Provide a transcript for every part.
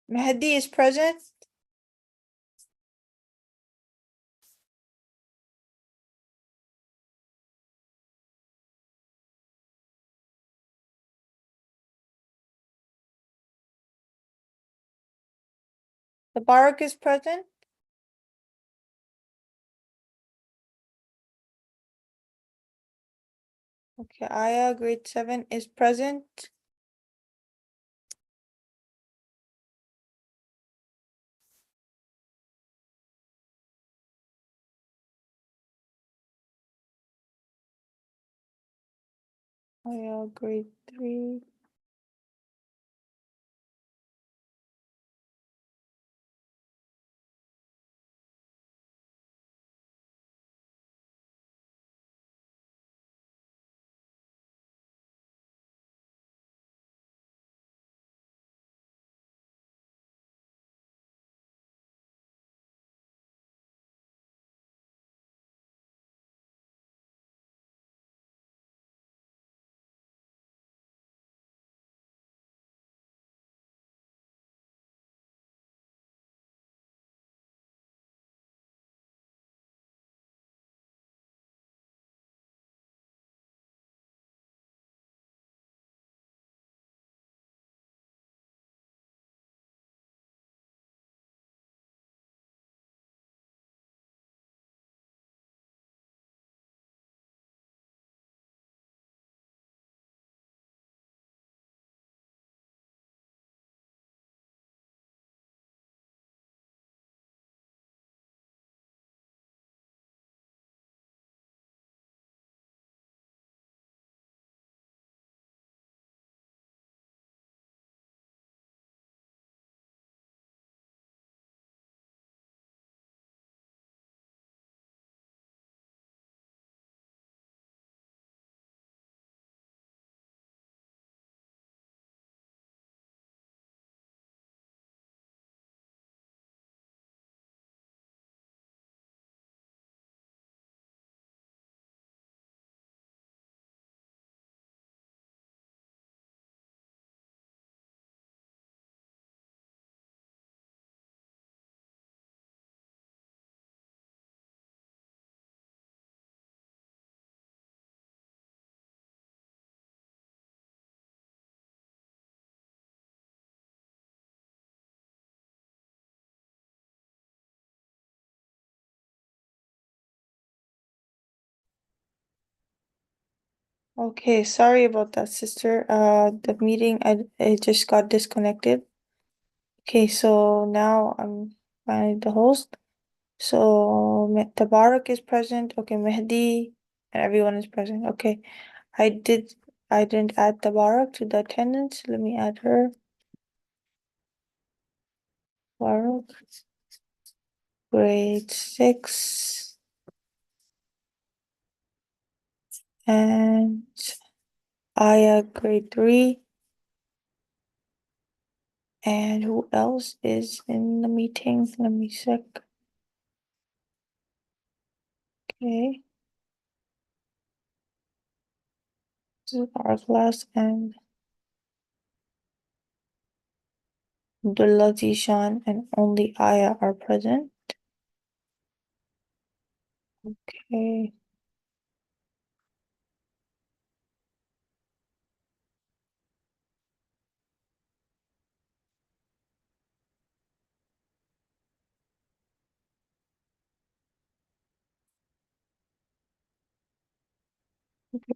Mehdi is present. Tabarak is present. Okay, Aya, grade 7 is present. Aya, grade 3. Okay, sorry about that, sister. The meeting, I just got disconnected. Okay, so now I'm finally the host. So Tabarak is present. Okay, Mehdi and everyone is present. Okay, I did. I didn't add Tabarak to the attendance. Let me add her. Tabarak, grade 6, and Aya, grade 3. And who else is in the meeting? Let me check. Okay, this is our class, and Abdullah, Zishan, and only Aya are present. Okay.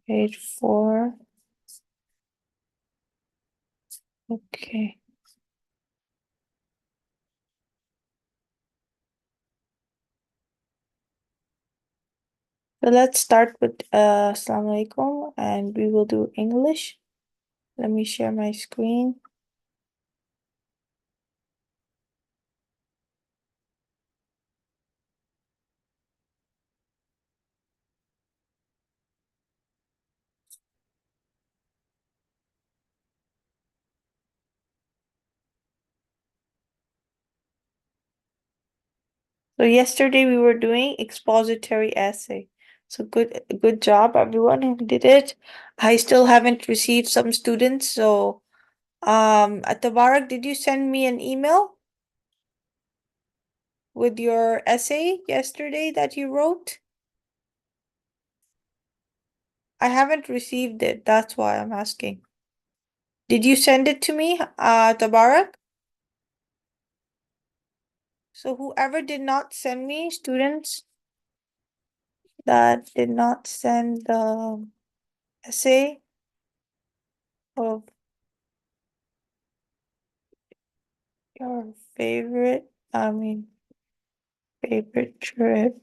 Grade 4. Okay. So let's start with Assalamu alaikum, and we will do English. Let me share my screen. So yesterday we were doing expository essay. So good job everyone who did it. I still haven't received some students, so Tabarak, did you send me an email with your essay yesterday that you wrote? I haven't received it. That's why I'm asking. Did you send it to me, Tabarak? So whoever did not send me, students that did not send the essay of your favorite trip.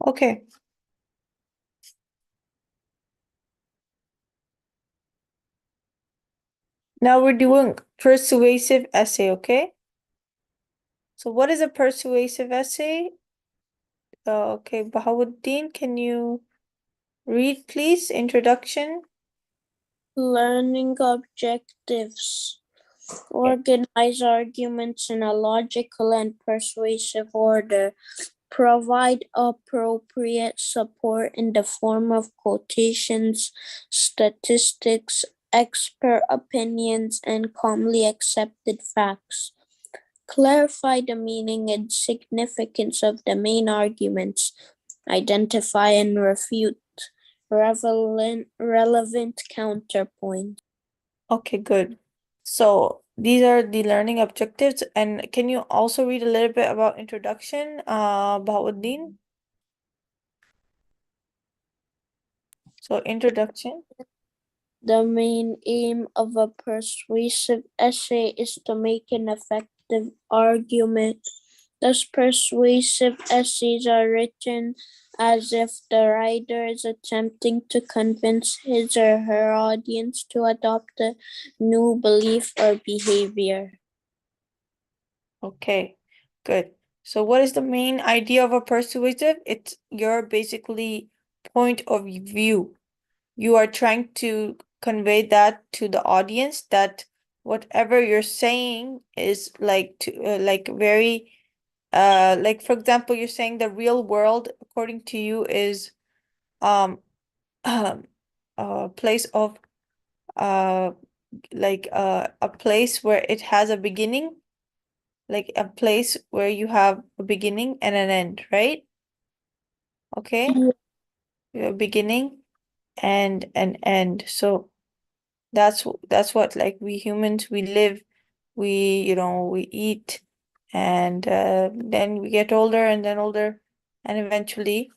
Okay, now we're doing persuasive essay, okay? So what is a persuasive essay? Okay, Bahauddin, can you read, please? Introduction. Learning objectives. Organize arguments in a logical and persuasive order. Provide appropriate support in the form of quotations, statistics, expert opinions, and commonly accepted facts. Clarify the meaning and significance of the main arguments. Identify and refute relevant counterpoints. Okay, good. So these are the learning objectives. And can you also read a little bit about introduction, Bahauddin? So introduction. The main aim of a persuasive essay is to make an effective argument. Thus, persuasive essays are written as if the writer is attempting to convince his or her audience to adopt a new belief or behavior. Okay, good. So what is the main idea of a persuasive? It's your basically point of view. You are trying to convey that to the audience that whatever you're saying is like very like for example, you're saying the real world according to you is um a place of uh a place where it has a beginning, like a place where you have a beginning and an end, right? Okay, a beginning and an end. So that's what, like, we humans, we live, we eat, and then we get older and then older, and eventually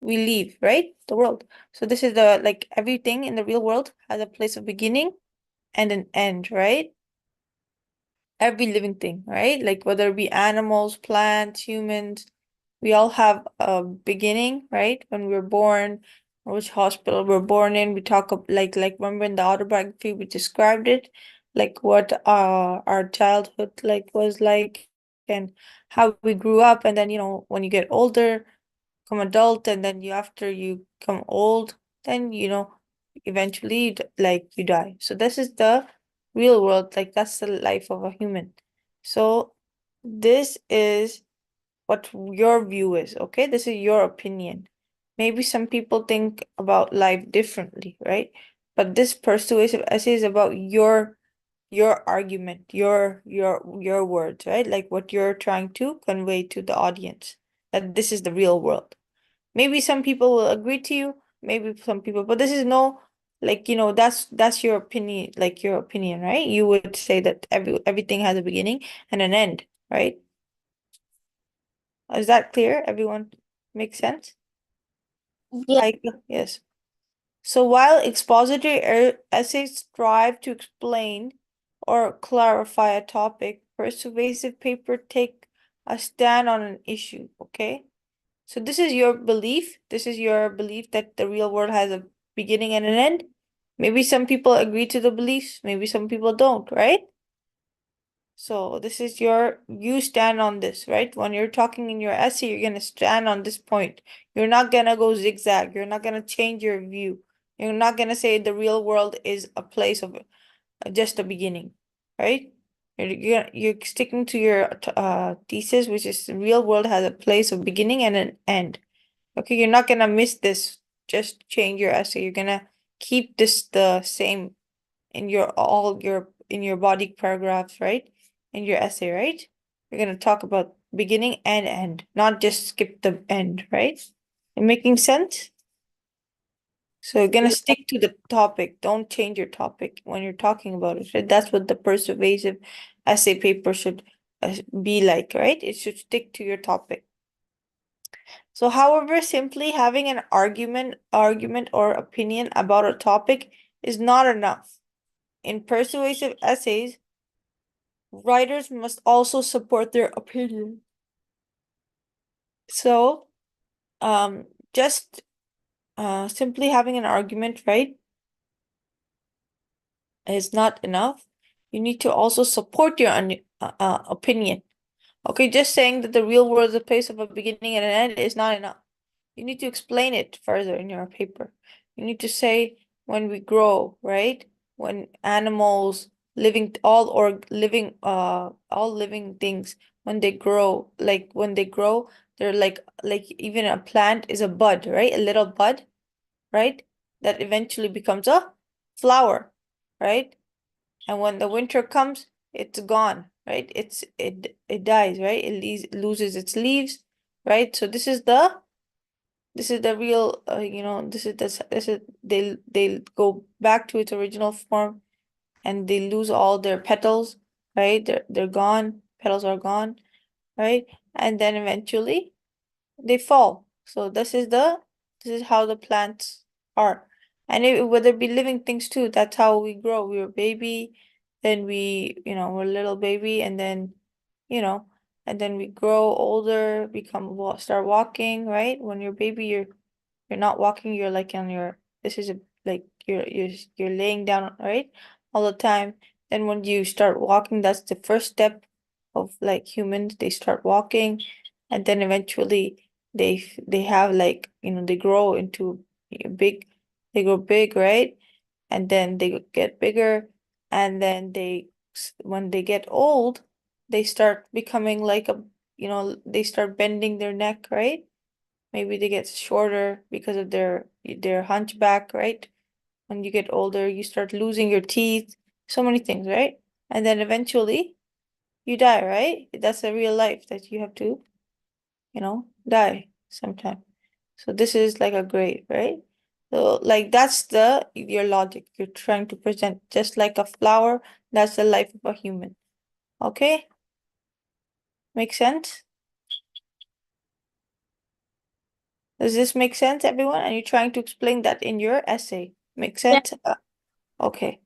we leave, right? The world. So this is the, like, everything in the real world has a place of beginning and an end, right? Every living thing, right? Like whether it be animals, plants, humans, we all have a beginning, right? When we're born, or which hospital we're born in. We talk like remember in the autobiography we described it, like what our childhood like was like, and how we grew up, and then when you get older, become adult, and then after you come old, then eventually like you die. So this is the real world, like that's the life of a human. So this is what your view is, okay? This is your opinion. Maybe some people think about life differently, right? But this persuasive essay is about your argument, your words, right? Like what you're trying to convey to the audience, that this is the real world. Maybe some people will agree to you, maybe some people, but this is no, like, that's your opinion, like your opinion, right? You would say that everything has a beginning and an end, right? Is that clear? Everyone makes sense? Yeah. Yes. So while expository essays strive to explain or clarify a topic, persuasive paper take a stand on an issue, okay? So this is your belief. This is your belief that the real world has a beginning and an end. Maybe some people agree to the beliefs, maybe some people don't, right? So this is you stand on this, right? When you're talking in your essay, you're gonna stand on this point. You're not gonna go zigzag. You're not gonna change your view. You're not gonna say the real world is a place of just a beginning, right? You're sticking to your thesis, which is the real world has a place of beginning and an end. Okay, you're not gonna miss this. Just change your essay. You're gonna keep this the same in your all your in your body paragraphs, right? In your essay, right? You're gonna talk about beginning and end, not just skip the end, right? And making sense? So you're gonna stick to the topic. Don't change your topic when you're talking about it. Right? That's what the persuasive essay paper should be like, right? It should stick to your topic. So, however, simply having an argument or opinion about a topic is not enough. In persuasive essays, writers must also support their opinion. So, um, just simply having an argument, right, is not enough. You need to also support your opinion. Okay, just saying that the real world is a place of a beginning and an end is not enough. You need to explain it further in your paper. You need to say when we grow, right? When animals, all living things, when they grow, they're like even a plant is a bud, right? A little bud, right? That eventually becomes a flower, right? And when the winter comes, it's gone, right? It dies, right? Loses its leaves, right? So this is the real, this is they'll go back to its original form, and they lose all their petals, right? They're gone. Petals are gone, right? And then eventually they fall. So this is how the plants are. And whether it be living things too, that's how we grow. We're a baby, then we're a little baby, and then, you know, and then we grow older, start walking, right? When you're a baby, you're not walking, you're like on your this is a like you're laying down, right? All the time. Then when you start walking, that's the first step of like humans. They start walking, and then eventually they have like, they grow into big, they grow big, right? And then they get bigger, and then when they get old, they start becoming like they start bending their neck, right? Maybe they get shorter because of their hunchback, right? When you get older, you start losing your teeth, so many things, right? And then eventually you die, right? That's a real life that you have to, die sometime. So this is like a grade, right? So like that's the your logic you're trying to present. Just like a flower, that's the life of a human. Okay? Make sense? Does this make sense, everyone? And you're trying to explain that in your essay. Make Yeah. sense? Okay.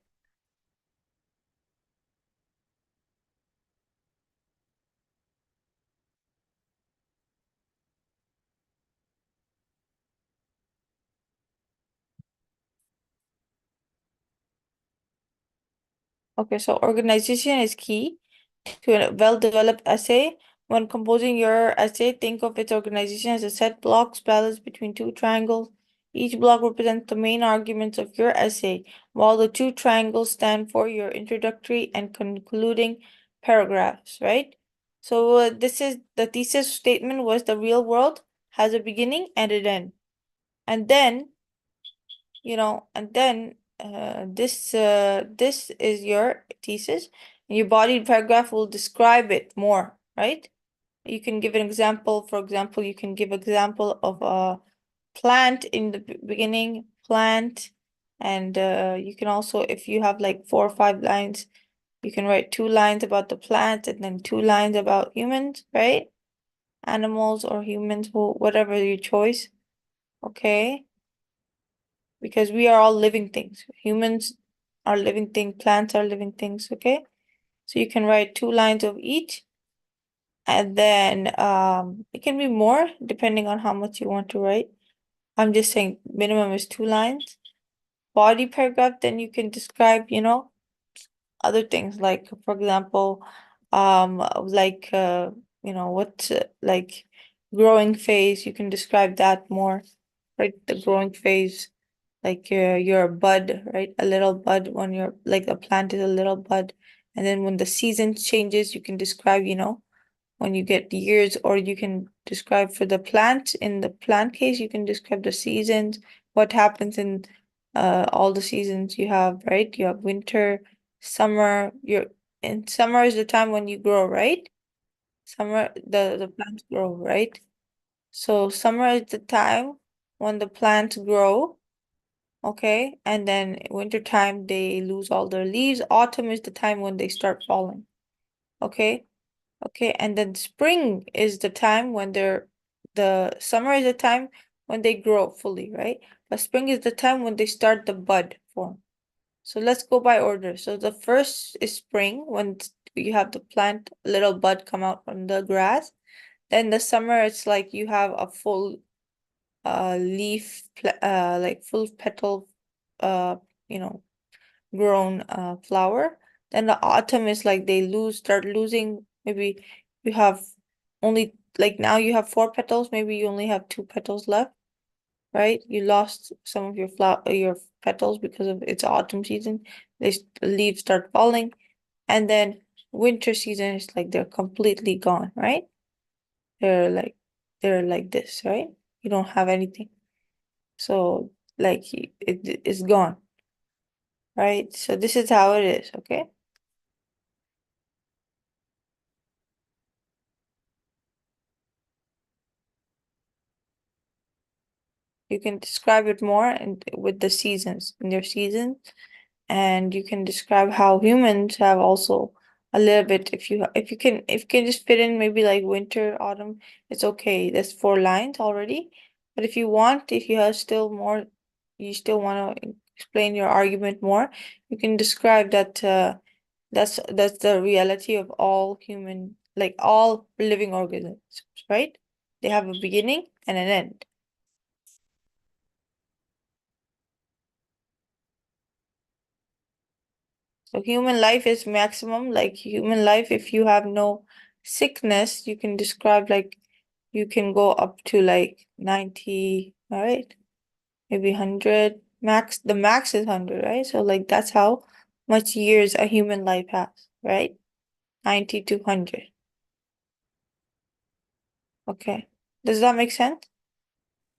Okay, so organization is key to a well-developed essay. When composing your essay, think of its organization as a set blocks balanced between two triangles. Each block represents the main arguments of your essay, while the two triangles stand for your introductory and concluding paragraphs, right? So this is the thesis statement was the real world has a beginning and an end. And then this is your thesis, and your body paragraph will describe it more, right? You can give an example. For example, you can give example of a plant in the beginning, plant, and you can also, if you have like 4 or 5 lines, you can write 2 lines about the plant and then 2 lines about humans, right? Animals or humans, whatever your choice. Okay, because we are all living things. Humans are living things, plants are living things, okay? So you can write 2 lines of each, and then it can be more depending on how much you want to write. I'm just saying minimum is 2 lines. Body paragraph, then you can describe, other things like, for example, like what like growing phase, you can describe that more, right? The growing phase, like you're a bud, right? A little bud when you're like a plant is a little bud, And then when the season changes, you can describe, when you get years, or you can describe for the plant. In the plant case, you can describe the seasons, what happens in all the seasons you have, right? You have winter, summer. In summer is the time when you grow, right? Summer, the plants grow, right? So summer is the time when the plants grow, okay? And then winter time they lose all their leaves. Autumn is the time when they start falling, okay? Okay, and then spring is the time when the summer is the time when they grow fully, right? But spring is the time when they start the bud form. So let's go by order. So the first is spring, when you have the plant, little bud come out from the grass. Then the summer, it's like you have a full leaf, like full petal, uh, you know, grown flower. Then the autumn is like they start losing. Maybe you have only, like, now you have four petals. Maybe you only have two petals left, right? You lost some of your petals because of it's autumn season. The leaves start falling, and then winter season is like they're completely gone, right? They're like they're like this, right? You don't have anything. So like it's gone, right? So this is how it is, okay? You can describe it more and with the seasons in their seasons, and you can describe how humans have also a little bit. If you can just fit in maybe like winter, autumn, it's okay. That's 4 lines already. But if you have still more, you still want to explain your argument more, you can describe that that's the reality of all human, like all living organisms, right? They have a beginning and an end. So human life is maximum, like human life, if you have no sickness, you can describe like you can go up to like 90, all right? Maybe 100 max. The max is 100, right? So like that's how much years a human life has, right? 90 to 100. Okay. Does that make sense?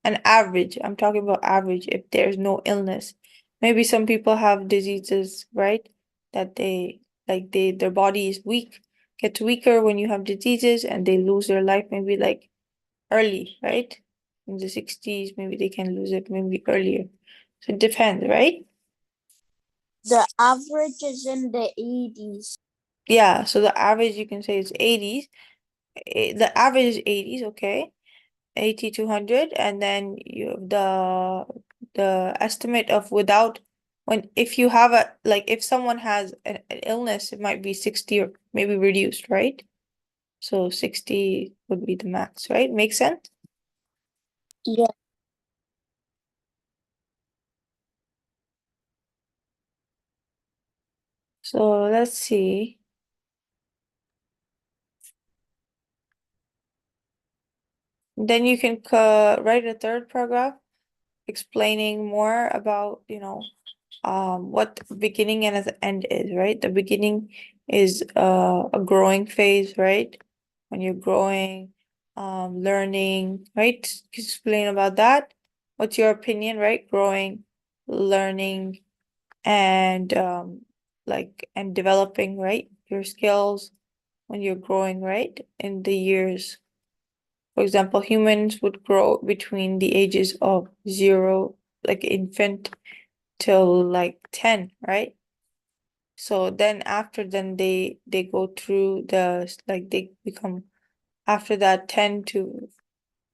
An average. I'm talking about average if there's no illness. Maybe some people have diseases, right? That their body is weak, gets weaker when you have diseases and they lose their life maybe like early, right? In the 60s, maybe they can lose it maybe earlier. So it depends, right? The average is in the 80s. Yeah, so the average you can say is 80s. The average is 80s, okay? 80 to 100, and then the estimate of without, when if you have a, like, if someone has an illness, it might be 60 or maybe reduced, right? So 60 would be the max, right? Makes sense? Yeah. So let's see. Then you can write a third paragraph explaining more about, what the beginning and the end is, right? The beginning is a growing phase, right? When you're growing, learning, right? Explain about that. What's your opinion, right? Growing, learning, and and developing, right? Your skills when you're growing, right? In the years. For example, humans would grow between the ages of 0, like infant, till like 10, right? So then after then they go through like they become, after that, 10 to,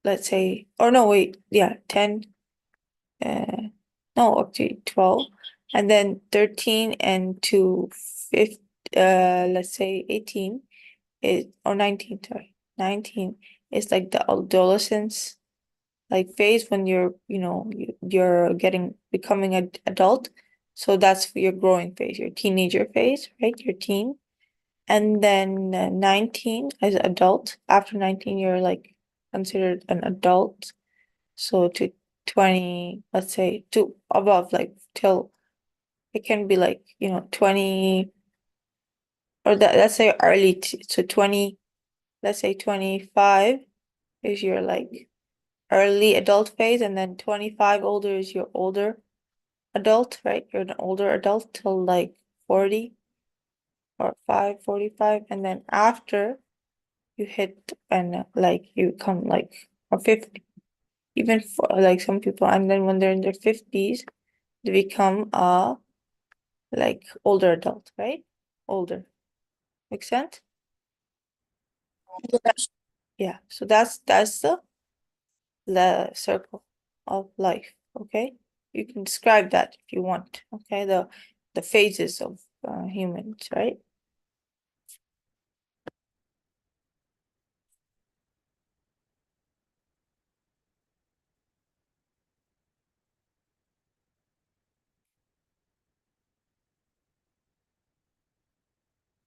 let's say, or no, wait, yeah, 10, uh no, up to 12, and then 13 and to 5, let's say 18 is, or 19, sorry, 19 is like the adolescence, like phase when you're becoming an adult. So that's your growing phase, your teenager phase, right? Your teen. And then 19 as adult. After 19, you're like considered an adult. So to 20, let's say, to above, like till it can be like, 20, or that let's say early to 20, let's say 25 is your like early adult phase, and then 25 older is your older adult, right? You're an older adult till like 40 or 45, and then after you hit and like you come like or 50, even for like some people, and then when they're in their 50s, they become a like older adult, right? Older. Make sense? Yes. Yeah. So that's the circle of life. Okay. You can describe that if you want. Okay. The phases of humans, right?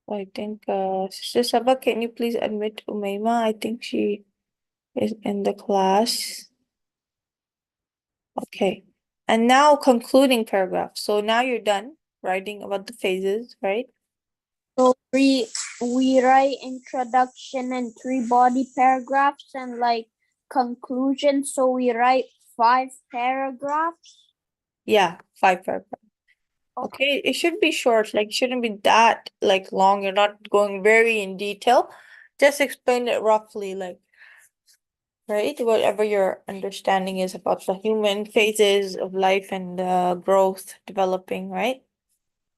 I think Sister Saba, can you please admit Umayma? I think she is in the class. Okay. And now concluding paragraph. So now you're done writing about the phases, right? So we write introduction and three body paragraphs and like conclusion. So we write 5 paragraphs. Yeah, 5 paragraphs. Okay. Okay, it should be short, like it shouldn't be that like long. You're not going very in detail. Just explain it roughly, like, right? Whatever your understanding is about the human phases of life and growth developing, right?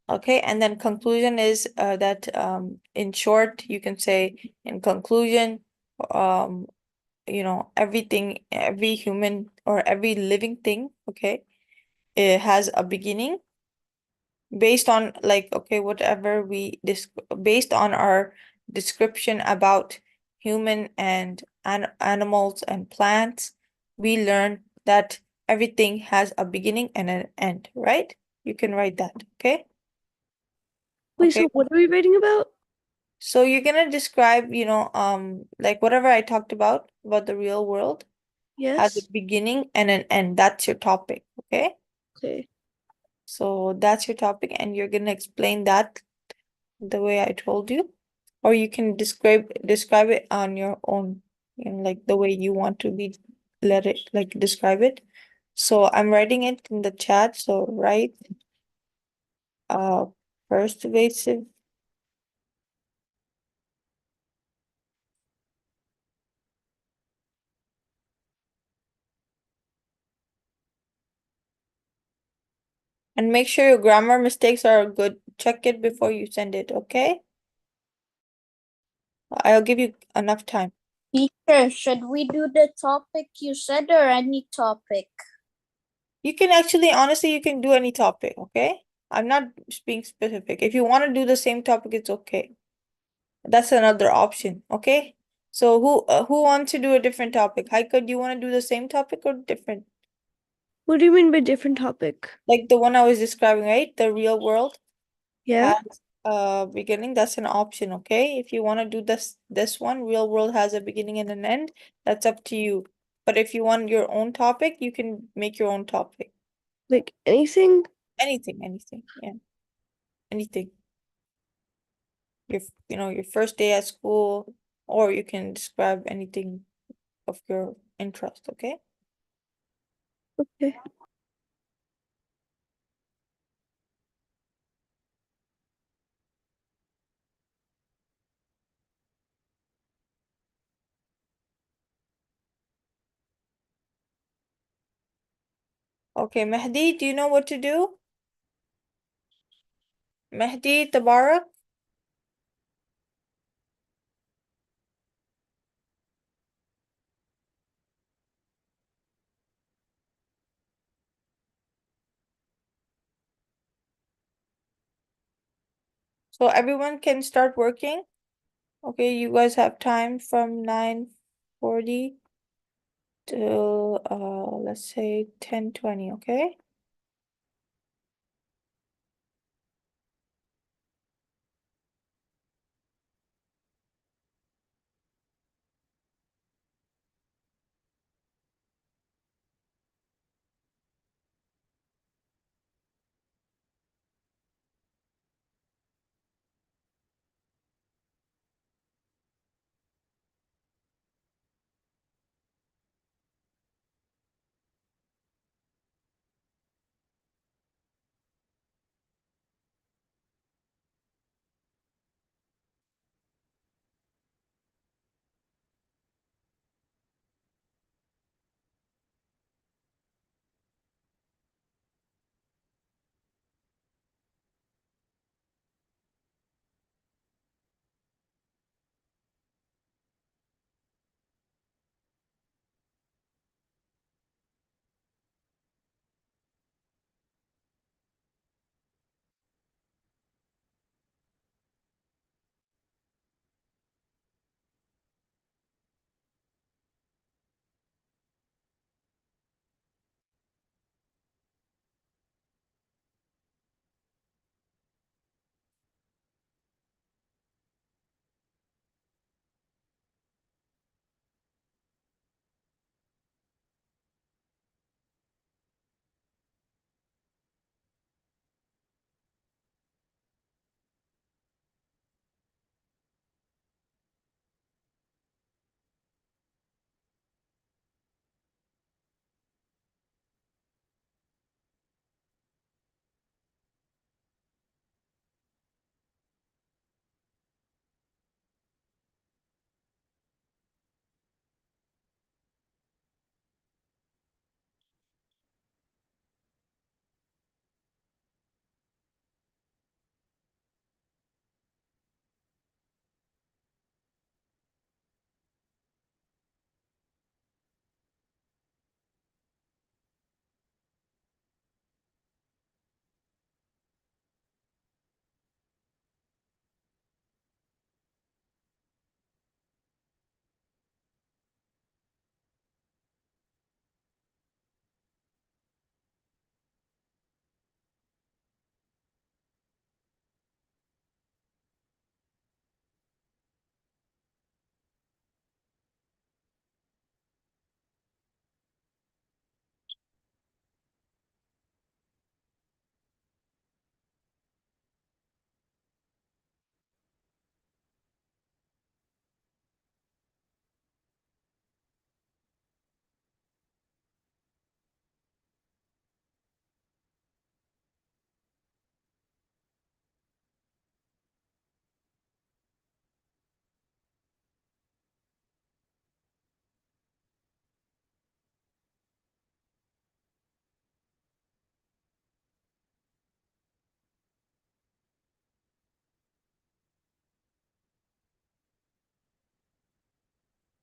Okay, and then conclusion is that in short, you can say in conclusion, um, everything, every human or every living thing, okay, it has a beginning based on like, okay, whatever we based on our description about human and animals and plants, we learn that everything has a beginning and an end, right? You can write that, okay? Wait, Okay. so what are we writing about? So you're gonna describe, like whatever I talked about the real world has a Yes. beginning and an end. That's your topic, okay? Okay. So that's your topic, and you're gonna explain that the way I told you, or you can describe it on your own, like the way you want to be, let it like describe it. So I'm writing it in the chat. So write uh persuasive. And make sure your grammar mistakes are good. Check it before you send it, okay? I'll give you enough time. Teacher, should we do the topic you said or any topic? You can actually, honestly, you can do any topic, okay? I'm not being specific. If you want to do the same topic, it's okay. That's another option, okay? So who wants to do a different topic? Haika, do you want to do the same topic or different? What do you mean by different topic? Like the one I was describing, right? The real world Yeah. has a beginning. That's an option, okay? If you want to do this one, real world has a beginning and an end, that's up to you. But if you want your own topic, you can make your own topic. Like anything? Anything, yeah, anything. Your first day at school, or you can describe anything of your interest, okay? Okay. Okay, Mehdi, do you know what to do? Mehdi, Tabarak? So everyone can start working. Okay, you guys have time from 9:40 till let's say 10:20, okay?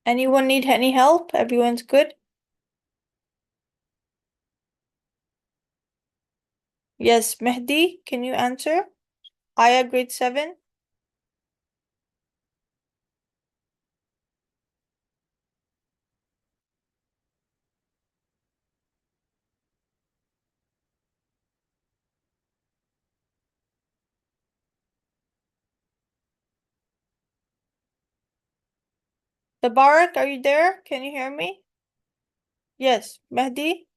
Anyone need any help? Everyone's good? Yes, Mehdi, can you answer? Aya, grade 7? Tabarak, are you there? Can you hear me? Yes, Mehdi?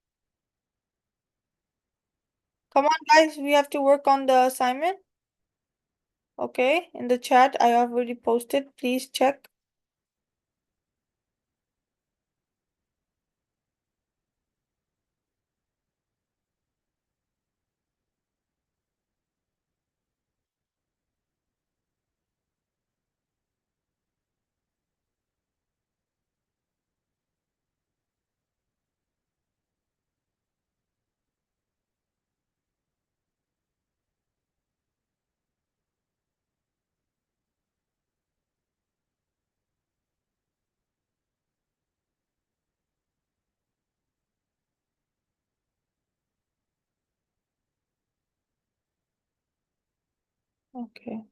Come on, guys, we have to work on the assignment. Okay, in the chat, I have already posted. Please check. Okay.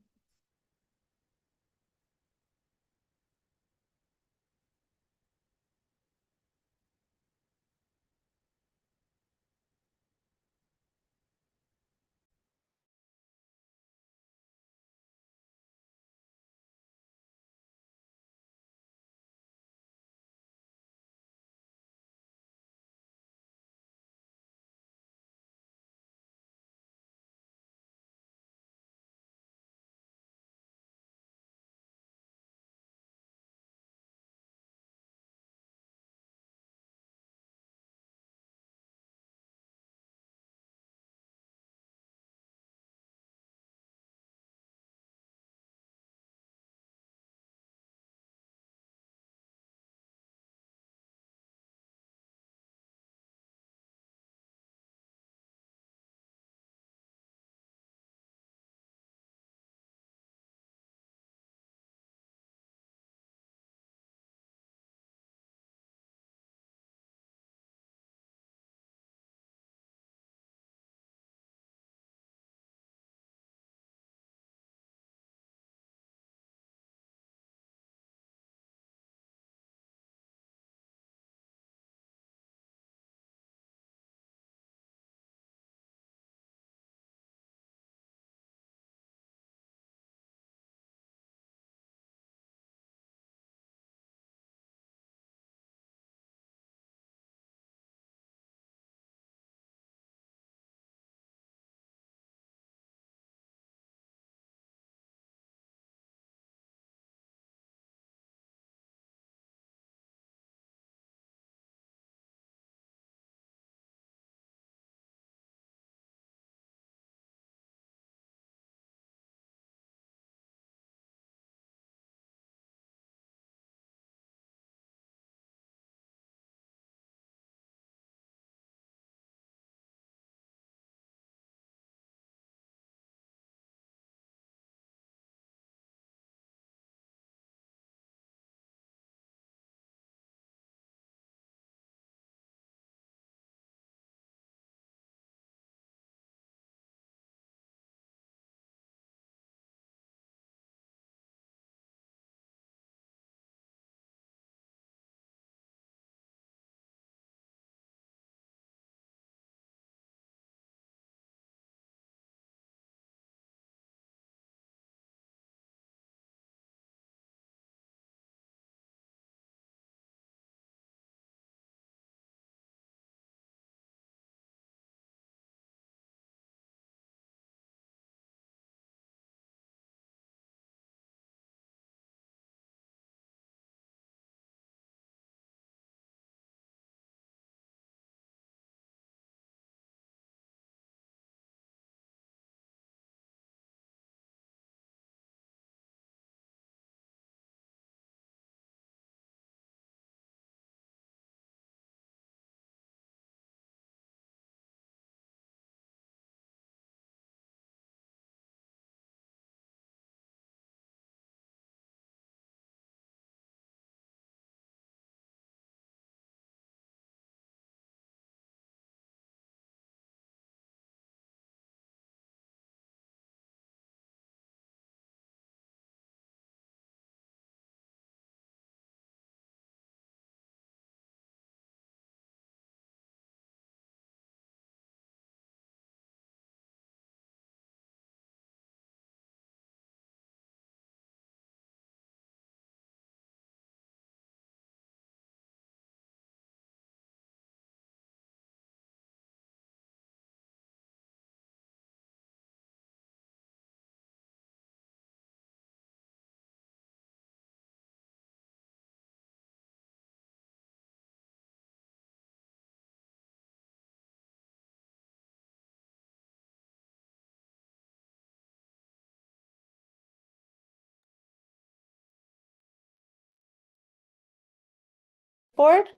Board?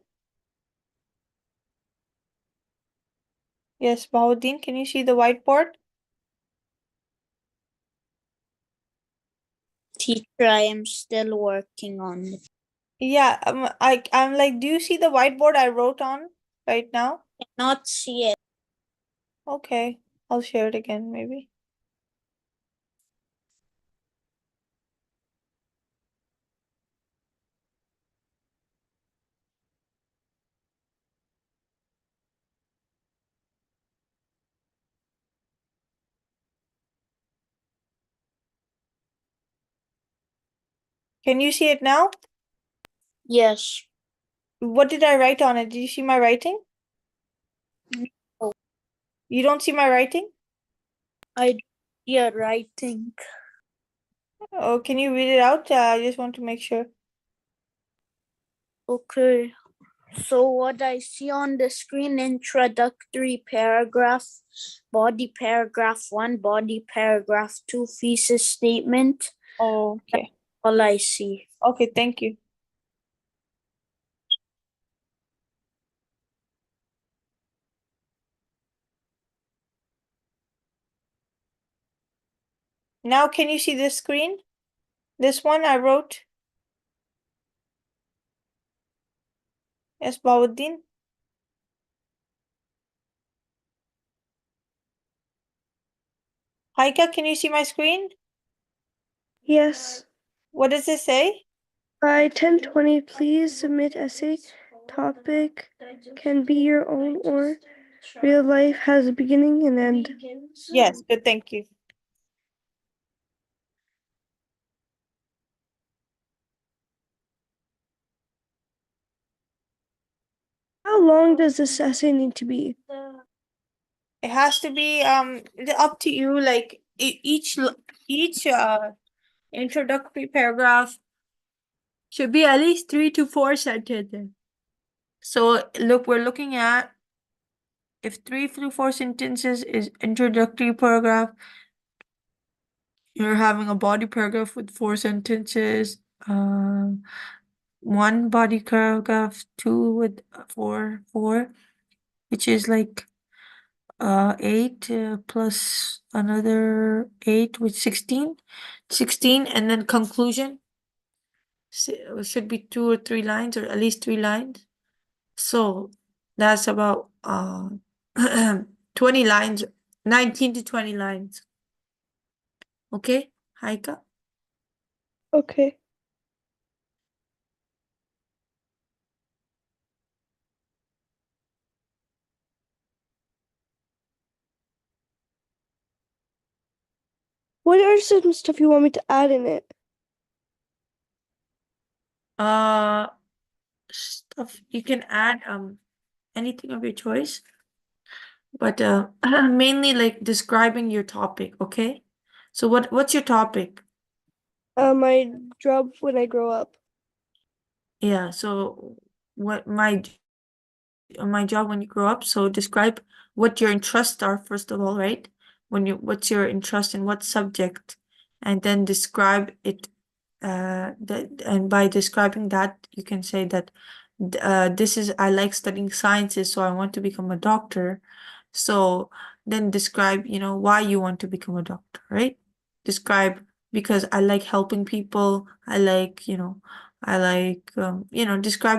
Yes, Bahauddin, can you see the whiteboard? Teacher, I am still working on it. Yeah, I'm like, do you see the whiteboard I wrote on right now? Cannot see it. Okay, I'll share it again maybe. Can you see it now? Yes. What did I write on it? Did you see my writing? No, You don't see my writing? I yeah, writing. Oh, can you read it out? I just want to make sure. Okay. So what I see on the screen, introductory paragraph, body paragraph 1, body paragraph 2, thesis statement. Oh, okay. All I see. Okay, thank you. Now can you see this screen? This one I wrote. Yes, Bahauddin. Haika, can you see my screen? Yes. What does it say? By 10:20, please submit essay. Topic can be your own or real life has a beginning and end. Yes, good, thank you. How long does this essay need to be? It has to be up to you. Like each introductory paragraph should be at least 3 to 4 sentences. So look, we're looking at if 3 to 4 sentences is introductory paragraph, you're having a body paragraph with 4 sentences, one body paragraph, two with four, which is like 8 plus another 8 with 16, and then conclusion should be 2 or 3 lines, or at least 3 lines. So that's about 20 lines, 19 to 20 lines. Okay, Haika? Okay. What are some stuff you want me to add in it? Uh, Stuff you can add anything of your choice, but mainly like describing your topic. Okay, so what's your topic? My job when I grow up. Yeah, so what my job when you grow up. So describe what your interests are first of all, right? What's your interest in what subject, and then describe it. And by describing that, you can say that this is I like studying sciences, so I want to become a doctor. So then describe, why you want to become a doctor, right? Describe because I like helping people. Describe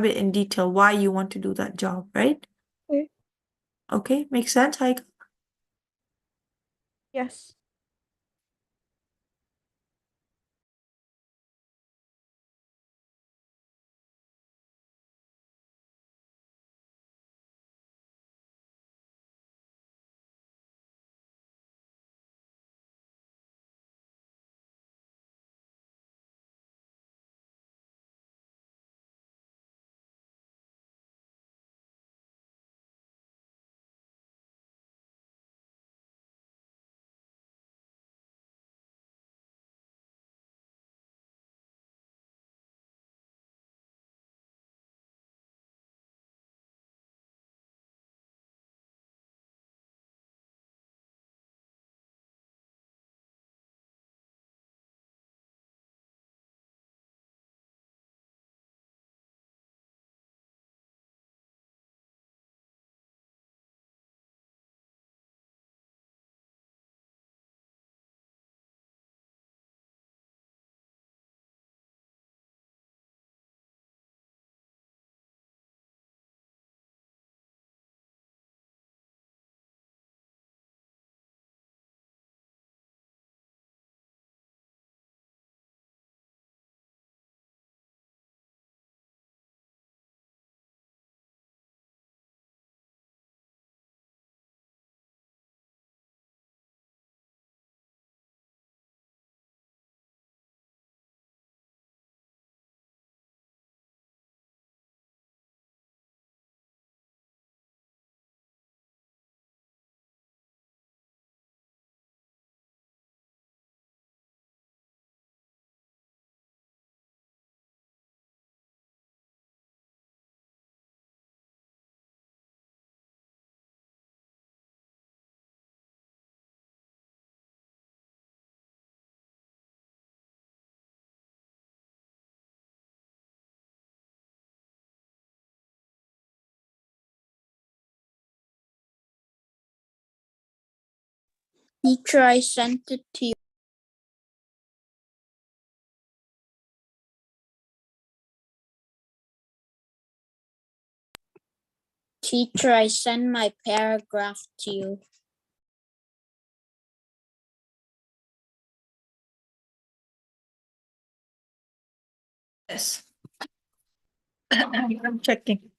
it in detail why you want to do that job, right? Okay. Okay, makes sense, Heike? Yes. Teacher, I sent it to you. Teacher, I sent my paragraph to you. Yes. I'm checking.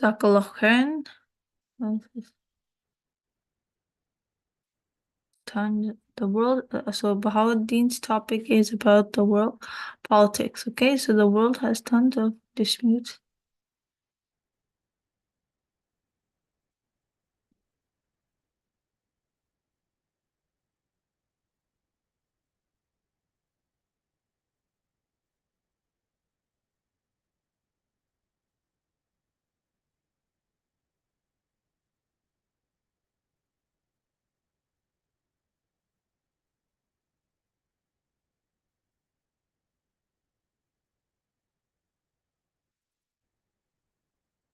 Zakalochen. The world. So Bahauddin's topic is about the world politics. Okay, so the world has tons of disputes.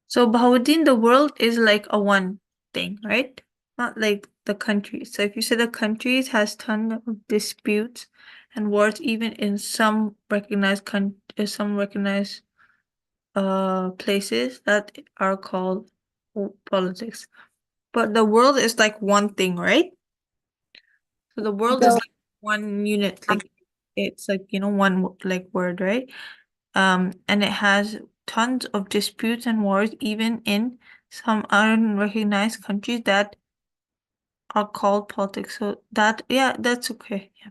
So Bahauddin, the world is like a one thing, right? Not like the countries. So if you say the countries has ton of disputes and wars, even in some recognized places that are called politics. But the world is like one thing, right? So the world is The, like one unit, like it's like, one like word, right? And it has tons of disputes and wars, even in some unrecognized countries that are called politics. So that, yeah, that's okay. Yeah.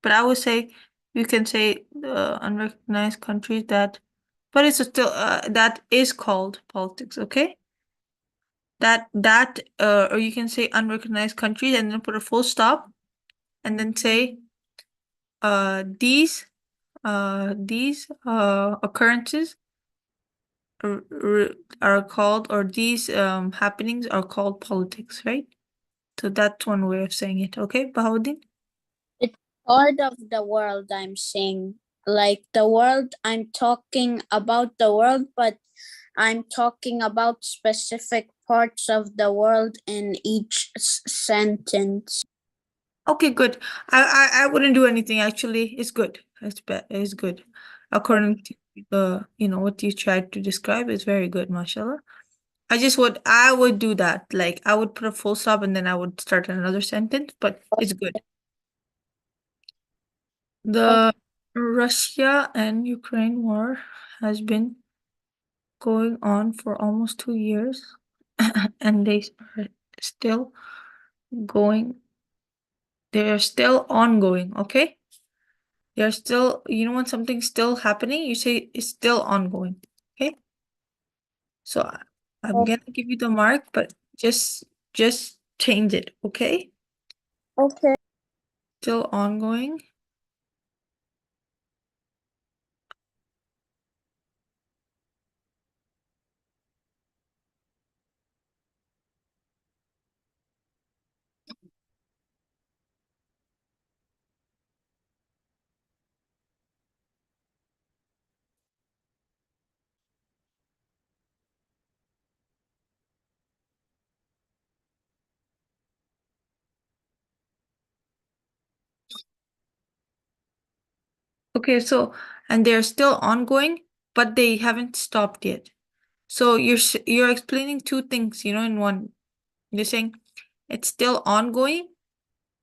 But I would say you can say the unrecognized countries that, but it's still that is called politics, okay? Or you can say unrecognized countries and then put a full stop and then say these occurrences are called, or these happenings are called politics, right? So that's one way of saying it. Okay, Bahauddin? it's part of the world I'm saying. Like the world, I'm talking about the world, but I'm talking about specific parts of the world in each sentence. Okay, good. I wouldn't do anything actually. It's good. It's good. According to what you tried to describe is very good, mashallah. I would do that. Like I would put a full stop and then I would start another sentence, but it's good. The Russia and Ukraine war has been going on for almost 2 years, and they are still going. They are still ongoing, okay? They're still, when something's still happening, you say it's still ongoing, okay? So I'm gonna give you the mark, but just change it, okay? Okay. Still ongoing. Okay, so and they're still ongoing, but they haven't stopped yet. So you're explaining two things, in one. You're saying it's still ongoing,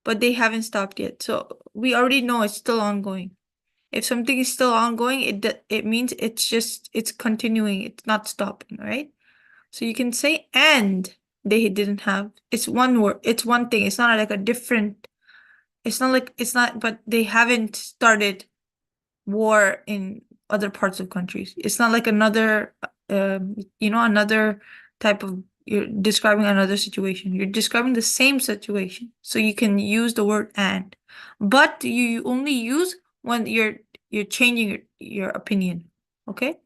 but they haven't stopped yet. So we already know it's still ongoing. If something is still ongoing, it means it's continuing. It's not stopping, right? So you can say and they didn't have. It's one word. It's one thing. It's not like a different. It's not like it's not. But they haven't started war in other parts of countries. It's not like another type of, you're describing another situation. You're describing the same situation. So you can use the word and, but you only use when you're changing your opinion. Okay?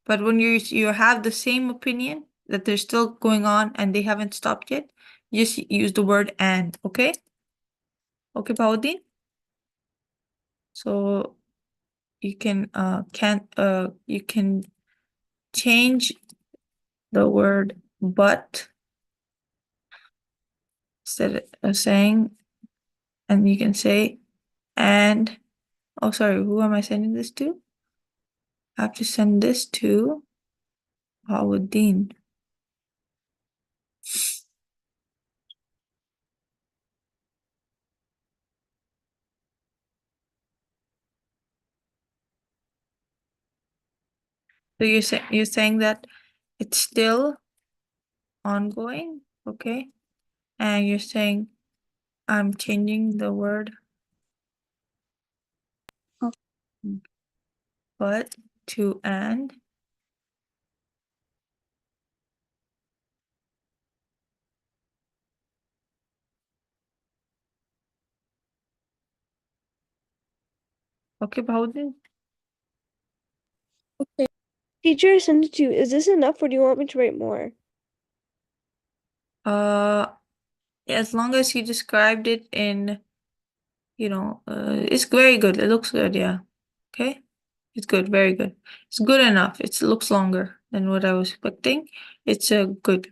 But when you have the same opinion that they're still going on and they haven't stopped yet, just use the word and, okay? Okay, Paudin? So you can change the word but instead of saying, and you can say and. Oh, sorry, who am I sending this to? I have to send this to Bahauddin. So you're saying that it's still ongoing, okay? And you're saying I'm changing the word but to and. Okay, Bahauddin. Okay. Teacher, I sent it to you. Is this enough or do you want me to write more? As long as you described it in, it's very good. It looks good, yeah. Okay? It's good, very good. It's good enough. It looks longer than what I was expecting. It's good.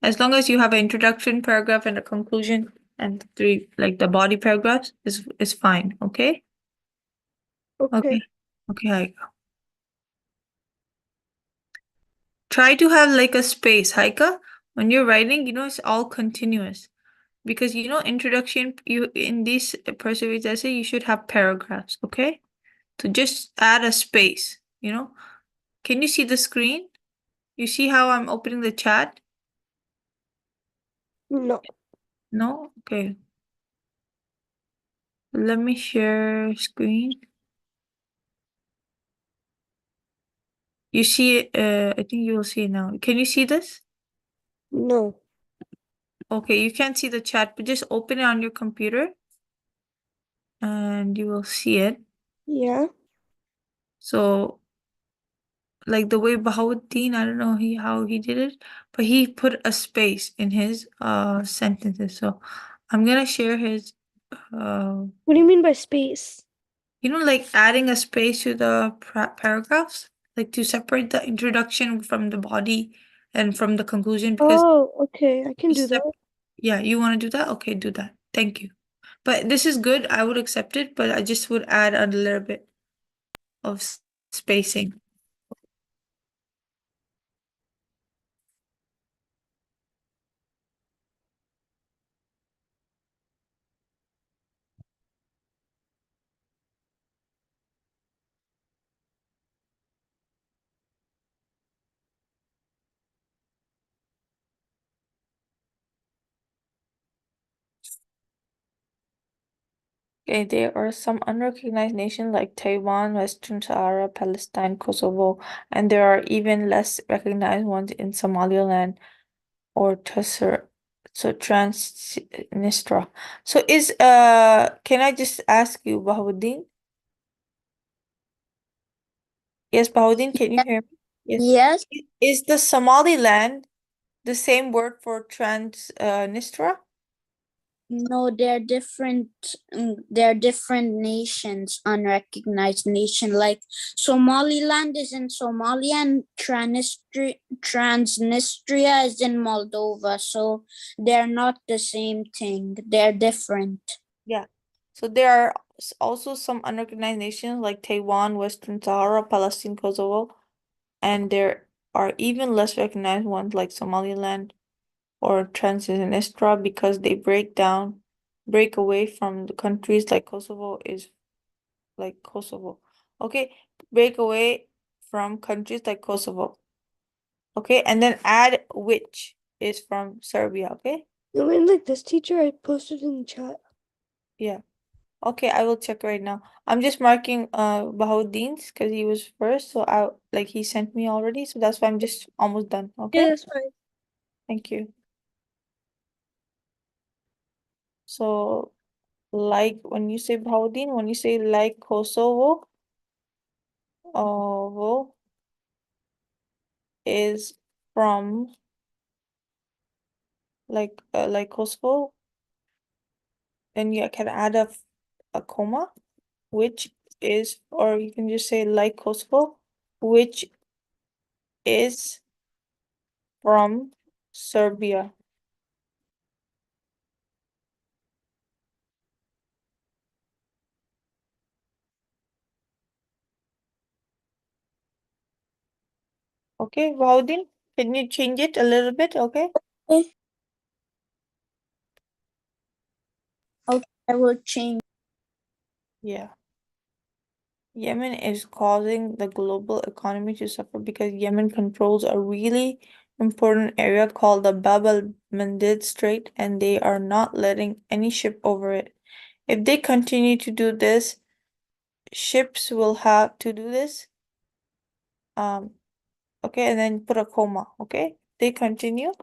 As long as you have an introduction paragraph and a conclusion and three, like the body paragraphs, is fine, okay? Okay. Okay. Okay, Haika. Try to have like a space, Haika. When you're writing, it's all continuous. Because introduction, you in this perseverance essay, you should have paragraphs, okay? To just add a space. Can you see the screen? You see how I'm opening the chat? No. No? Okay. Let me share screen. You see it, I think you will see it now. Can you see this? No. Okay, you can't see the chat, but just open it on your computer and you will see it. Yeah. So, like the way Bahauddin, I don't know how he did it, but he put a space in his sentences. So, I'm gonna share his What do you mean by space? like adding a space to the paragraphs, like to separate the introduction from the body and from the conclusion because Oh, okay. I can do that. yeah, you want to do that? Okay, do that. Thank you. But this is good. I would accept it, but I just would add a little bit of spacing. Okay, there are some unrecognized nations like Taiwan, Western Sahara, Palestine, Kosovo, and there are even less recognized ones in Somaliland or Transnistria. So can I just ask you, Bahauddin? Yes, Bahauddin, can you hear me? Yes. Yes. Is the Somaliland the same word for Transnistria? No, they're different. They're different nations, unrecognized nation. Like Somaliland is in Somalia, and Transnistria is in Moldova. So they're not the same thing. They're different. Yeah. So there are also some unrecognized nations like Taiwan, Western Sahara, Palestine, Kosovo, and there are even less recognized ones like Somaliland or Transnistria because they break away from the countries like Kosovo is like Kosovo. Okay, break away from countries like Kosovo. Okay, and then add which is from Serbia. Okay, You mean like this, teacher? I posted in the chat. yeah. Okay, I will check right now. I'm just marking Bahauddin's because he was first, so he sent me already, so that's why I'm just almost done. Yeah, Okay, that's fine. thank you. So like when you say Bahauddin, when you say like Kosovo, is from like Kosovo, then you can add a comma, which is, or you can just say like Kosovo, which is from Serbia. Okay, Vaudin, can you change it a little bit? Okay. Okay. Okay, I will change. Yeah. Yemen is causing the global economy to suffer because Yemen controls a really important area called the Bab al-Mandeb Strait, and they are not letting any ship over it. If they continue to do this, ships will have to do this. Okay, and then put a comma, okay? They continue,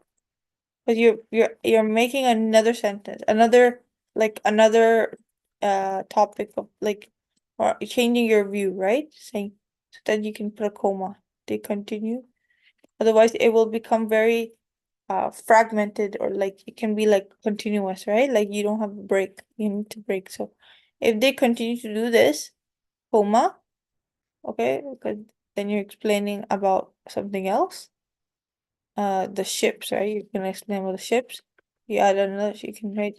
but you're making another sentence, another topic of like or changing your view, right? Saying so that you can put a comma. They continue. Otherwise it will become very fragmented or like it can be like continuous, right? Like you don't have a break. You need to break. So if they continue to do this, comma, okay, because then you're explaining about something else. The ships, right? You can explain about the ships. You add another, you can write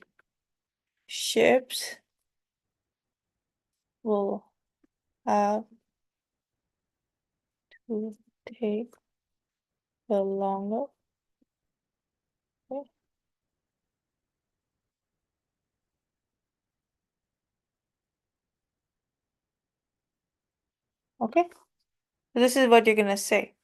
ships will have to take the longer. Okay. Okay. So this is what you're gonna say.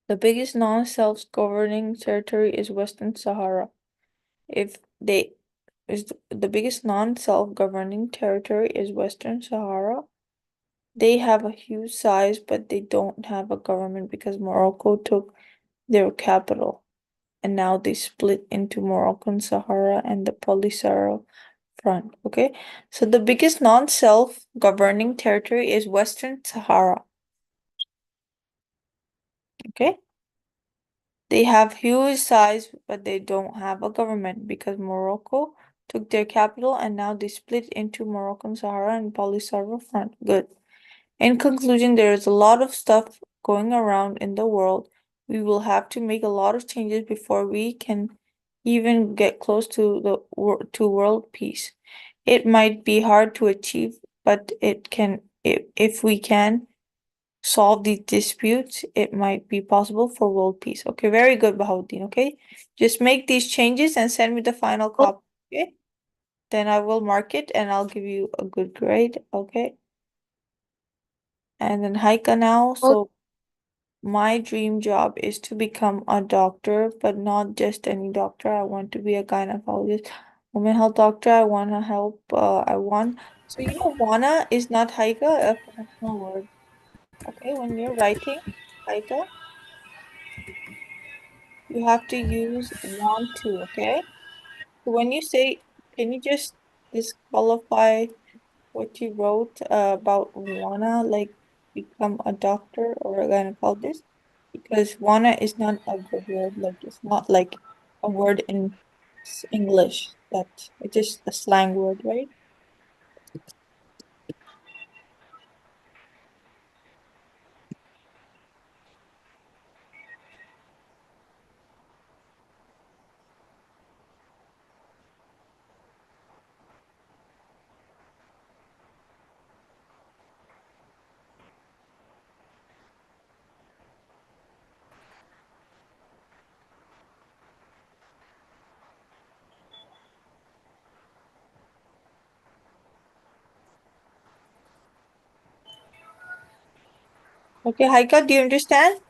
The biggest non-self-governing territory is Western Sahara. If they is the biggest non-self-governing territory is Western Sahara. They have a huge size, but they don't have a government because Morocco took their capital. And now they split into Moroccan Sahara and the Polisario Front. Okay, so the biggest non-self-governing territory is Western Sahara. Okay, they have huge size, but they don't have a government because Morocco took their capital and now they split into Moroccan Sahara and Polisario Front. Good. In conclusion, there is a lot of stuff going around in the world. We will have to make a lot of changes before we can even get close to to world peace. It might be hard to achieve, but it can if we can solve these disputes, it might be possible for world peace. Okay, very good, Bahauddin. Okay, just make these changes and send me the final copy. Okay, then I will mark it and I'll give you a good grade. Okay, and then Haika now. So my dream job is to become a doctor, but not just any doctor. I want to be a gynecologist, women health doctor. I want to help. So wanna is not Haika, a professional word. Okay, when you're writing Haika, you have to use want to, okay? So when you say, can you just disqualify what you wrote about wanna like become a doctor or a gynecologist? Because wanna is not a good word. Like it's not like a word in English. That it's just a slang word, right? Okay, Haika, do you understand?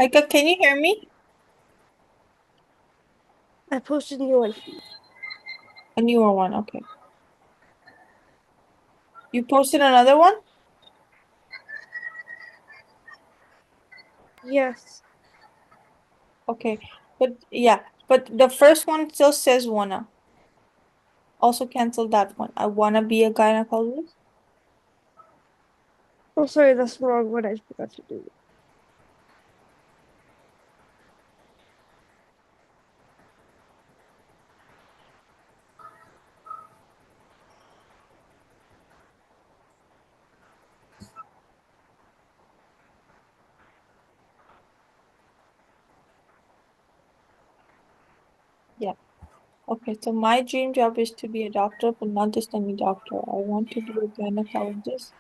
Haika, can you hear me? I posted a new one. A newer one, okay. You posted another one? Yes. Okay. But the first one still says wanna. Also cancel that one. I wanna be a gynecologist. Oh, sorry, that's the wrong one. I forgot to do. Yeah. Okay, so my dream job is to be a doctor, but not just any doctor. I want to be a gynecologist,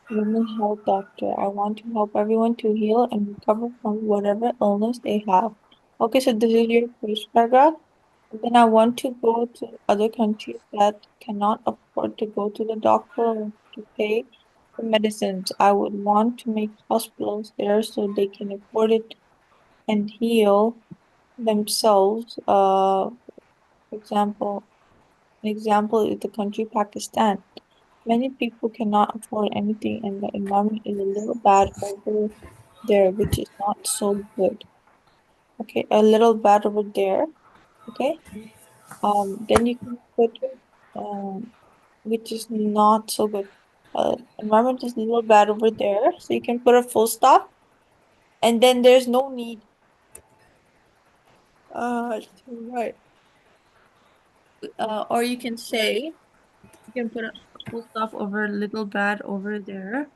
women's health doctor. I want to help everyone to heal and recover from whatever illness they have. Okay, so this is your first paragraph. And then I want to go to other countries that cannot afford to go to the doctor or to pay for medicines. I would want to make hospitals there so they can afford it and heal themselves. For example, an example is the country Pakistan. Many people cannot afford anything, and the environment is a little bad over there, which is not so good. Okay, a little bad over there. Okay. Then you can put which is not so good. Environment is a little bad over there, so you can put a full stop, and then there's no need to write. Or you can say you can put a full stop over little bad over there,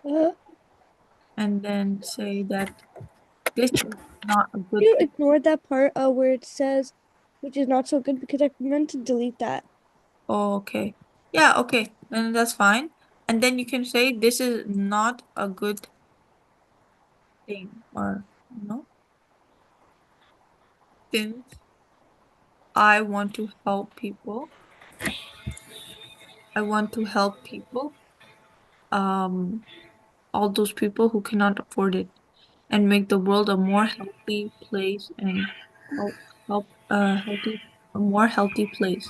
Uh, and then say that this is not a good you thing. ignored that part where it says, which is not so good because I meant to delete that. Oh, okay. Yeah, okay. Then that's fine. And then you can say this is not a good thing, or since I want to help people, I want to help people, um, all those people who cannot afford it, and make the world a more healthy place and help healthy a more healthy place.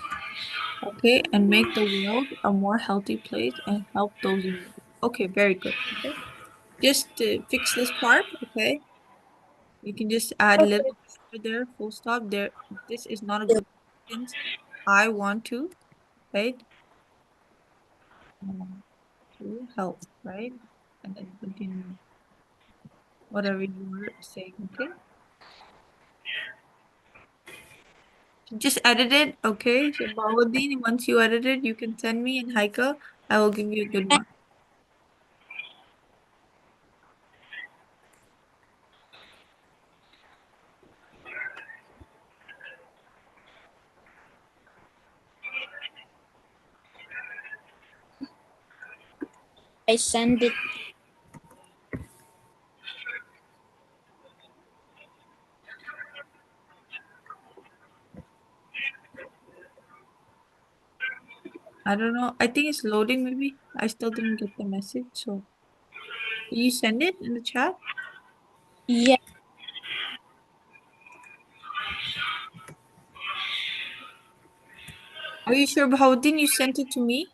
Okay, and make the world a more healthy place and help those in need. Okay, very good. Okay, just to fix this part. Okay, you can just add a Okay. little over there, full stop there. This is not a good since I want to, right? Um, to help, right? And then continue whatever you were saying, okay? So just edit it, okay? So Bawuddin, once you edit it, you can send me and Haika. I will give you a good mark. I send it. I don't know. I think it's loading maybe. I still didn't get the message. So did you send it in the chat? Yeah, Are you sure, Bahauddin, you sent it to me?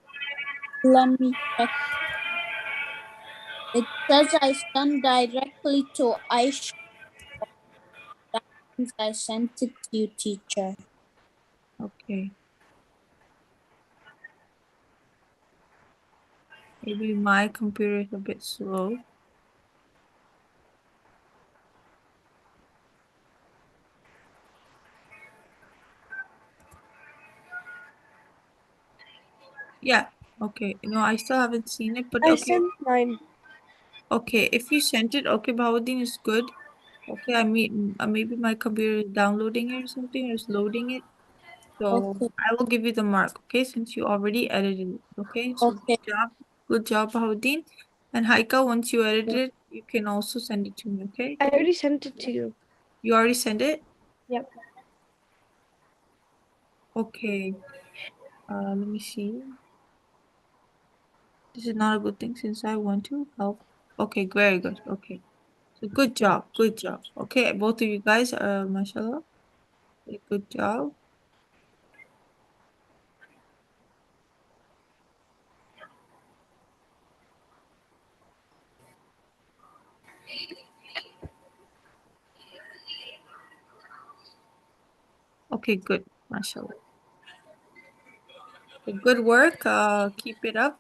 let me check. It says I sent directly to Aisha. That means I sent it to you, teacher. Okay. Maybe my computer is a bit slow. Yeah. Okay. No, I still haven't seen it, but I okay. sent mine. Okay, if you sent it, okay, Bahauddin is good. Okay, I mean, maybe my computer is downloading it or something, or is loading it. So Okay, I will give you the mark, okay, since you already edited it. Okay, so okay. good job, Bahauddin. And Haika, once you edit it, you can also send it to me, okay? I already sent it to you. You already sent it? Yep. Okay, let me see. This is not a good thing since I want to help. Okay, very good. Okay, so good job, good job. Okay, both of you guys, mashallah, good job. Okay, good, mashallah. Good work. Keep it up.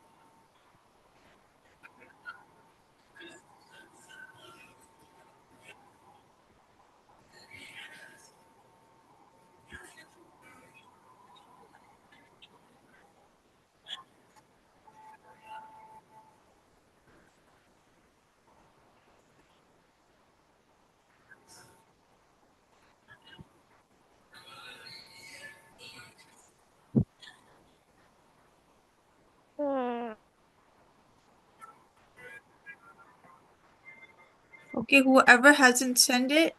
Okay, whoever hasn't sent it,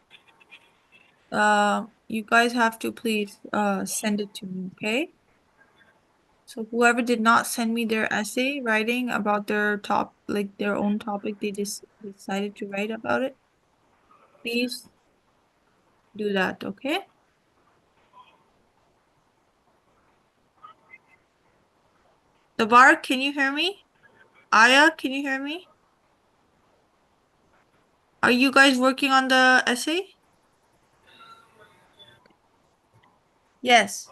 you guys have to please send it to me, okay? So whoever did not send me their essay writing about their own topic they just decided to write about it, please do that, okay? Tabar, can you hear me? Aya, can you hear me? Are you guys working on the essay? Yes.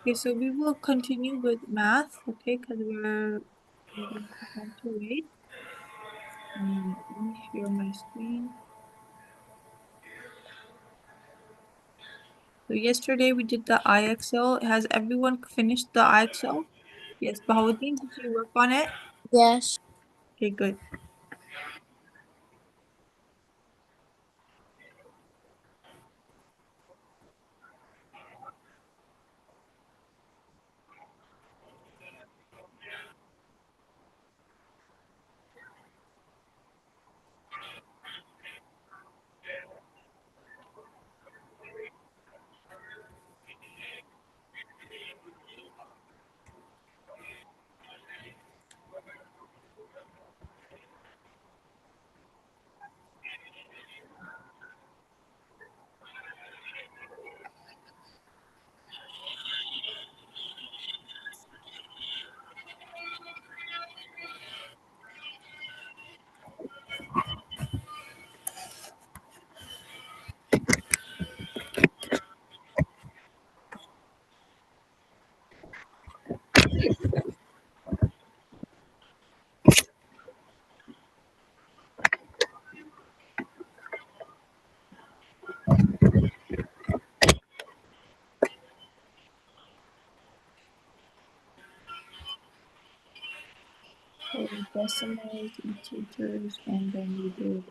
Okay, so we will continue with math, okay, because we don't have to wait. Let me share my screen. So yesterday we did the IXL. Has everyone finished the IXL? Yes, Bahauddin, did you work on it? Yes. Okay, good. So decimals, integers, and then we did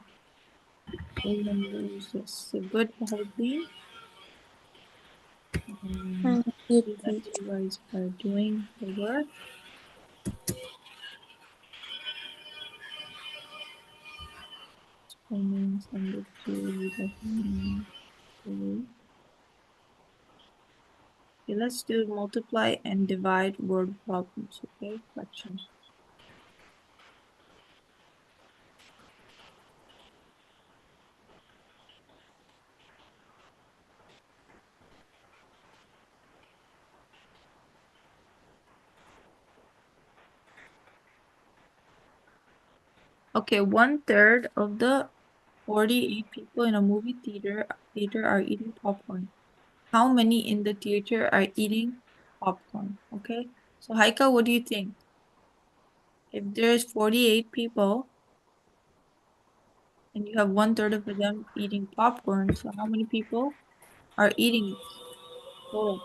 whole numbers. Yes, so good, Bahauddin. Thank you, See that teacher. you guys are doing the work. Explaining, send it to the Okay, let's do multiply and divide word problems, okay? Questions. Okay, 1/3 of the 48 people in a movie theater are eating popcorn. How many in the theater are eating popcorn? Okay, so Haika, what do you think? If there's 48 people and you have 1/3 of them eating popcorn, so how many people are eating it? Oh,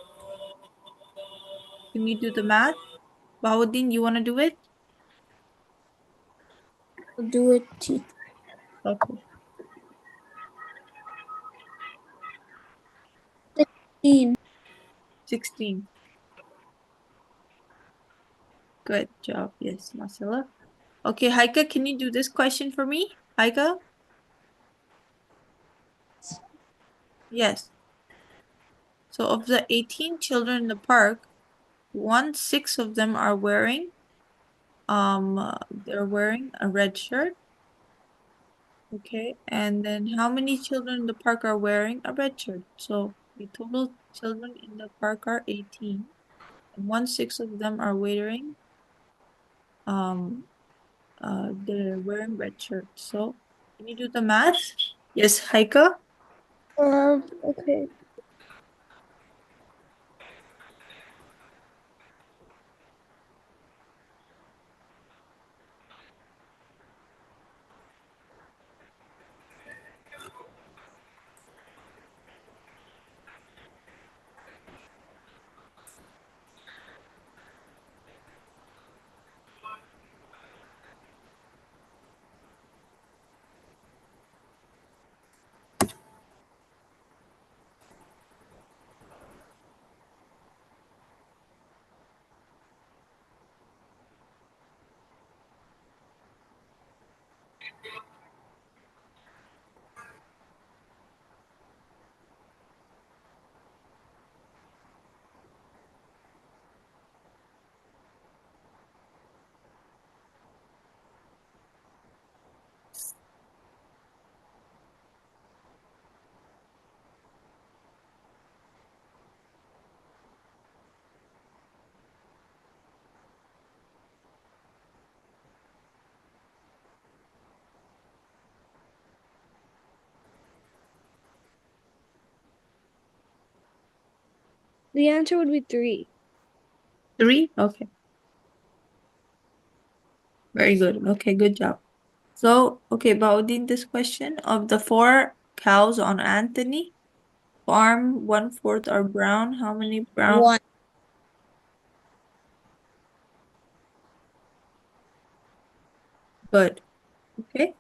can we do the math? Bahauddin, you want to do it? I'll do it, teacher. Okay, 16. 16. Good job. Yes, Marcella. Okay, Haika, can you do this question for me? Haika? Yes. So of the 18 children in the park, 1/6 of them are wearing they're wearing a red shirt. Okay, and then how many children in the park are wearing a red shirt? So The total children in the park are 18, and 1/6 of them are waiting. They're wearing red shirts. So, can you do the math? Yes, Heike? Okay. The answer would be 3. 3? Okay. Very good. Okay, good job. So, okay, Baudin, this question of the 4 cows on Anthony farm, 1/4 are brown. How many brown? One. Good. Okay.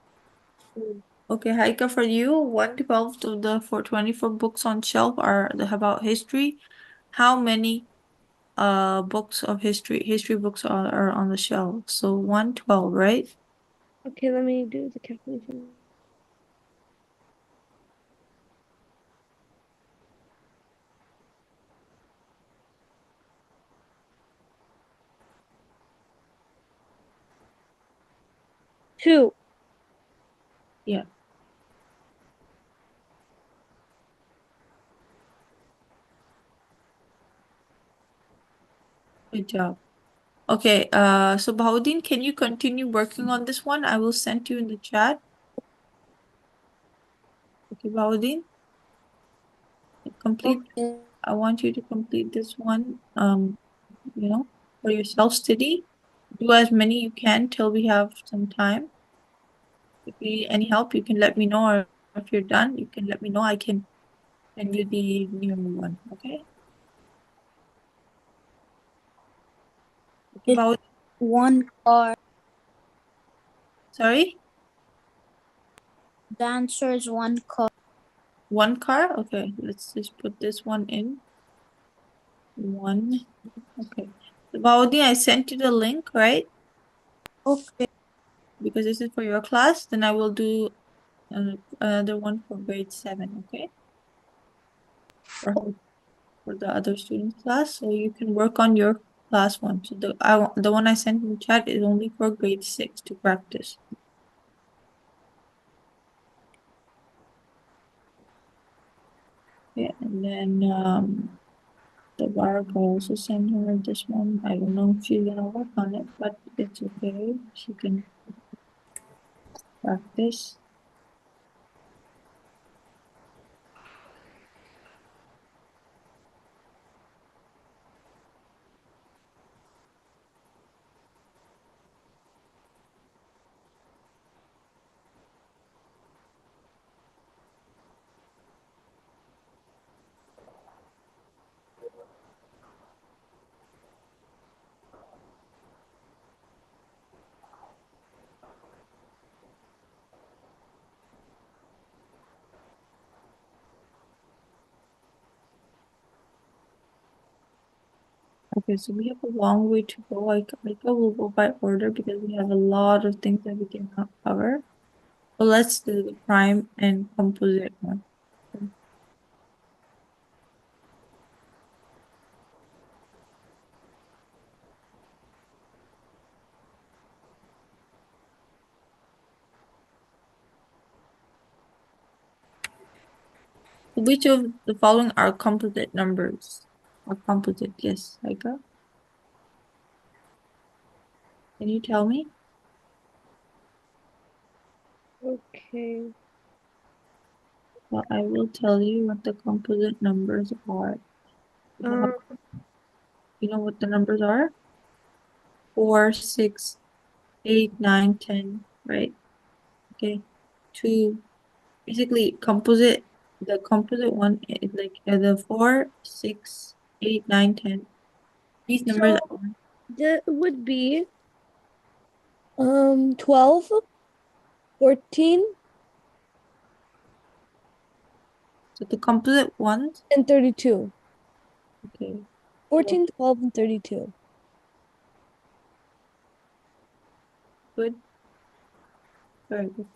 Okay, Heike, for you, 1/12 of the 424 books on shelf are about history. How many books of history books are on the shelf? So 1/12, right? Okay, let me do the calculation. Two. Yeah, good job. Okay, so Baudin, can you continue working on this one? I will send you in the chat. Okay, Baudin, complete. Okay. I want you to complete this one, for your self-study. Do as many you can till we have some time. If you need any help, you can let me know, or if you're done, you can let me know. I can send you the new one, okay? Okay, It's Baudin, one car. sorry? The answer is one car. One car? Okay, let's just put this one in. One. Okay. Baudin, I sent you the link, right? Okay. Because this is for your class. Then I will do another one for grade 7, okay? For the other students' class, so you can work on your class one. So the one I sent in the chat is only for grade 6 to practice. Yeah, and then the bar will also send her this one. I don't know if she's gonna work on it, but it's okay. She can practice. Okay, so we have a long way to go. I will go by order because we have a lot of things that we cannot cover. So let's do the prime and composite one. Which of the following are composite numbers? Or composite, yes, Saika? Can you tell me? Okay. Well, I will tell you what the composite numbers are. Um, You know what the numbers are? 4, 6, 8, 9, 10, right? Okay. Two. Basically, the composite one is like the 4, 6, 8, 9, 10. These numbers so that would be 12, 14, so the composite ones, and 32. okay, 14, 12, and 32. good. Very good.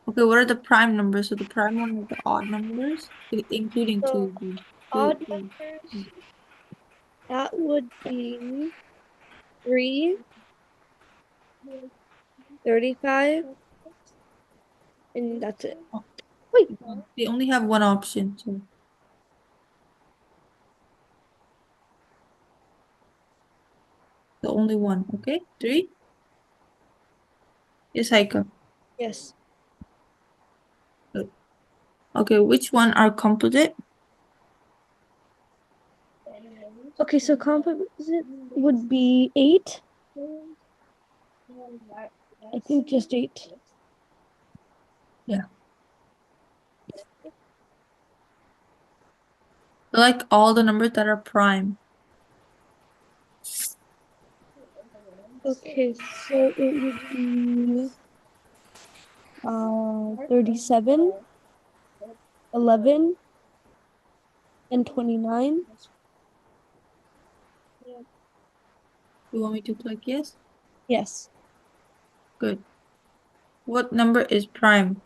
Okay, what are the prime numbers? So the prime one are the odd numbers, including So two. odd Two. numbers, that would be 3, 35, and that's it. Oh, Wait, they only have one option, so the only one. Okay, three. Yes, Haika. yes. Good. Okay, which one are composite? Okay, so composite would be 8. I think just 8. Yeah. I like all the numbers that are prime. Okay, so it would be 37, 11, and 29. You want me to click yes? Yes. Good. What number is prime?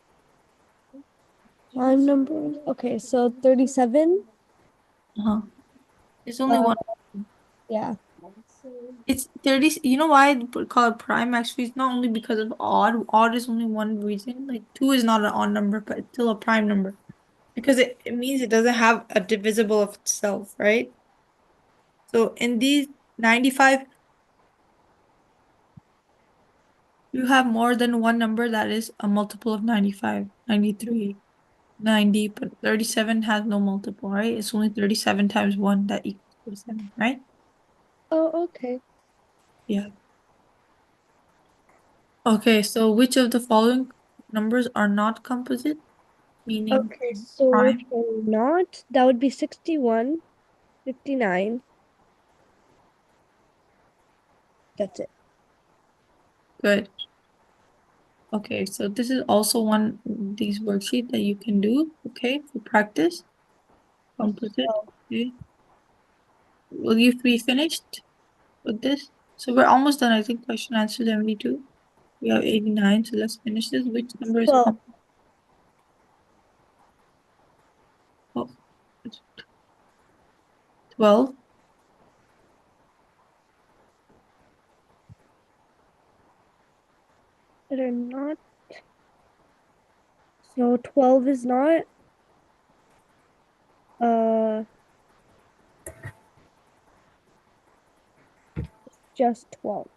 Prime numbers. Okay, so 37. Uh-huh. It's only Uh, one. yeah. It's 30. You know why I call it prime? Actually, it's not only because of odd. Odd is only one reason. Like two is not an odd number, but it's still a prime number. Because it means it doesn't have a divisible of itself, right? So in these 95, you have more than one number that is a multiple of 95, 93, 90, but 37 has no multiple, right? It's only 37 times 1 that equals 37, right? Oh, okay. Yeah. Okay, so which of the following numbers are not composite? Meaning Okay, so which prime. one not? That would be 61, 59. That's it. Good. Okay, so this is also one these worksheet that you can do, okay, for practice. Composite. So, Okay. Will you be finished with this? So we're almost done. I think question answer 72. We have 89, so let's finish this. Which number is 12. 12? That are not. So 12 is not. Uh, just 12.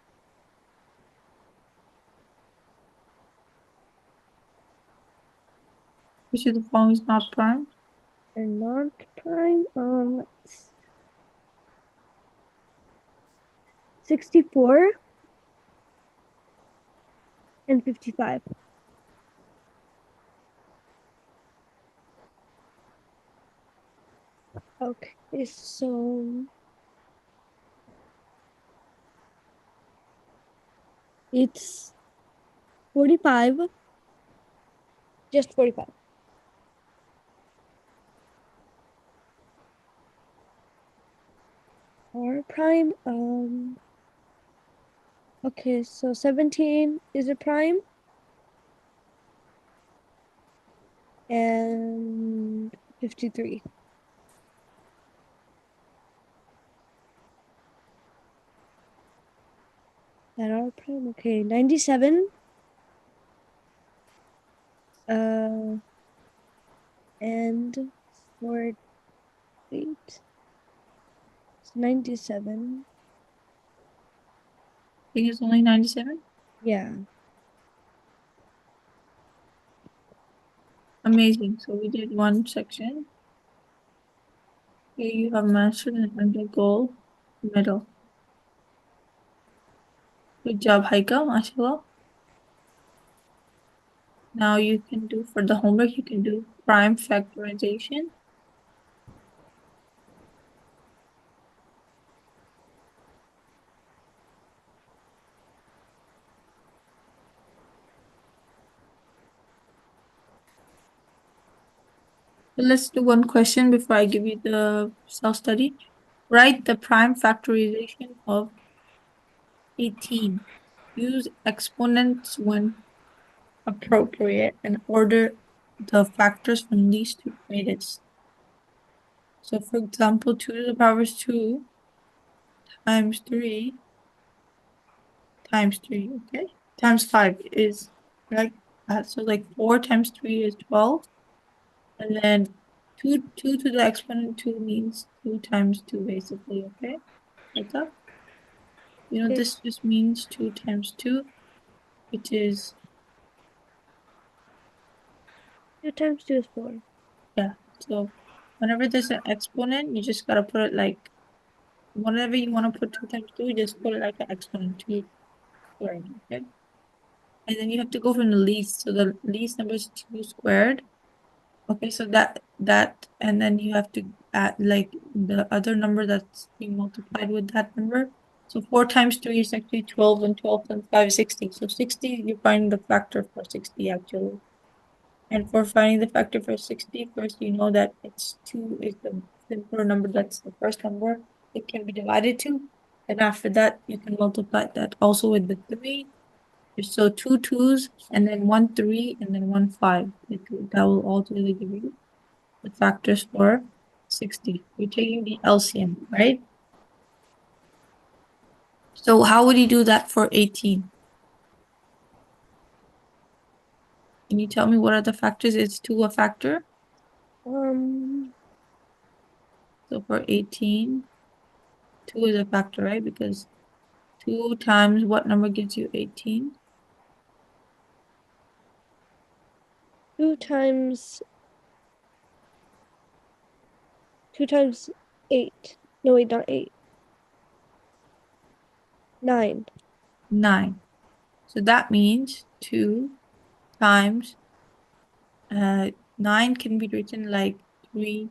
Which of the following is not prime? They're not prime. 64 and 55. Okay, so it's 45, just 45. R prime. Okay, so 17 is a prime, and 53. That are prime. Okay, 97. Uh, And for wait, it's 97. I think it's only 97. Yeah. Amazing. So we did one section. Here you have mastered and under goal, middle. Good job, Haika, mashallah. Now you can do for the homework, you can do prime factorization. So let's do one question before I give you the self-study. Write the prime factorization of 18. Use exponents when appropriate and order the factors from least to greatest. So for example, 2 to the power is 2 times 3 times 3, okay? Times 5 is like that. So like 4 times 3 is 12. And then 2 to the exponent 2 means 2 times 2 basically, okay? Like that. You know, Okay. this just means 2 times 2, which is, 2 times 2 is 4. yeah. So whenever there's an exponent, you just gotta put it like, whenever you want to put 2 times 2, you just put it like an exponent, 2 squared, okay? And then you have to go from the least. So the least number is 2 squared. Okay, so and then you have to add like the other number that's being multiplied with that number. So 4 times 3 is actually 12, and 12 times 5 is 60. So 60, you find the factor for 60 actually. And for finding the factor for 60, first you know that it's 2 is the simpler number, that's the first number it can be divided to. And after that, you can multiply that also with the 3. So 2 2s, and then 1 3, and then 1 5. That will ultimately give you the factors for 60. You're taking the LCM, right? So how would you do that for 18? Can you tell me what are the factors? Is 2 a factor? Um, So for 18, 2 is a factor, right? Because 2 times what number gives you 18? 2 times 2 times 8. No, wait, not 8. 9. 9. So that means 2 times 9 can be written like 3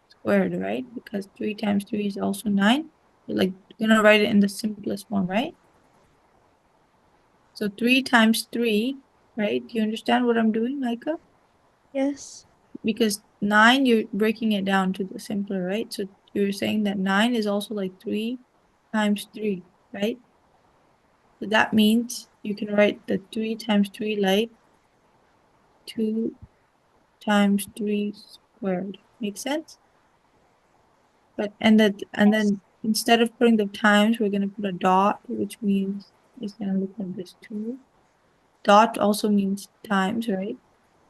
squared, right? Because 3 times 3 is also 9. Like, you're gonna write it in the simplest form, right? So 3 times 3, right? Do you understand what I'm doing, Micah? Yes. Because 9, you're breaking it down to the simpler, right? So you're saying that 9 is also like 3 times 3, right? So that means you can write the 3 times 3 like 2 times 3 squared. Make sense? But and then instead of putting the times, we're gonna put a dot, which means it's gonna look like this 2. Dot also means times, right?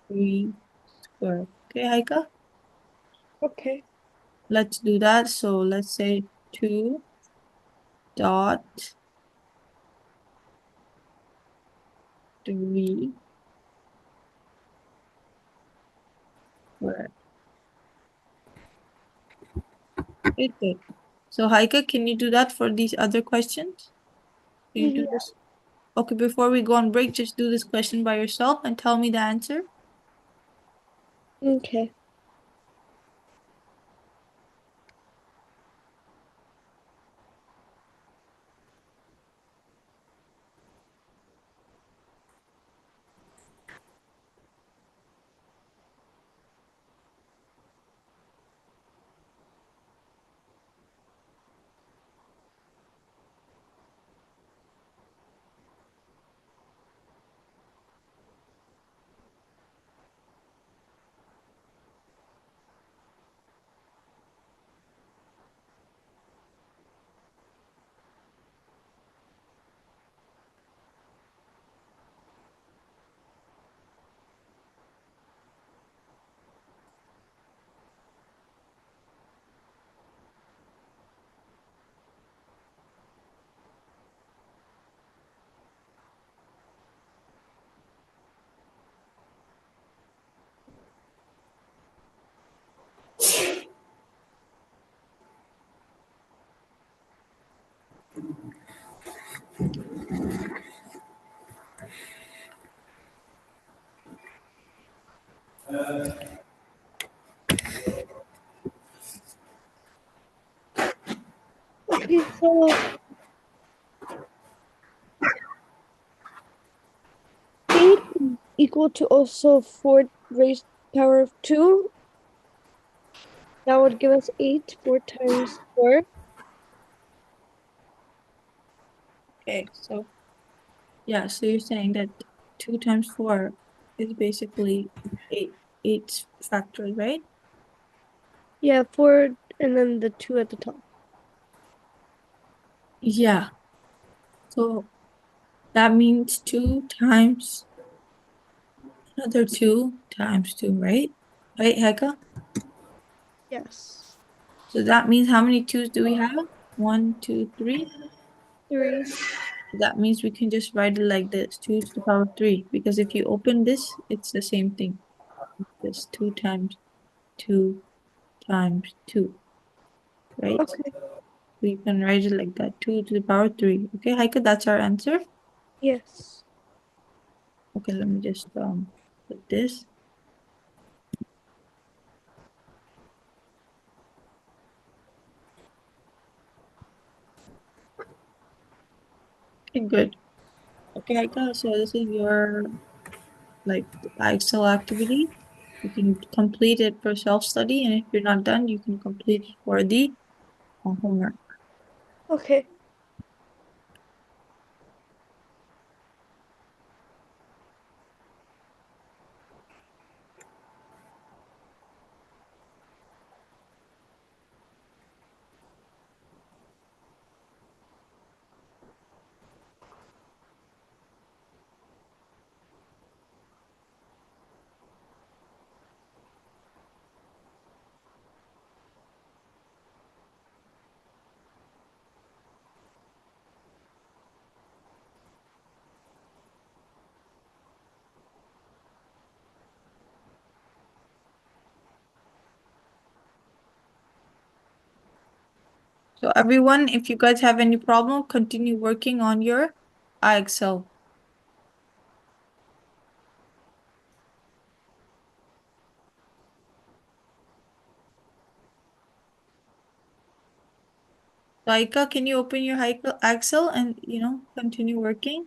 3 squared. Okay, Haika? Okay. Let's do that. So let's say 2 dot 3 squared. Okay, good. So Haika, can you do that for these other questions? Can you do Yeah. this? Okay, before we go on break, just do this question by yourself and tell me the answer. Okay. Okay, so 8 is equal to also 4 raised power of 2. That would give us 8. 4 times 4. Okay, so yeah, so you're saying that 2 times 4 is basically 8, 8 factored, right? Yeah, 4 and then the 2 at the top. Yeah. So that means 2 times another 2 times 2, right? Right, Heka? Yes. So that means how many 2's do we have? 1, 2, 3. 3. That means we can just write it like this, 2 to the power of 3. Because if you open this, it's the same thing. This 2 times 2 times 2, right? Okay. So you can write it like that, 2 to the power of 3. Okay, Heike, that's our answer. Yes. Okay, let me just put this. Okay, good. Okay, Heike, so this is your like Excel activity. You can complete it for self-study, and if you're not done, you can complete it for the homework. Okay. So everyone, if you guys have any problem, continue working on your Excel. Laika, can you open your Excel and continue working?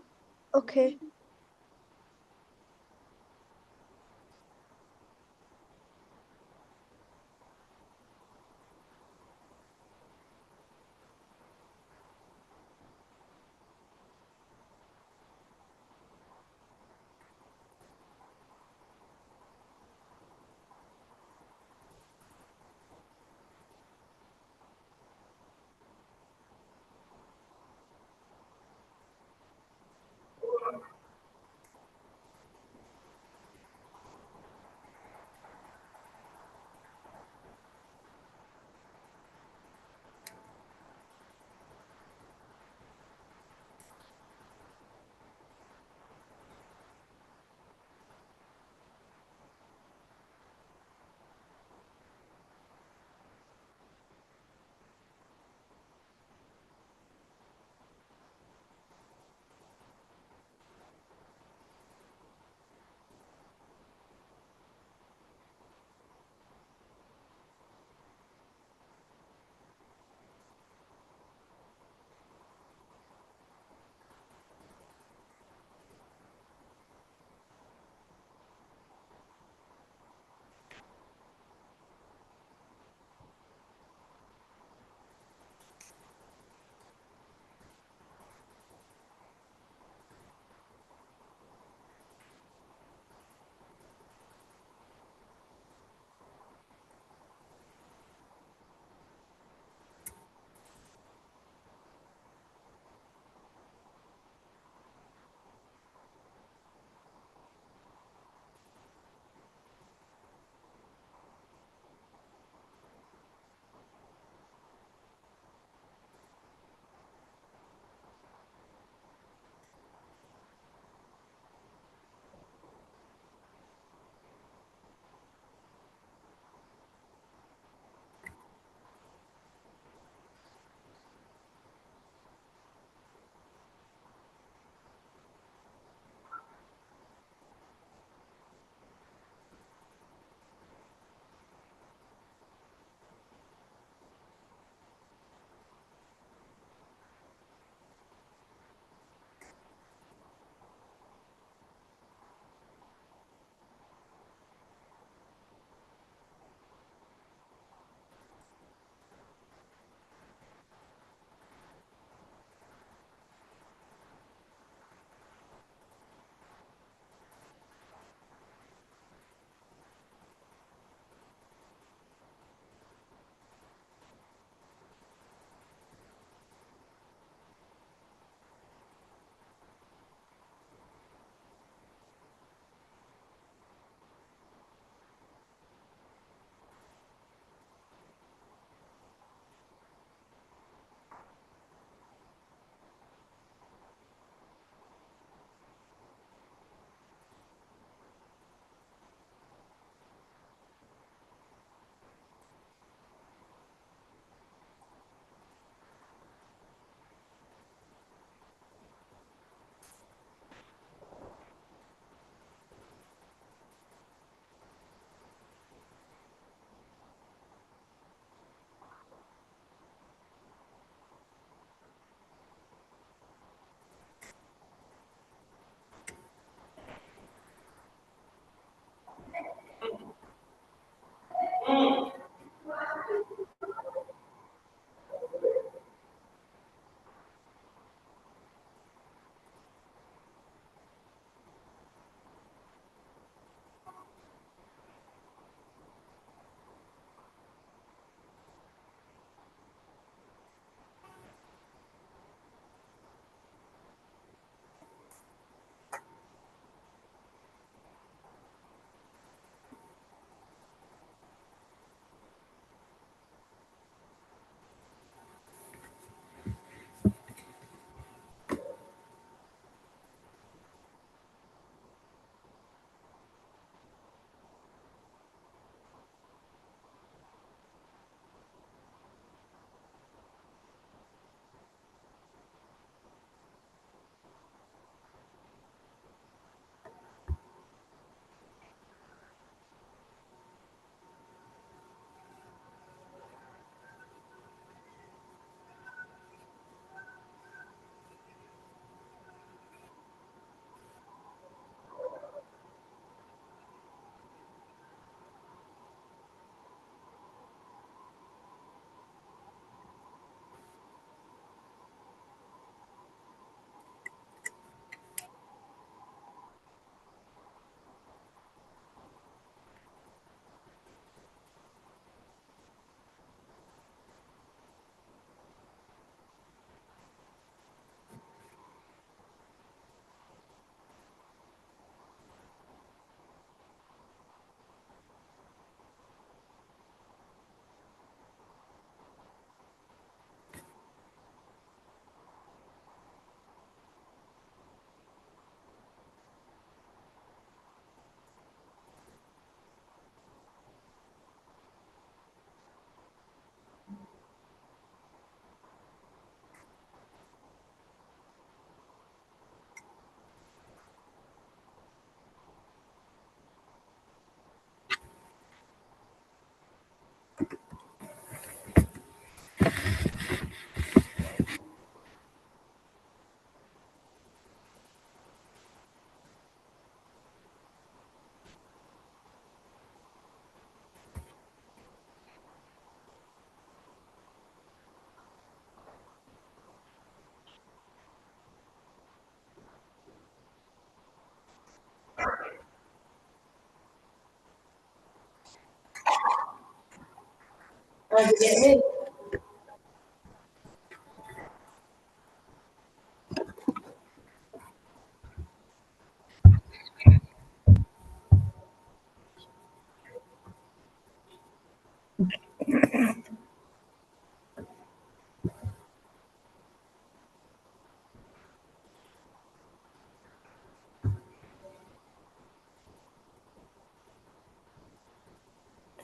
Okay.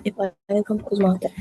E poi come scusate.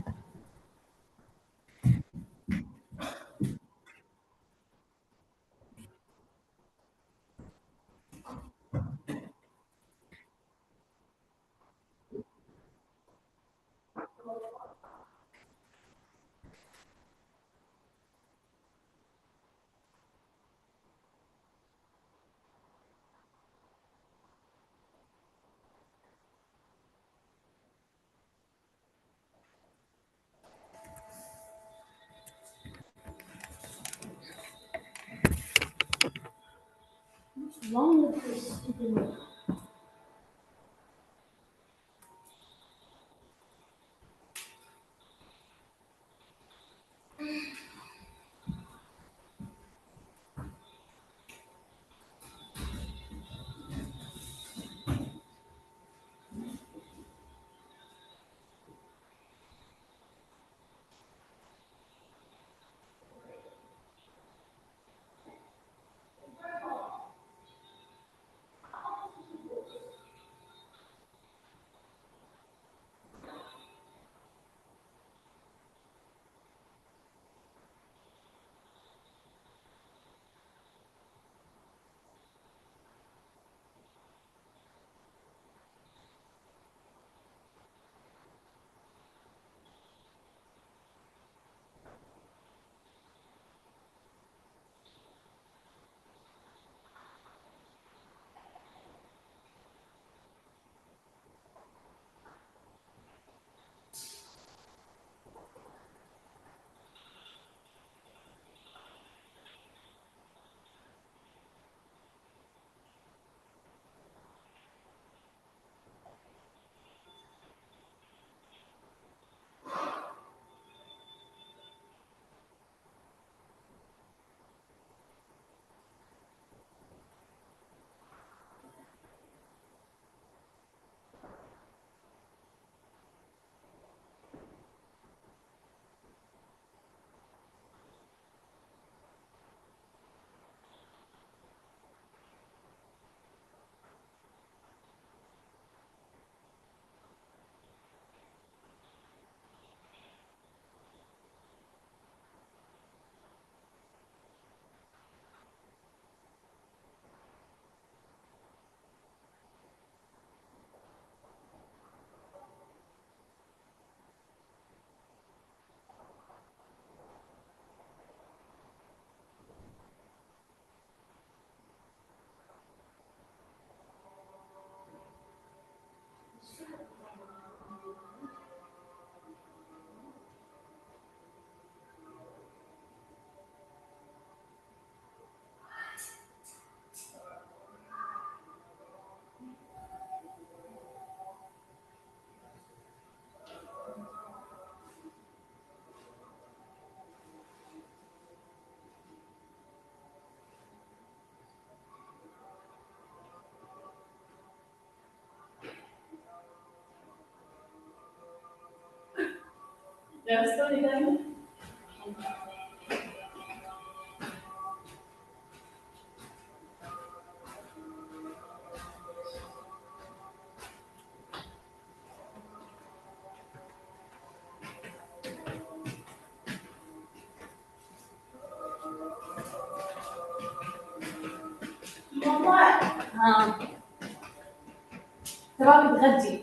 تراك تغدي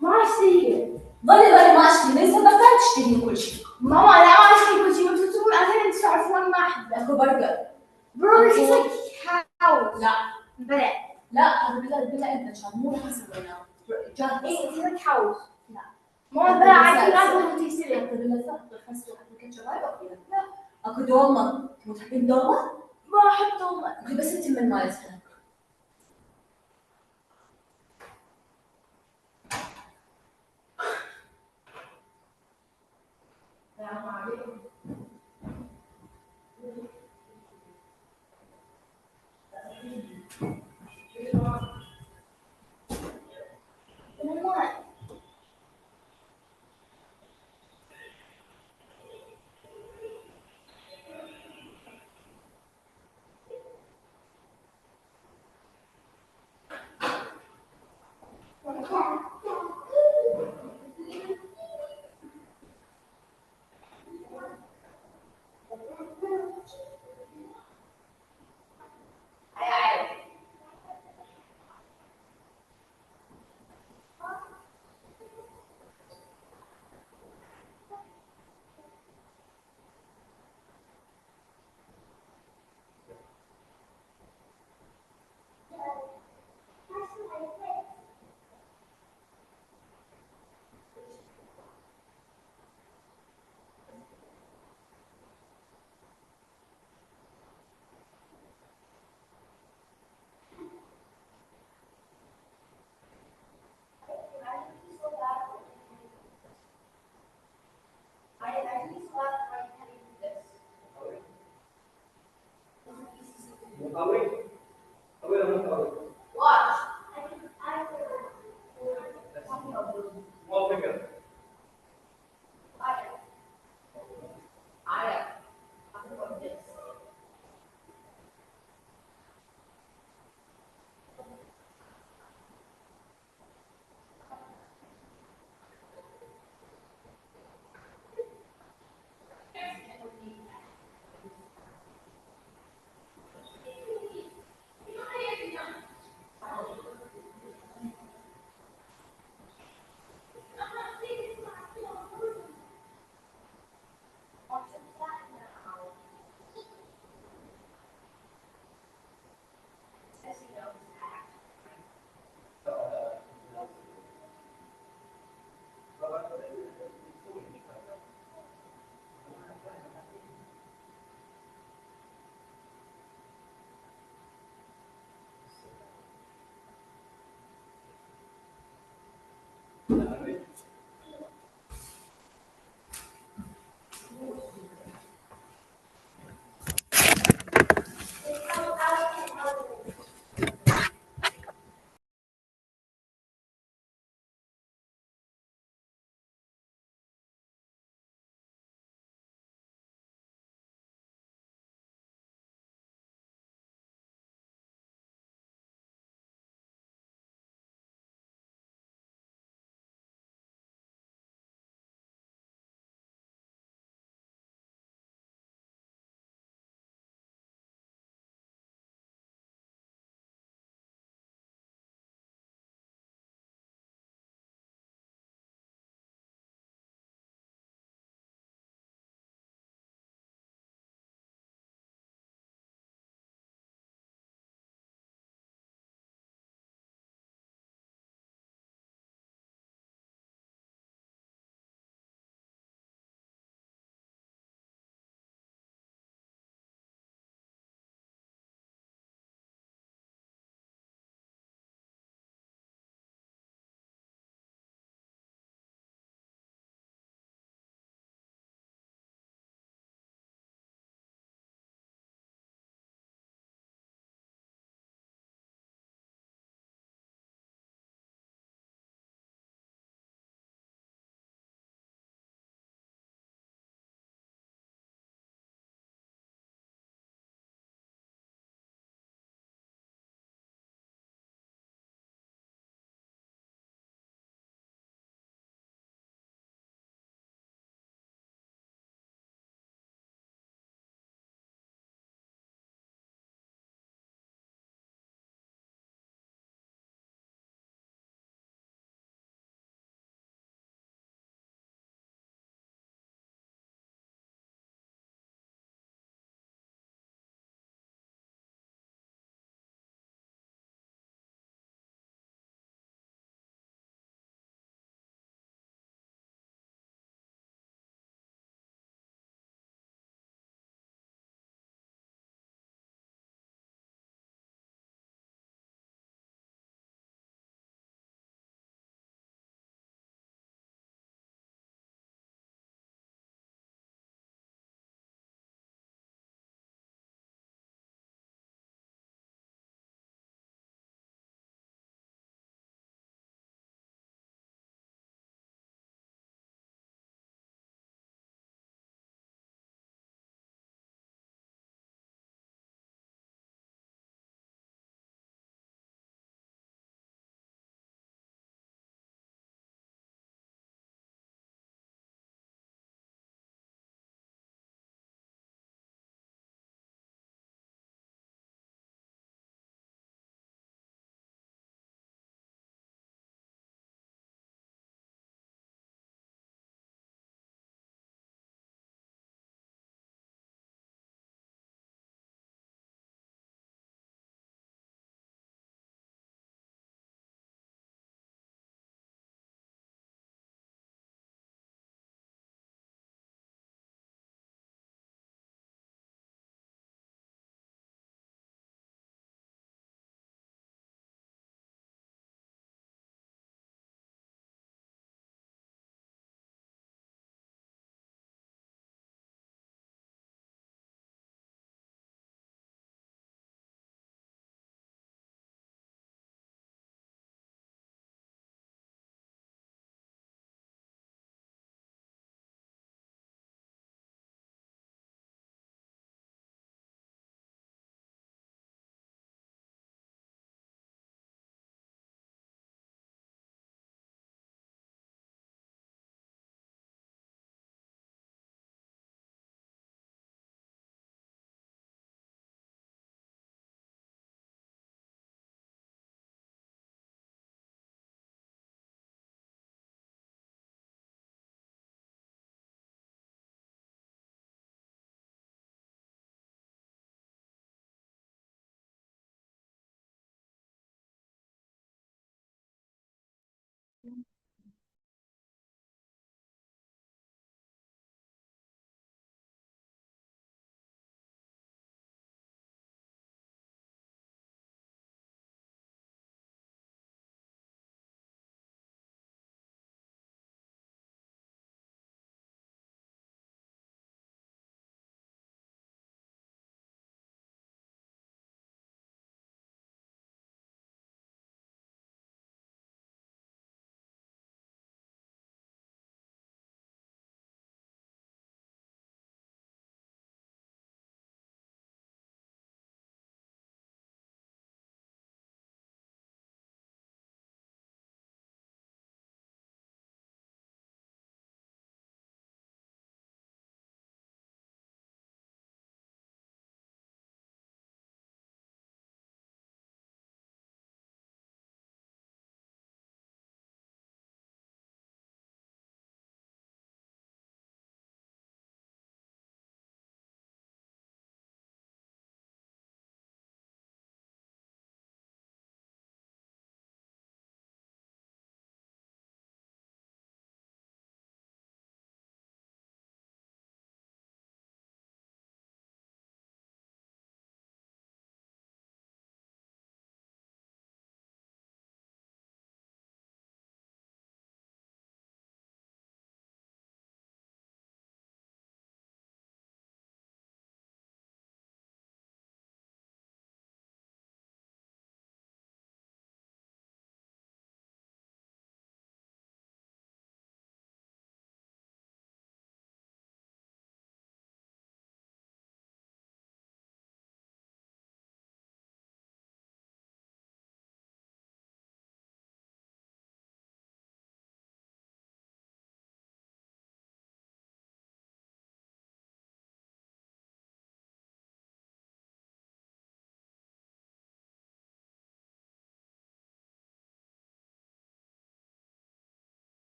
ما اشتهي ظلي ما اشتهي ليس بطلش اشتري كل شيء. ماما لا ما اشتري كل شيء، انتوا تقولون عشان انتوا تعرفون ما احب. اكو برجر. برجر tastes like cows. لا. بلا. لا هذا بلا انت عشان مو نحن سويناه. جاهز. ايه tastes like cows. لا. ماما بلا عادي لا تقولوا تيسيري. حتى بلا صح تخسوا حتى الكاتشب هاي باكلها. لا. اكو دولمة. مو تحبين دولمة؟ ما احب دولمة. اوكي بس انت من مالتها. السلام عليكم.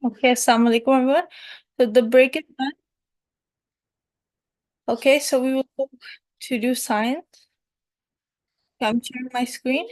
Okay, assalamu alaikum everyone. So the break is done. Okay, so we will go to do science. I'm sharing my screen.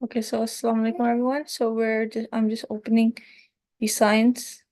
Okay, so assalamu alaikum everyone. So I'm just opening the science.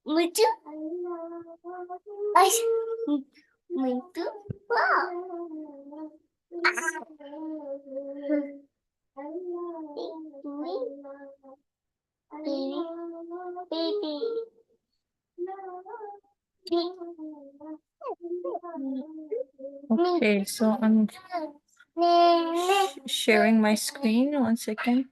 Muito. Ai, muito Okay, so I'm sharing my screen. 1 second.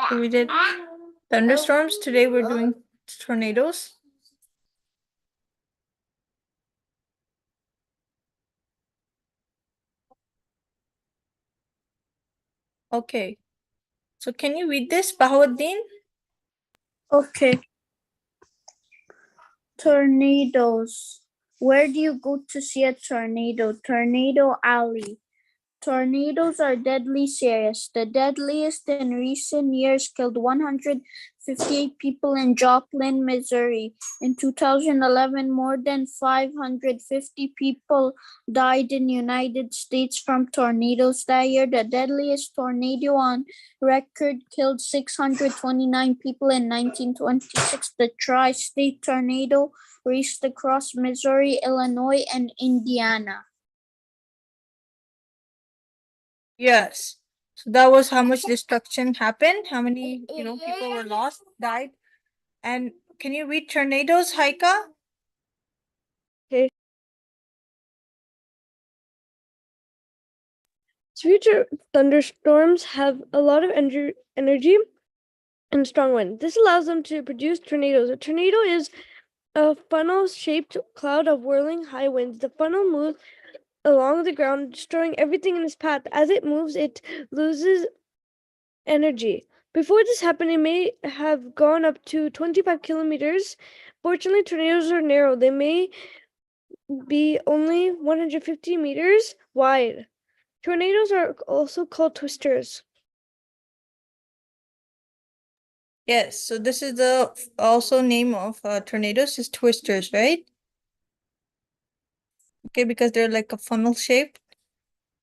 So we did thunderstorms. Today we're doing tornadoes. Okay. So can you read this, Bahauddin? Okay. Tornadoes. Where do you go to see a tornado? Tornado Alley. Tornadoes are deadly serious. The deadliest in recent years killed 158 people in Joplin, Missouri. In 2011, more than 550 people died in the United States from tornadoes that year. The deadliest tornado on record killed 629 people in 1926. The tri-state tornado raced across Missouri, Illinois, and Indiana. Yes. So that was how much destruction happened, how many, people were lost, died. And can you read tornadoes, Haika? Future thunderstorms have a lot of energy and strong wind. This allows them to produce tornadoes. A tornado is a funnel-shaped cloud of whirling high winds. The funnel moves along the ground, destroying everything in its path. As it moves, it loses energy. Before this happened, it may have gone up to 25 kilometers. Fortunately, tornadoes are narrow. They may be only 150 meters wide. Tornadoes are also called twisters. Yes, so this is the also name of tornadoes is twisters, right? Okay, because they're like a funnel shape.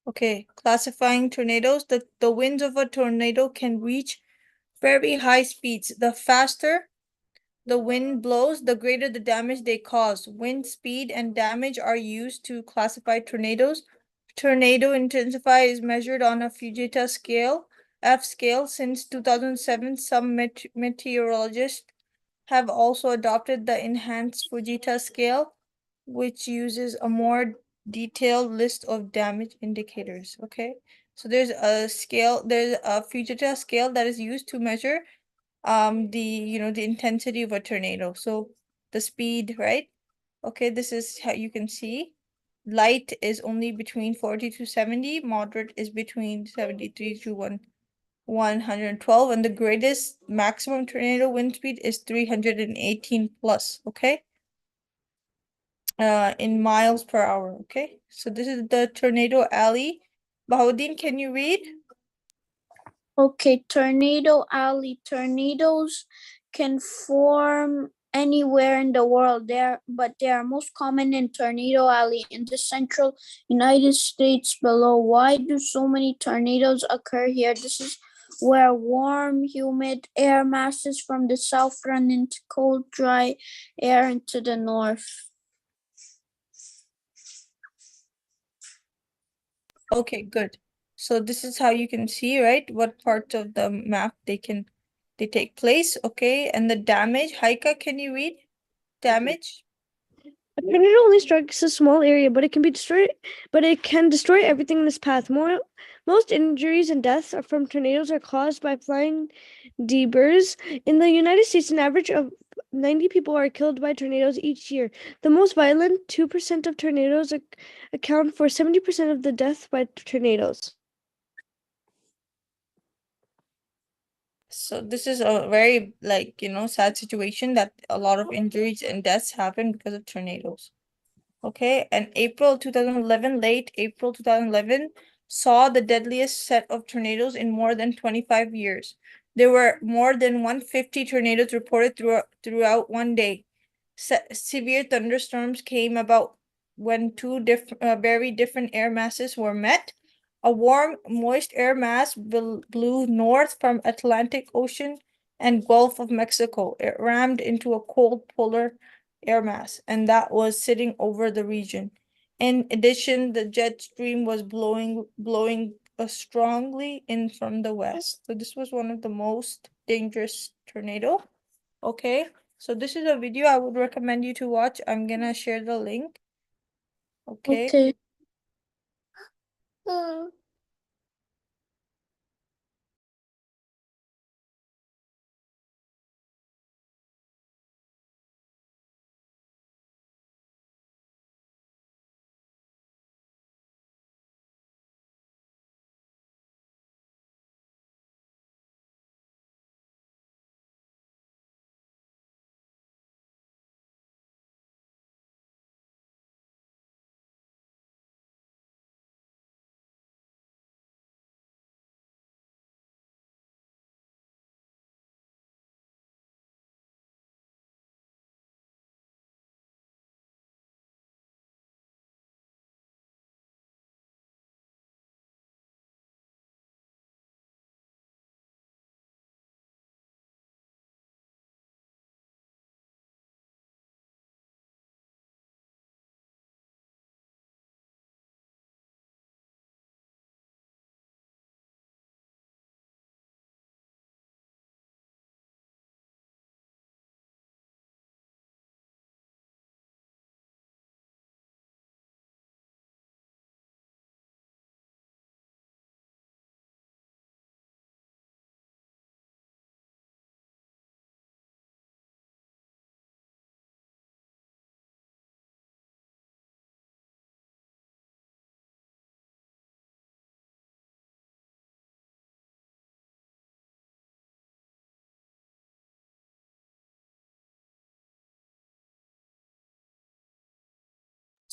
Okay, classifying tornadoes, the winds of a tornado can reach very high speeds. The faster the wind blows, the greater the damage they cause. Wind speed and damage are used to classify tornadoes. Tornado intensity is measured on a Fujita scale, F scale. Since 2007, some meteorologists have also adopted the enhanced Fujita scale, which uses a more detailed list of damage indicators. Okay, so there's a Fujita scale that is used to measure the intensity of a tornado. So the speed, right? Okay, this is how you can see. Light is only between 40 to 70, moderate is between 73 to 112, and the greatest maximum tornado wind speed is 318 plus, okay? In miles per hour, okay? So this is the tornado alley. Bahauddin, can you read? Okay, tornado alley. Tornadoes can form anywhere in the world but they are most common in tornado alley in the central United States below. Why do so many tornadoes occur here? This is where warm, humid air masses from the south run into cold, dry air into the north. Okay, good. So this is how you can see, right? What parts of the map they take place, okay? And the damage, Haika, can you read damage? A tornado only strikes a small area, but it can destroy everything in its path. Most injuries and deaths are from tornadoes are caused by flying debris. In the United States, an average of 90 people are killed by tornadoes each year. The most violent, 2% of tornadoes account for 70% of the deaths by tornadoes. So this is a very sad situation that a lot of injuries and deaths happen because of tornadoes. Okay, and late April 2011 saw the deadliest set of tornadoes in more than 25 years. There were more than 150 tornadoes reported throughout one day. Severe thunderstorms came about when two very different air masses were met. A warm, moist air mass blew north from Atlantic Ocean and Gulf of Mexico. It rammed into a cold polar air mass, and that was sitting over the region. In addition, the jet stream was blowing strongly in from the west. So this was one of the most dangerous tornado. Okay, so this is a video I would recommend you to watch. I'm gonna share the link. Okay. Okay.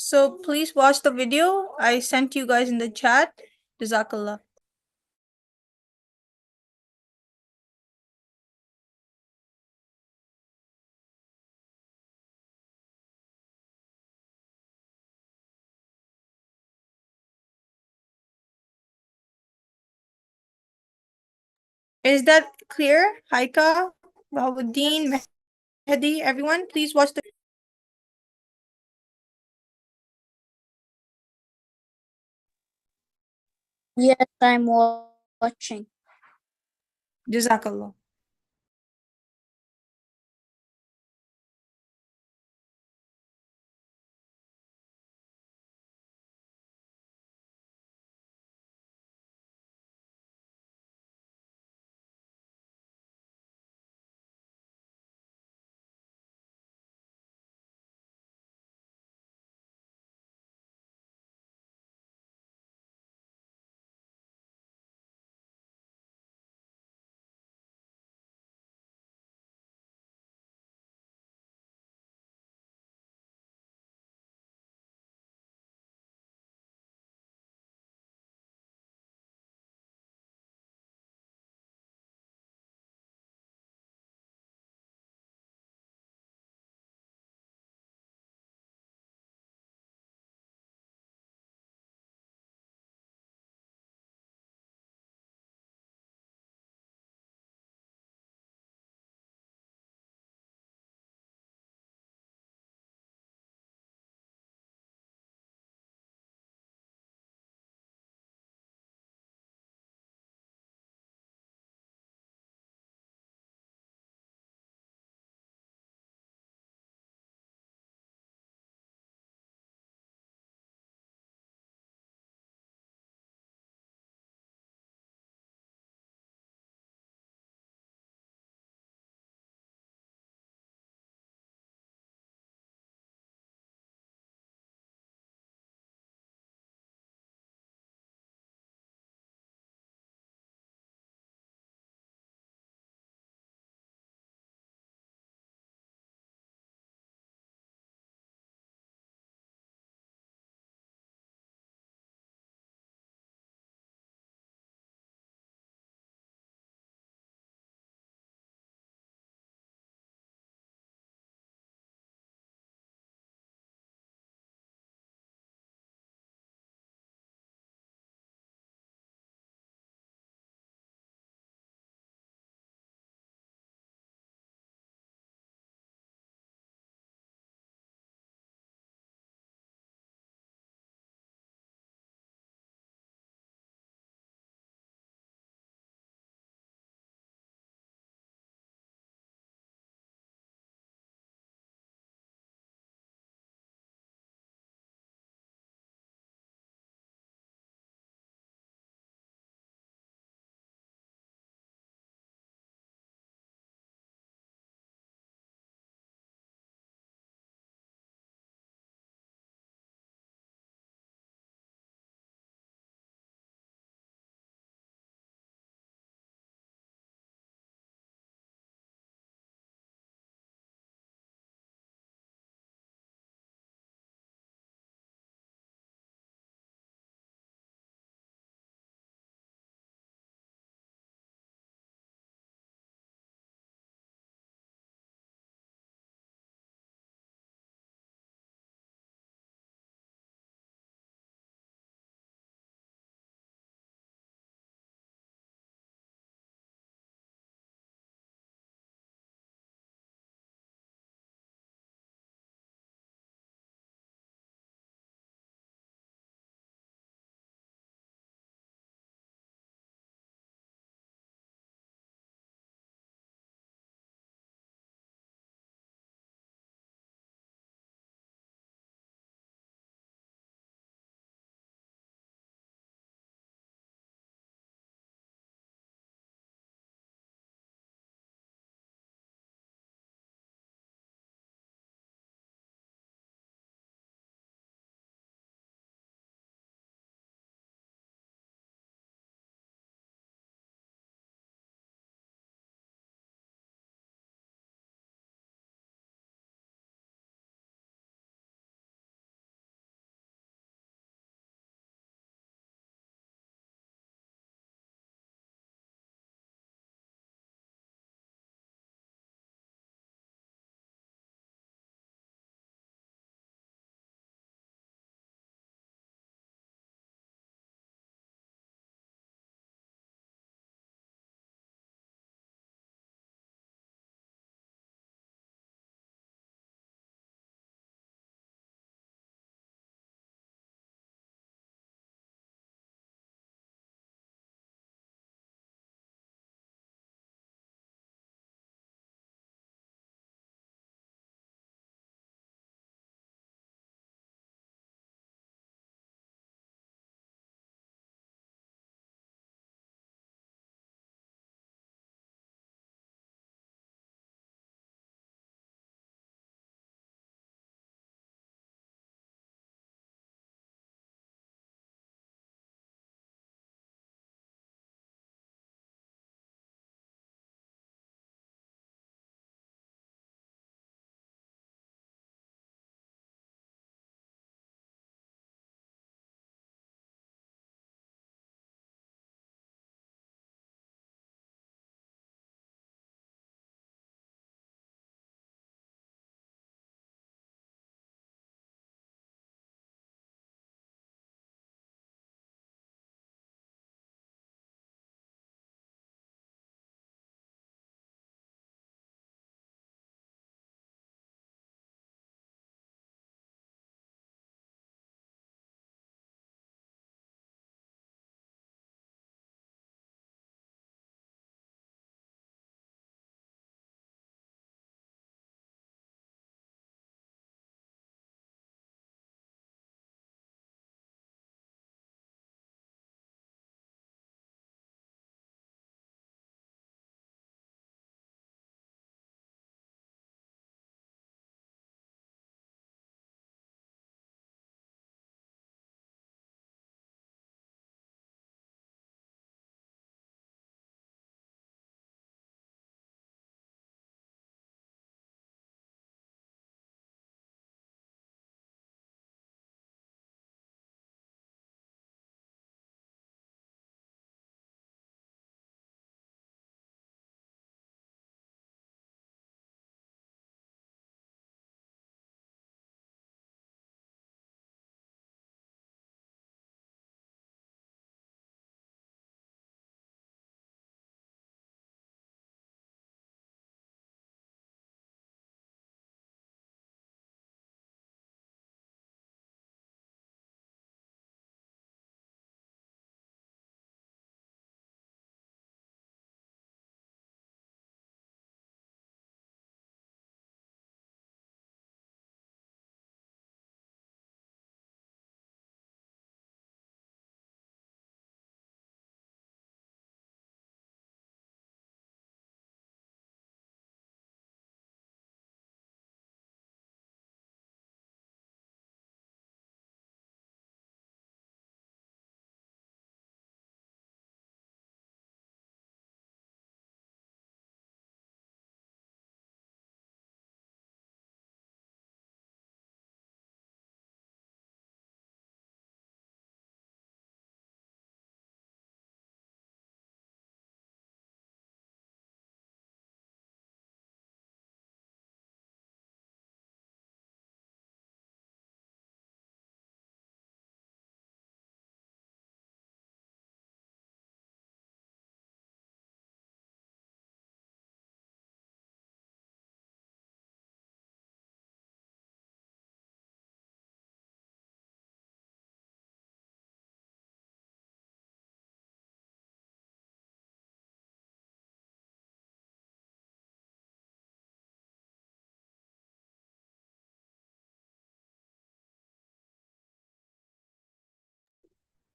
So please watch the video. I sent you guys in the chat. Jazakallah. Is that clear? Haika, Bahabuddin, Mehdi, everyone, please watch the Yes, I'm watching. Jazakallah.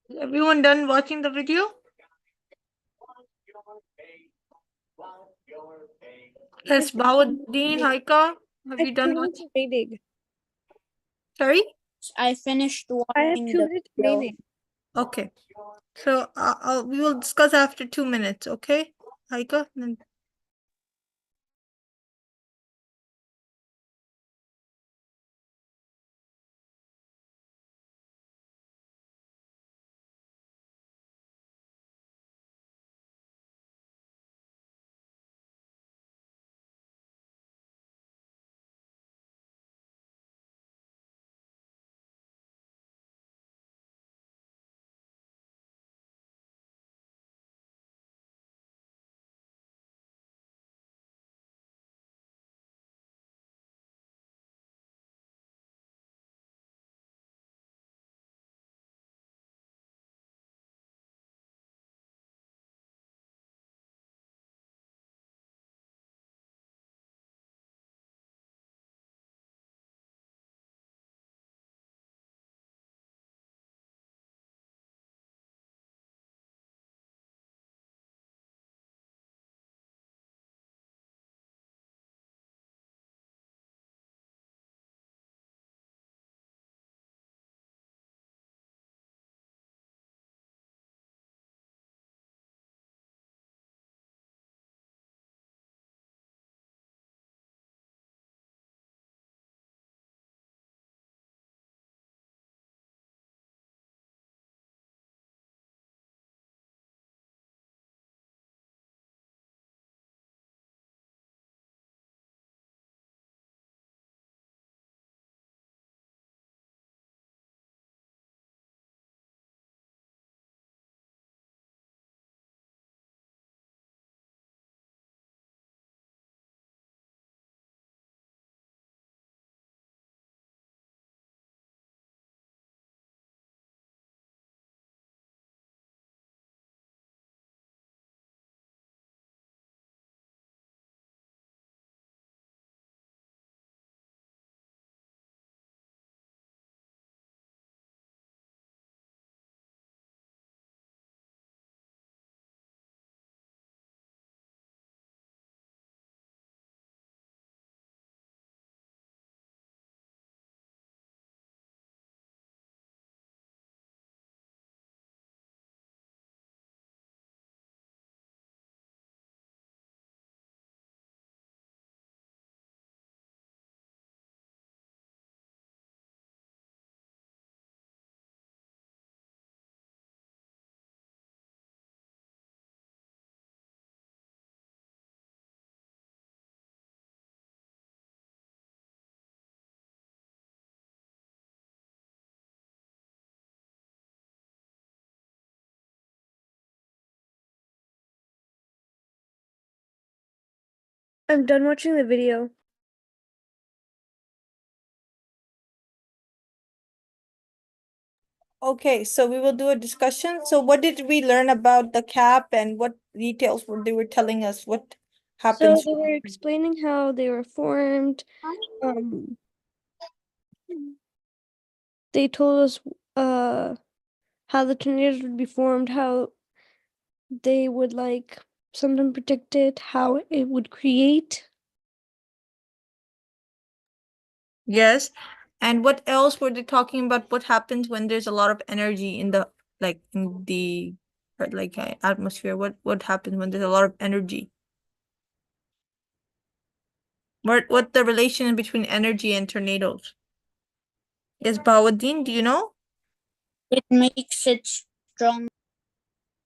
Is everyone done watching the video? Yes, Bahauddin, Haika, have you done 2 minutes watching? remaining. Sorry? I finished I have watching 2 the minutes video. remaining. Okay. So we will discuss after 2 minutes, okay? Haika, then I'm done watching the video. okay, so we will do a discussion. So what did we learn about the cap and what details were they were telling us what So happens? they were explaining how they were formed. They told us how the tornadoes would be formed, how they would like something protected, how it would create. Yes. And what else were they talking about? What happens when there's a lot of energy in the atmosphere? What happens when there's a lot of energy? What the relation between energy and tornadoes? Yes, Bawadin, do you know? It makes it strong.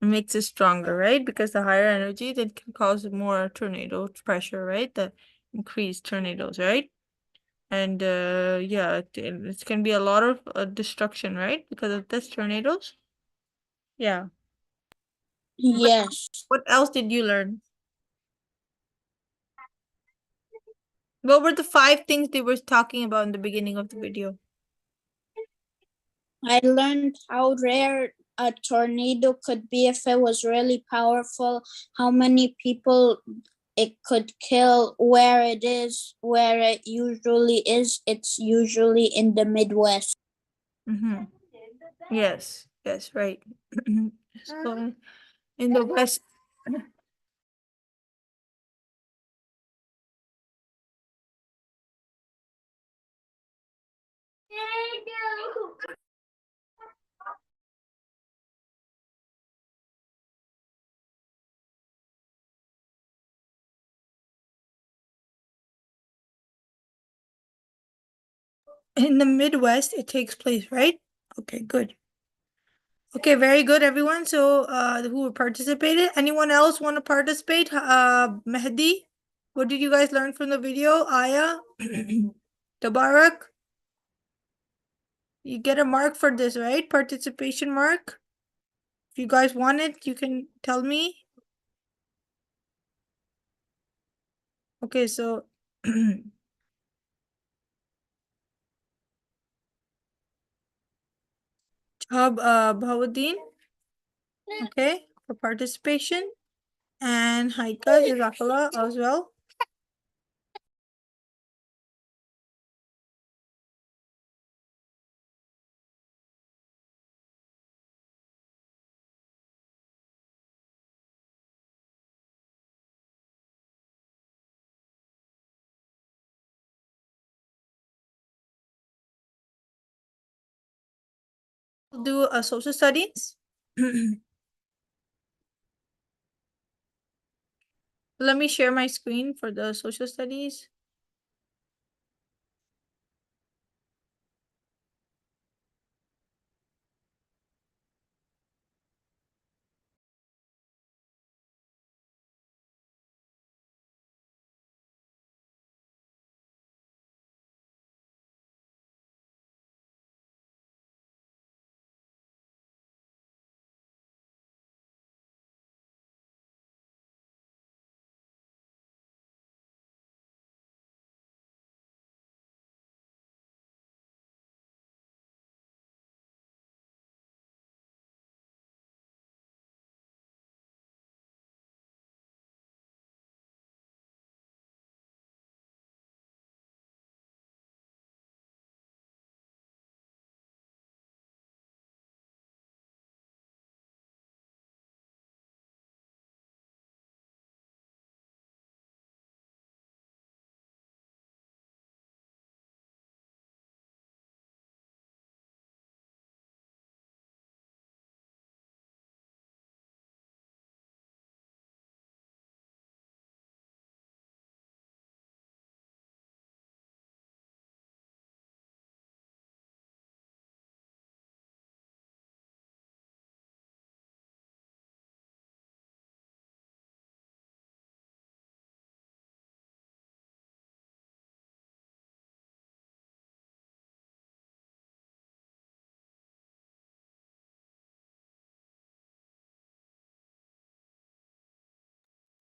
It makes it stronger, right? Because the higher energy that can cause more tornado pressure, right? The increased tornadoes, right? And yeah, it can be a lot of destruction, right? Because of this tornadoes. Yeah. Yes. What else did you learn? What were the 5 things they were talking about in the beginning of the video? I learned how rare a tornado could be if it was really powerful, how many people it could kill, where it is, where it usually is. It's usually in the Midwest. Mm-hmm. Yes. Yes, right. So in the West, in the Midwest, it takes place, right? Okay, good. Okay, very good, everyone. So, who participated? Anyone else want to participate? Mehdi, what did you guys learn from the video? Aya, Tabarak, you get a mark for this, right? Participation mark. If you guys want it, you can tell me. Okay, so job, Bahauddin, okay, for participation, and Haika, Jazakallah as well. Do a social studies. Let me share my screen for the social studies.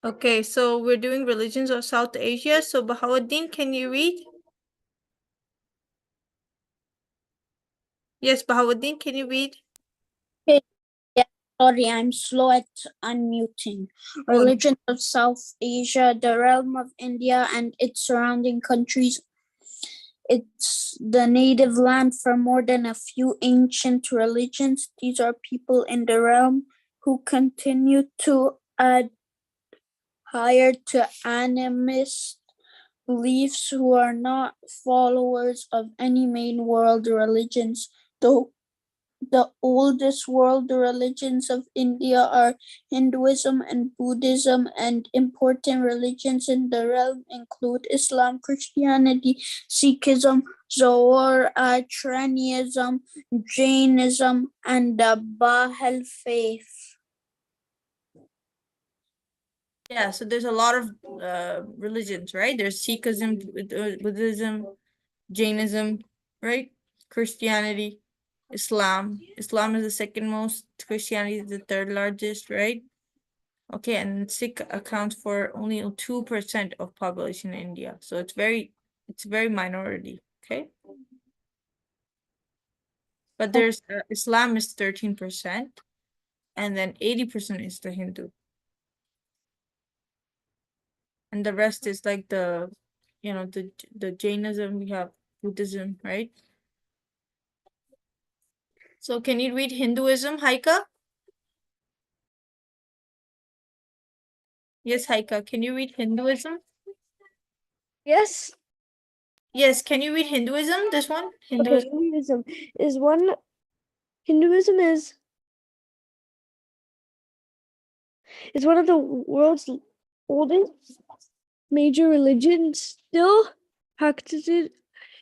Okay, so we're doing religions of South Asia. So Bahauddin, can you read? Yes, Bahauddin, can you read? Yeah, sorry, I'm slow at unmuting. Religion of South Asia, the realm of India and its surrounding countries. It's the native land for more than a few ancient religions. These are people in the realm who continue to adhere to animist beliefs, who are not followers of any main world religions, though the oldest world religions of India are Hinduism and Buddhism, and important religions in the realm include Islam, Christianity, Sikhism, Zoroastrianism, Jainism, and the Baha'i faith. Yeah, so there's a lot of religions, right? There's Sikhism, Buddhism, Jainism, right? Christianity, Islam. Islam is the second most, Christianity is the third largest, right? Okay, and Sikh accounts for only 2% of population in India. So it's very minority, okay? But there's Islam is 13%, and then 80% is the Hindu. And the rest is like the Jainism, we have Buddhism, right? So can you read Hinduism, Haika? Yes, Haika, can you read Hinduism? Yes. Yes, can you read Hinduism? This one? Okay, Hinduism. Hinduism is one of the world's oldest major religions. Still practiced.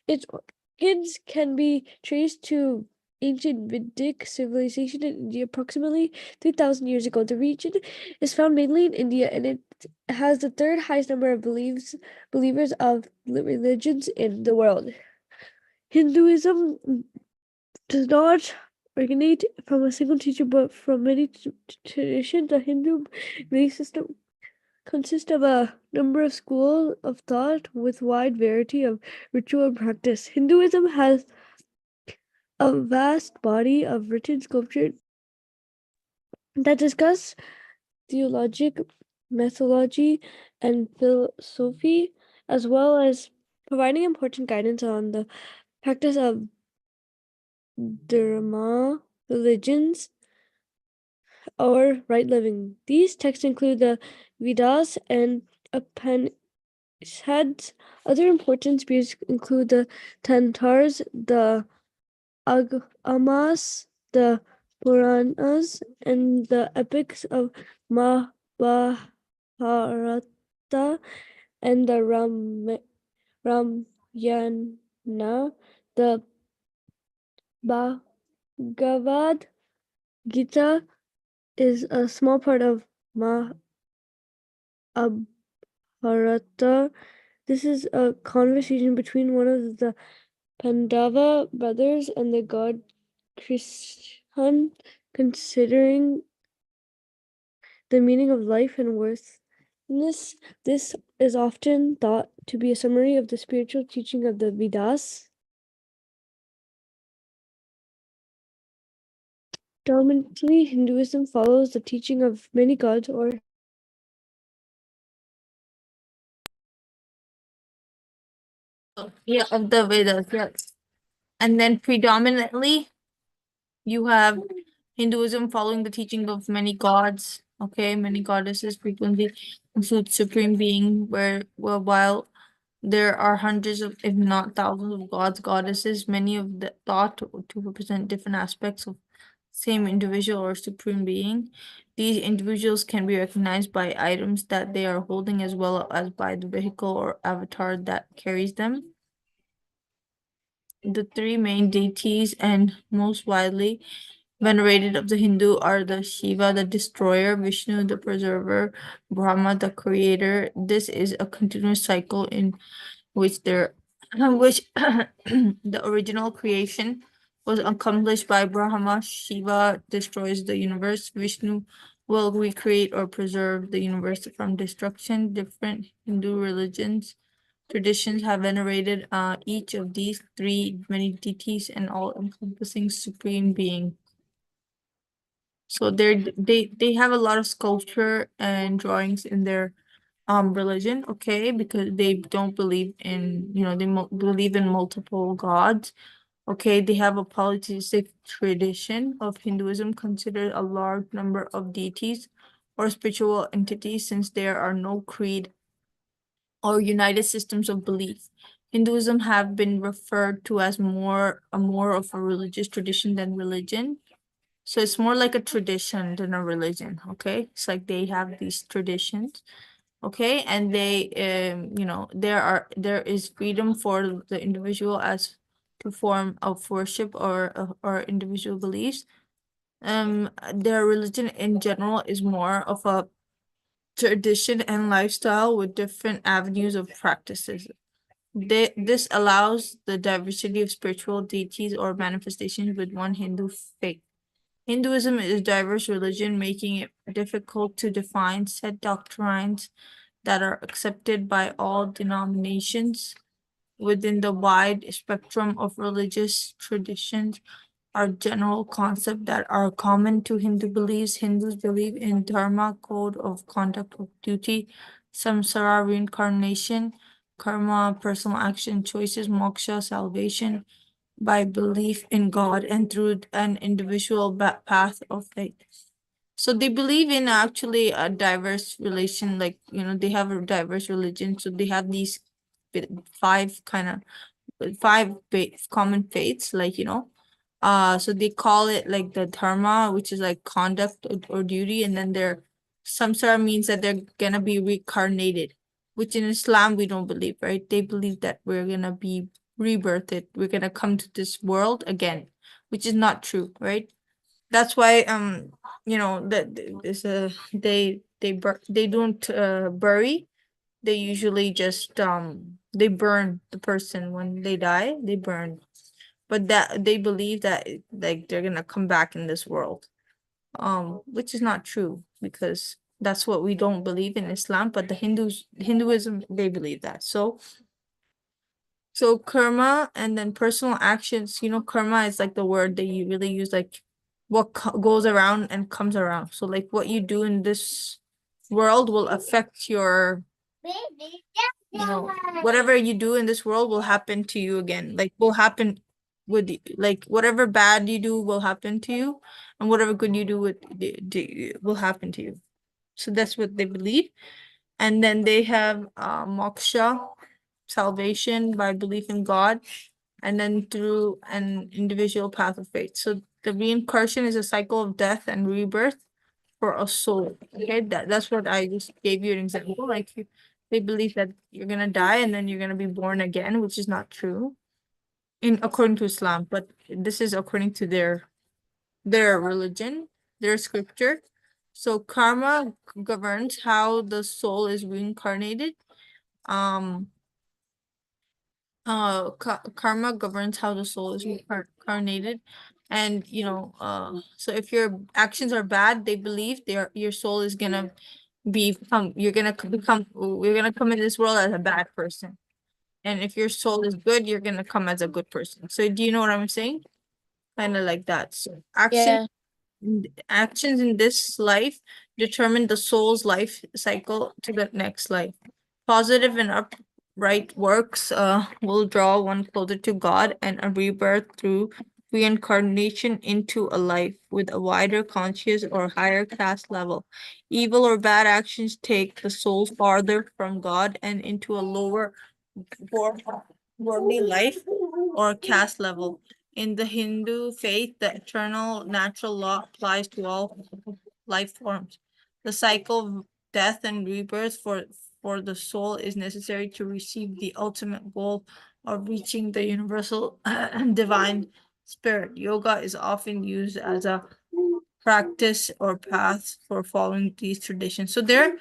Its origins can be traced to ancient Vedic civilization in India approximately 3,000 years ago. The region is found mainly in India, and it has the third highest number of believers of religions in the world. Hinduism does not originate from a single teacher, but from many traditions. The Hindu belief system consists of a number of schools of thought with wide variety of ritual and practice. Hinduism has a vast body of written sculpture that discuss theology, mythology, and philosophy, as well as providing important guidance on the practice of dharma, religions, or right living. These texts include the Vedas and Upanishads. Other important spears include the Tantras, the Agamas, the Puranas, and the epics of Mahabharata and the Ramayana. The Bhagavad Gita is a small part of Mahabharata. This is a conversation between one of the Pandava brothers and the god Krishna, considering the meaning of life and worth. This is often thought to be a summary of the spiritual teaching of the Vedas. Dominantly, Hinduism follows the teaching of many gods or Yeah, of the Vedas, yes. And then predominantly, you have Hinduism following the teaching of many gods, okay, many goddesses frequently include supreme being, where while there are hundreds of, if not thousands of gods, goddesses, many of the thought to represent different aspects of same individual or supreme being. These individuals can be recognized by items that they are holding as well as by the vehicle or avatar that carries them. The three main deities and most widely venerated of the Hindu are the Shiva, the destroyer, Vishnu, the preserver, Brahma, the creator. This is a continuous cycle in which the original creation was accomplished by Brahma. Shiva destroys the universe. Vishnu will recreate or preserve the universe from destruction. Different Hindu religions traditions have venerated each of these three many deities and all encompassing supreme being. So they have a lot of sculpture and drawings in their religion, okay, because they don't believe in, they believe in multiple gods. Okay, they have a polytheistic tradition of Hinduism, considered a large number of deities or spiritual entities since there are no creed or united systems of belief. Hinduism have been referred to as more of a religious tradition than religion. So it's more like a tradition than a religion, okay? It's like they have these traditions, okay? And they, there is freedom for the individual as to form of worship or individual beliefs. Their religion in general is more of a tradition and lifestyle with different avenues of practices. This allows the diversity of spiritual deities or manifestations with one Hindu faith. Hinduism is a diverse religion, making it difficult to define set doctrines that are accepted by all denominations. Within the wide spectrum of religious traditions are general concepts that are common to Hindu beliefs. Hindus believe in dharma, code of conduct of duty, samsara, reincarnation, karma, personal action choices, moksha, salvation, by belief in God and through an individual path of faith. So they believe in actually a diverse relation, like, they have a diverse religion. So they have these five common faiths, like, so they call it like the dharma, which is like conduct or duty, and then samsara means that they're gonna be reincarnated, which in Islam we don't believe, right? They believe that we're gonna be rebirthed, we're gonna come to this world again, which is not true, right? That's why that is they don't bury. They usually just they burn the person when they die, they burn. But that they believe that like they're gonna come back in this world, which is not true, because that's what we don't believe in Islam. But the Hinduism, they believe that. So karma and then personal actions, karma is like the word that you really use, like what goes around and comes around. So like what you do in this world will affect your, whatever you do in this world will happen to you again. Like will happen with like whatever bad you do will happen to you, and whatever good you do will happen to you. So that's what they believe. And then they have moksha, salvation by belief in God, and then through an individual path of faith. So the reincarnation is a cycle of death and rebirth for a soul. Okay, that's what I just gave you an example. Like they believe that you're gonna die and then you're gonna be born again, which is not true in according to Islam, but this is according to their religion, their scripture. So karma governs how the soul is reincarnated. Um, karma governs how the soul is reincarnated, and so if your actions are bad, they believe your soul is gonna you're gonna come in this world as a bad person, and if your soul is good, you're gonna come as a good person. So do you know what I'm saying? Kind of like that. So Yeah. actions in this life determine the soul's life cycle to the next life. Positive and upright works will draw one closer to God and a rebirth through reincarnation into a life with a wider conscious or higher caste level. Evil or bad actions take the soul farther from God and into a lower worldly life or caste level. In the Hindu faith, the eternal natural law applies to all life forms. The cycle of death and rebirth for the soul is necessary to receive the ultimate goal of reaching the universal divine spirit. Yoga is often used as a practice or path for following these traditions. So they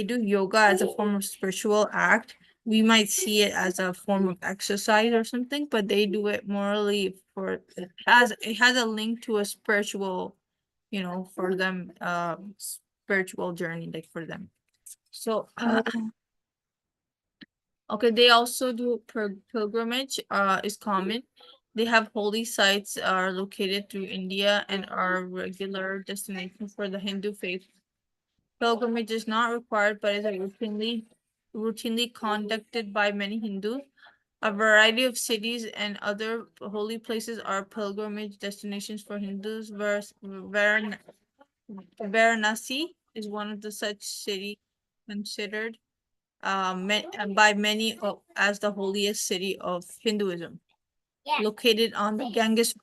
do yoga as a form of spiritual act. We might see it as a form of exercise or something, but they do it morally for it has a link to a spiritual, for them, spiritual journey, like for them. So okay, they also do pilgrimage, is common. They have holy sites are located through India and are regular destinations for the Hindu faith. Pilgrimage is not required, but is routinely conducted by many Hindus. A variety of cities and other holy places are pilgrimage destinations for Hindus. Varanasi is one of the such cities, considered by many as the holiest city of Hinduism. Located on the Ganges.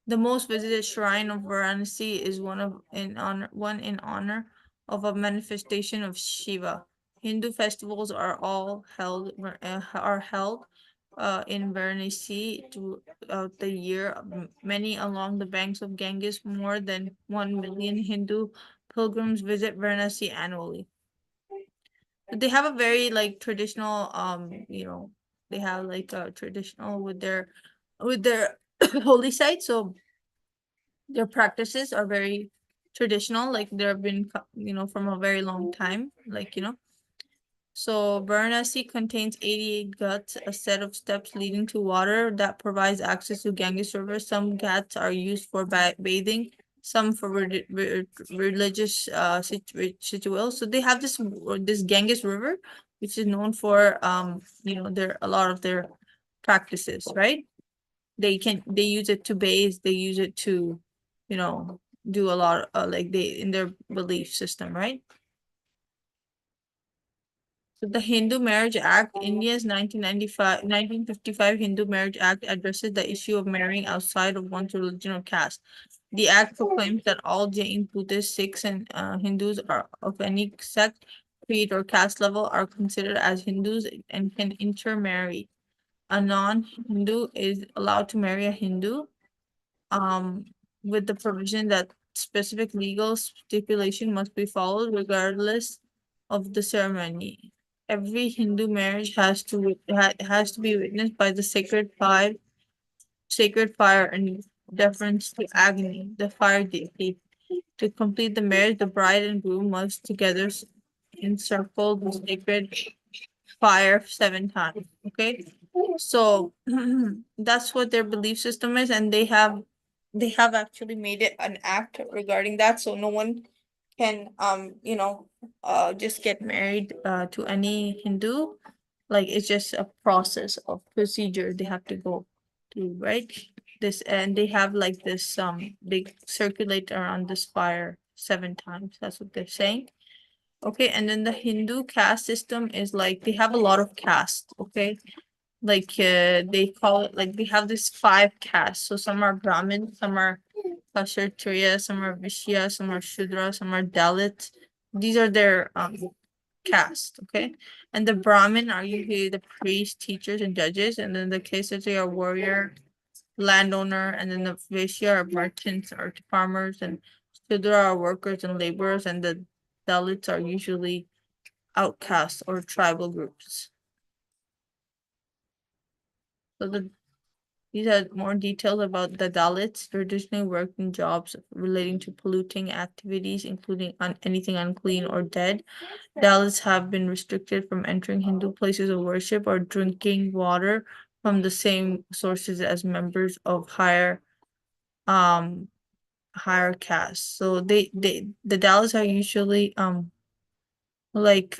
The most visited shrine of Varanasi is one in honor of a manifestation of Shiva. Hindu festivals are held in Varanasi throughout the year. Many along the banks of Ganges. More than 1 million Hindu pilgrims visit Varanasi annually. But they have a very like traditional, they have like a traditional with their holy site. So their practices are very traditional, like they've been from a very long time, like. So Varanasi contains 88 ghats, a set of steps leading to water that provides access to Ganges River. Some ghats are used for bathing, some for religious rituals. So they have this Ganges River, which is known for their a lot of their practices, right? They use it to bathe, they use it to, do a lot like they in their belief system, right? So the Hindu Marriage Act, India's 1955 Hindu Marriage Act addresses the issue of marrying outside of one's religion or caste. The act proclaims that all Jain, Buddhists, Sikhs, and Hindus are of any sect, creed, or caste level are considered as Hindus and can intermarry. A non-Hindu is allowed to marry a Hindu, with the provision that specific legal stipulation must be followed regardless of the ceremony. Every Hindu marriage has to be witnessed by the sacred fire and deference to Agni, the fire deity. To complete the marriage, the bride and groom must together encircle the sacred fire 7 times. Okay, so that's what their belief system is, and they have actually made it an act regarding that, so no one can just get married to any Hindu. Like, it's just a process of procedure they have to go through, right? This, and they have like this they circulate around this fire 7 times. That's what they're saying. Okay, and then the Hindu caste system is like they have a lot of castes, okay? Like they call it, like they have this 5 castes. So some are Brahmin, some are Kshatriya, some are Vishya, some are Shudra, some are Dalit. These are their caste, okay? And the Brahmin are usually the priests, teachers, and judges, and then the Kshatriya are warrior, landowner, and then the Vishya are merchants or farmers, and Shudra are workers and laborers, and the Dalits are usually outcasts or tribal groups. So these are more details about the Dalits. Traditionally worked in jobs relating to polluting activities, including anything unclean or dead. Dalits have been restricted from entering Hindu places of worship or drinking water from the same sources as members of higher castes. So the Dalits are usually like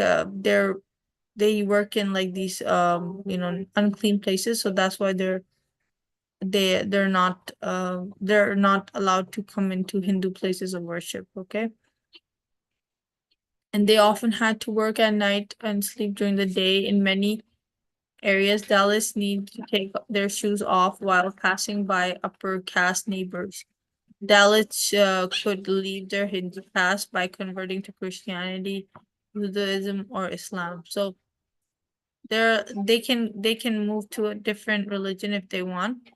they work in like these unclean places, so that's why they're not allowed to come into Hindu places of worship, okay? And they often had to work at night and sleep during the day. In many areas, Dalits need to take their shoes off while passing by upper caste neighbors. Dalits could leave their Hindu caste by converting to Christianity, Buddhism, or Islam. So they can move to a different religion if they want,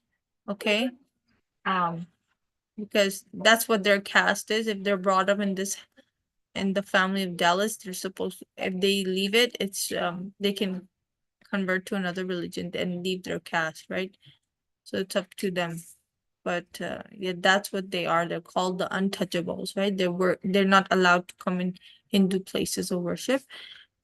okay? Because that's what their caste is. If they're brought up in the family of Dallas, they're supposed to, if they leave it, it's they can convert to another religion and leave their caste, right? So it's up to them. But yeah, that's what they are. They're called the untouchables, right? They're not allowed to come in Hindu places of worship.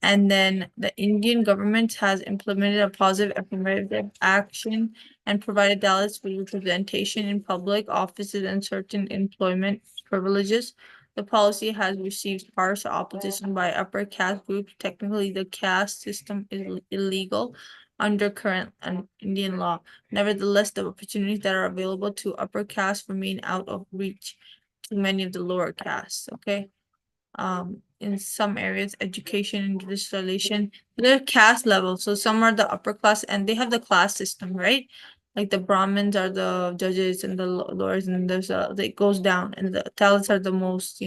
And then the Indian government has implemented a positive affirmative action and provided Dalits with representation in public offices and certain employment privileges. The policy has received harsh opposition by upper caste groups. Technically, the caste system is illegal under current Indian law. Nevertheless, the opportunities that are available to upper caste remain out of reach to many of the lower castes. Okay. In some areas, education and digitalization, they're caste level. So some are the upper class and they have the class system, right? Like the Brahmins are the judges and the lords, and there's it goes down, and the Dalits are the most,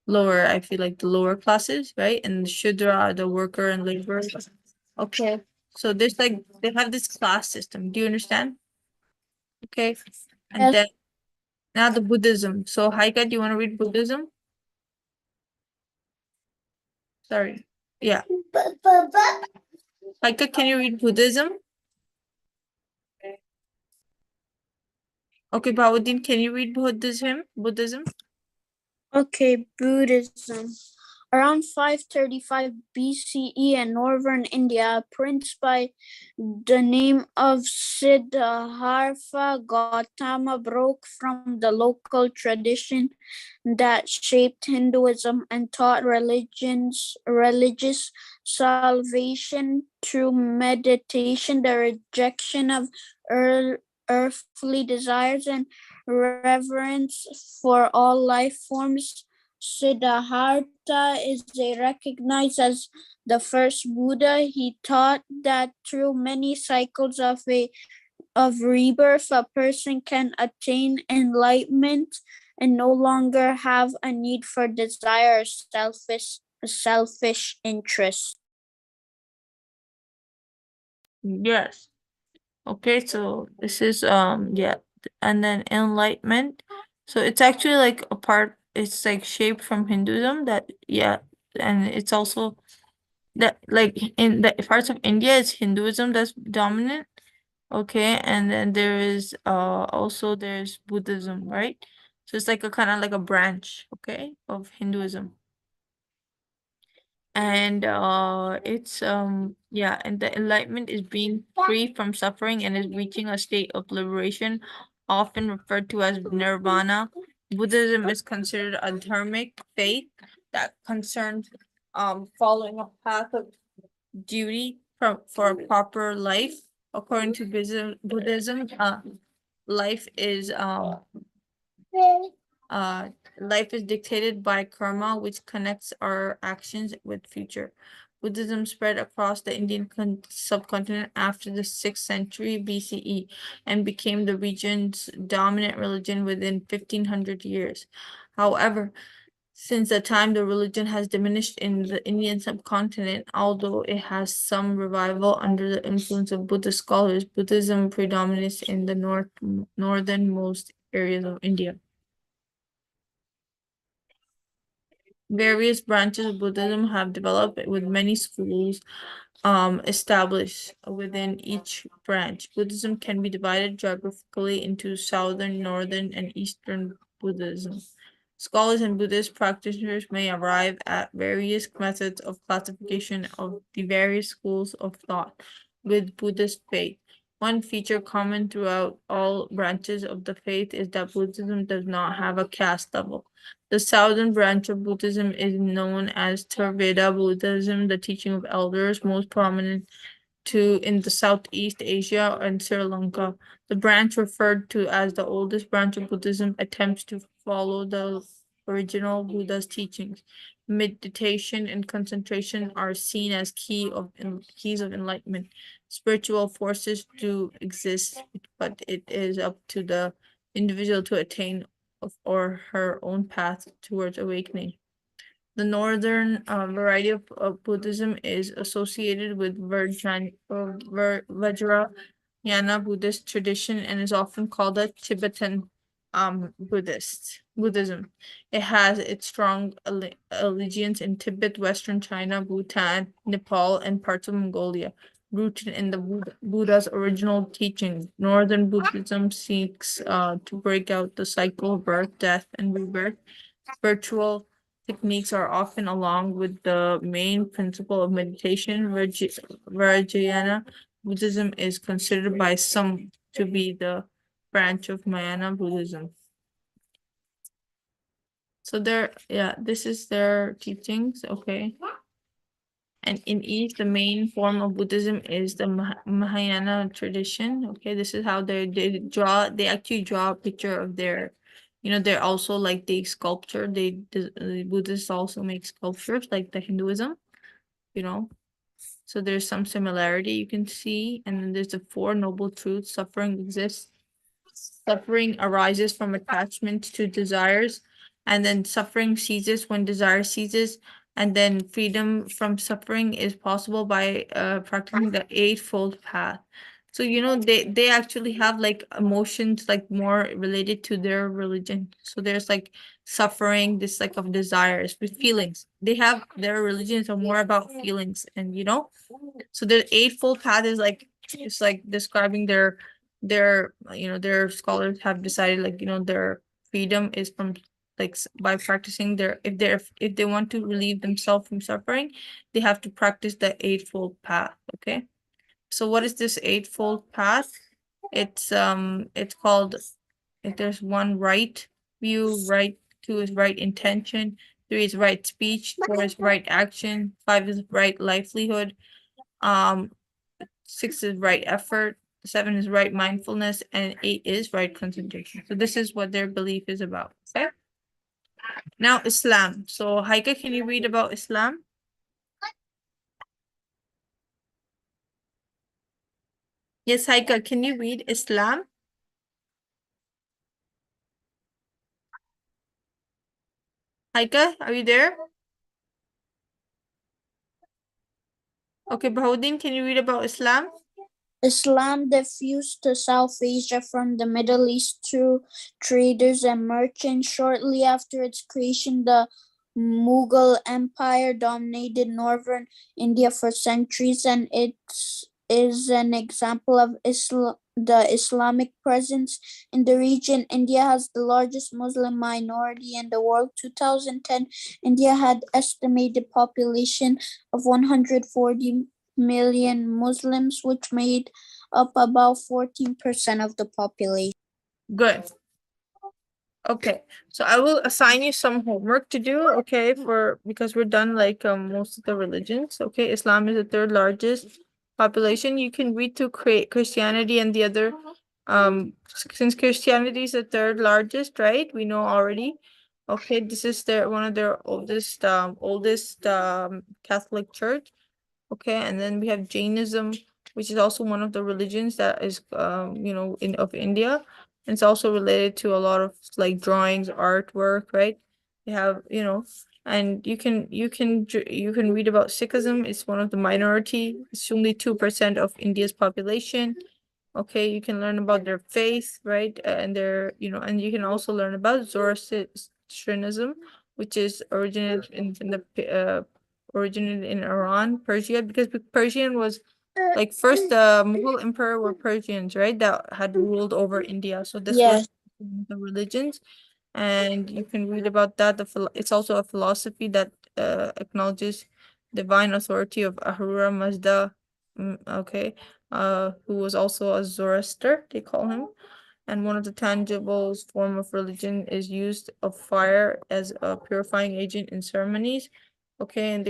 lower. I feel like the lower classes, right? And the Shudra are the worker and laborers. Okay. So there's like they have this class system. Do you understand? Okay. And Yes. then now the Buddhism. So Haika, do you want to read Buddhism? Sorry. Yeah. Haika, can you read Buddhism? Okay, Bhawuddin, can you read Buddhism? Okay, Buddhism. Around 535 BCE in northern India, a prince by the name of Siddhartha Gautama broke from the local tradition that shaped Hinduism and taught religious salvation through meditation, the rejection of earthly desires, and reverence for all life forms. Siddhartha is recognized as the first Buddha. He taught that through many cycles of rebirth, a person can attain enlightenment and no longer have a need for desire or selfish interest. Yes. Okay, so this is yeah, and then enlightenment. So it's actually like a part, it's like shaped from Hinduism that yeah, and it's also that like in the parts of India it's Hinduism that's dominant. Okay, and then there is also there's Buddhism, right? So it's like a kind of like a branch, okay, of Hinduism. And it's yeah, and the enlightenment is being free from suffering and is reaching a state of liberation, often referred to as nirvana. Buddhism is considered a dharmic faith that concerns following a path of duty for a proper life. According to Buddhism, life is uh, life is dictated by karma, which connects our actions with future. Buddhism spread across the Indian subcontinent after the 6th century BCE and became the region's dominant religion within 1500 years. However, since the time the religion has diminished in the Indian subcontinent, although it has some revival under the influence of Buddhist scholars, Buddhism predominates in the northernmost areas of India. Various branches of Buddhism have developed with many schools established within each branch. Buddhism can be divided geographically into southern, northern, and eastern Buddhism. Scholars and Buddhist practitioners may arrive at various methods of classification of the various schools of thought with Buddhist faith. One feature common throughout all branches of the faith is that Buddhism does not have a caste level. The southern branch of Buddhism is known as Theravada Buddhism, the teaching of elders, most prominent in the Southeast Asia and Sri Lanka. The branch referred to as the oldest branch of Buddhism attempts to follow the original Buddha's teachings. Meditation and concentration are seen as keys of enlightenment. Spiritual forces do exist, but it is up to the individual to attain or her own path towards awakening. The northern variety of Buddhism is associated with Vajrayana Buddhist tradition and is often called a Tibetan Buddhism. It has its strong allegiance in Tibet, Western China, Bhutan, Nepal, and parts of Mongolia. Rooted in the Buddha's original teaching, Northern Buddhism seeks to break out the cycle of birth, death, and rebirth. Spiritual techniques are often along with the main principle of meditation. Vajrayana Buddhism is considered by some to be the branch of Mahayana Buddhism. So this is their teachings, okay. And in each, the main form of Buddhism is the Mahayana tradition. Okay, this is how they actually draw a picture of their, they're also like they sculpture. The Buddhists also make sculptures like the Hinduism, you know. So there's some similarity you can see, and then there's the Four Noble Truths. Suffering exists. Suffering arises from attachment to desires, and then suffering ceases when desire ceases, and then freedom from suffering is possible by practicing the Eightfold Path. So they actually have like emotions like more related to their religion. So there's like suffering, this like of desires with feelings. They have their religions are more about feelings, and so the Eightfold Path is like it's like describing their scholars have decided like their freedom is from like by practicing if they want to relieve themselves from suffering, they have to practice the eightfold path. Okay, so what is this eightfold path? It's called, if there's one, right view, right, two is right intention, three is right speech, four is right action, five is right livelihood, um, six is right effort, seven is right mindfulness, and eight is right concentration. So this is what their belief is about. Okay. Now Islam. So Haika, can you read about Islam? Yes, Haika, can you read Islam? Haika, are you there? Okay, Bahauddin, can you read about Islam? Islam diffused to South Asia from the Middle East through traders and merchants. Shortly after its creation, the Mughal Empire dominated northern India for centuries, and it is an example of the Islamic presence in the region. India has the largest Muslim minority in the world. 2010, India had estimated population of 140 million Muslims, which made up about 14% of the population. Good. Okay, so I will assign you some homework to do, okay, for because we're done like most of the religions. Okay, Islam is the third largest population. You can read through Christianity and the other since Christianity is the third largest, right? We know already. Okay, this is their one of their oldest Catholic church. Okay, and then we have Jainism, which is also one of the religions that is of India. And it's also related to a lot of like drawings, artwork, right? You have, and you can read about Sikhism. It's one of the minority. It's only 2% of India's population. Okay, you can learn about their faith, right? And and you can also learn about Zoroastrianism, which is originated in Iran, Persia, because Persian was like first the Mughal emperor were Persians, right? That had ruled over India. So this was Yes. the religions, and you can read about that. It's also a philosophy that acknowledges divine authority of Ahura Mazda. Okay, who was also a Zoroaster, they call him. And one of the tangible form of religion is used of fire as a purifying agent in ceremonies. Okay, and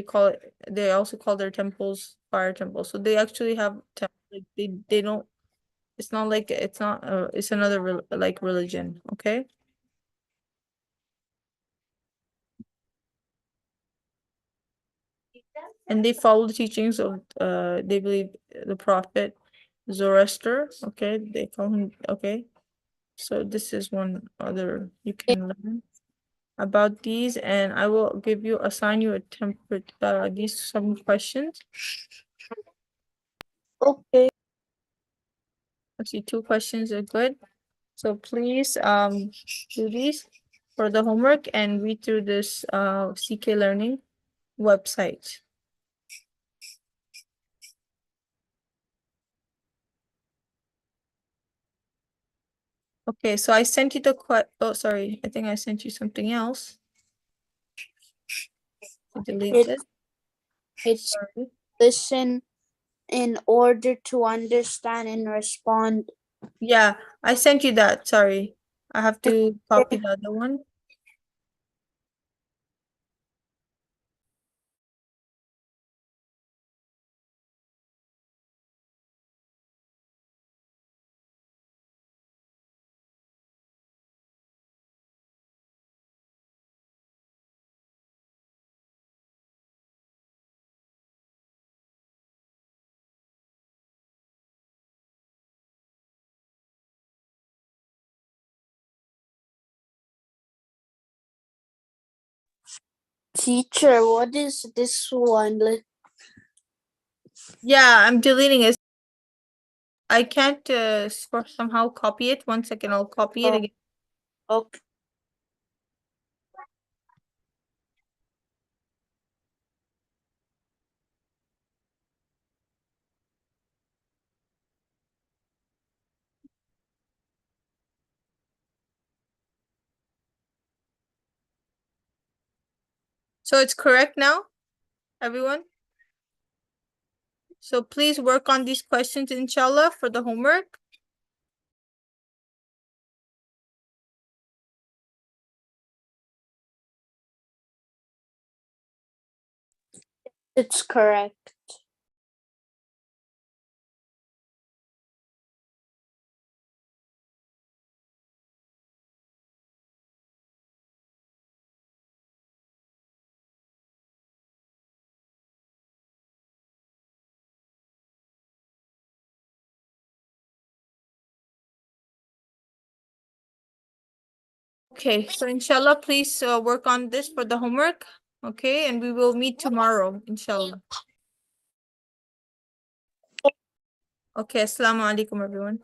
they also call their temples fire temples. So they actually have like they don't. It's not like it's not. It's another like religion. Okay. And they follow the teachings of they believe the prophet Zoroaster. Okay, they call him. Okay, so this is one other you can learn about these, and I will assign you a temperate these some questions. Okay. Actually, two questions are good. So please do these for the homework and read through this CK Learning website. Okay, so I sent you oh, sorry, I think I sent you something else. I deleted it. It's Sorry. listen in order to understand and respond. Yeah, I sent you that. Sorry. I have to copy the other one. Teacher, what is this one? Yeah, I'm deleting it. I can't somehow copy it. 1 second, I'll copy it Oh, again. okay. So it's correct now, everyone? So please work on these questions, inshallah, for the homework. It's correct. Okay, so inshallah, please work on this for the homework. Okay, and we will meet tomorrow, inshallah. Okay, assalamu alaikum, everyone.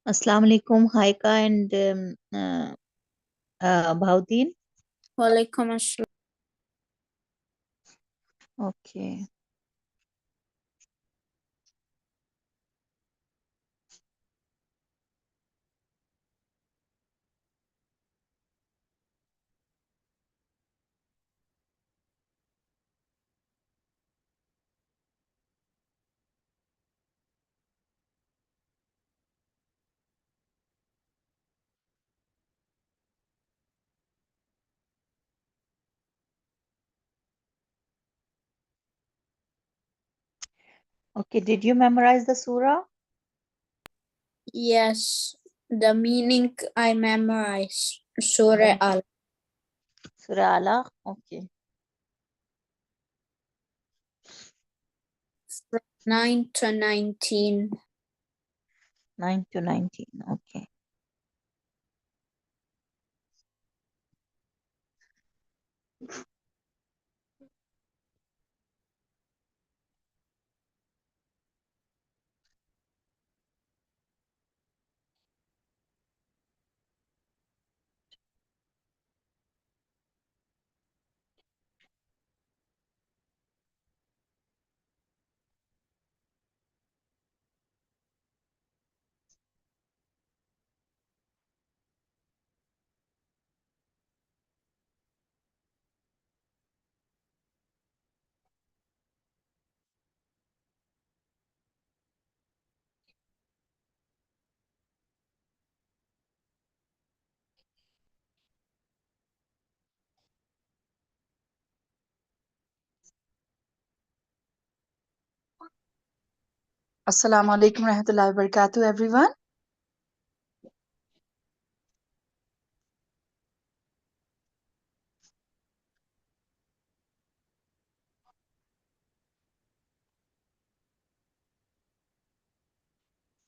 Assalamu alaikum, Haika and Bhaudin. Walaikum assalam. Okay. Okay, did you memorize the surah? Yes, the meaning I memorized. Surah Al. Surah Alaq? Okay. From 9 to 19. 9 to 19. Okay. Assalamu alaikum warahmatullahi wabarakatuh, everyone.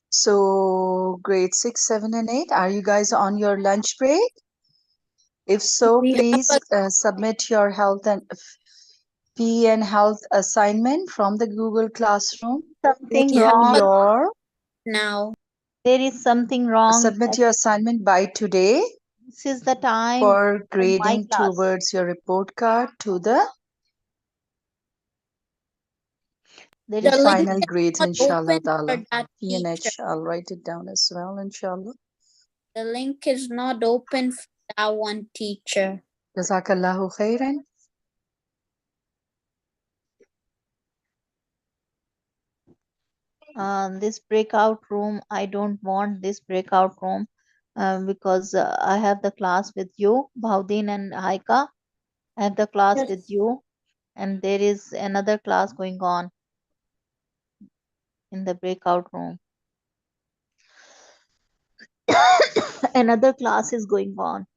So, grade 6, 7, and 8, are you guys on your lunch break? If so, We have please submit your health and PE and health assignment from the Google Classroom Something we have to wrong. your now. There is something wrong. submit your assignment by today This is the time for for my grading class. towards your report card to the There The is link final is grades, not inshallah open for ta'ala. that teacher. PNH, I'll write it down as well, inshallah. The link is not open for that one teacher. Jazakallahu khairan. this breakout room. I don't want this breakout room because I have the class with you, Bhaudin and Haika. I have the class with you, and there is another class going on in the breakout room. Another class is going on.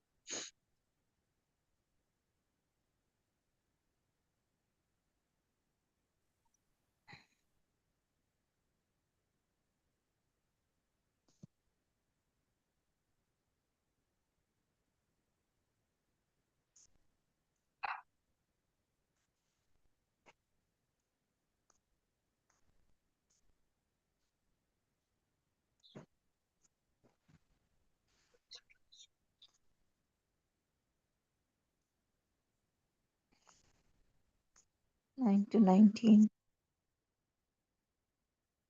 Nine to 19.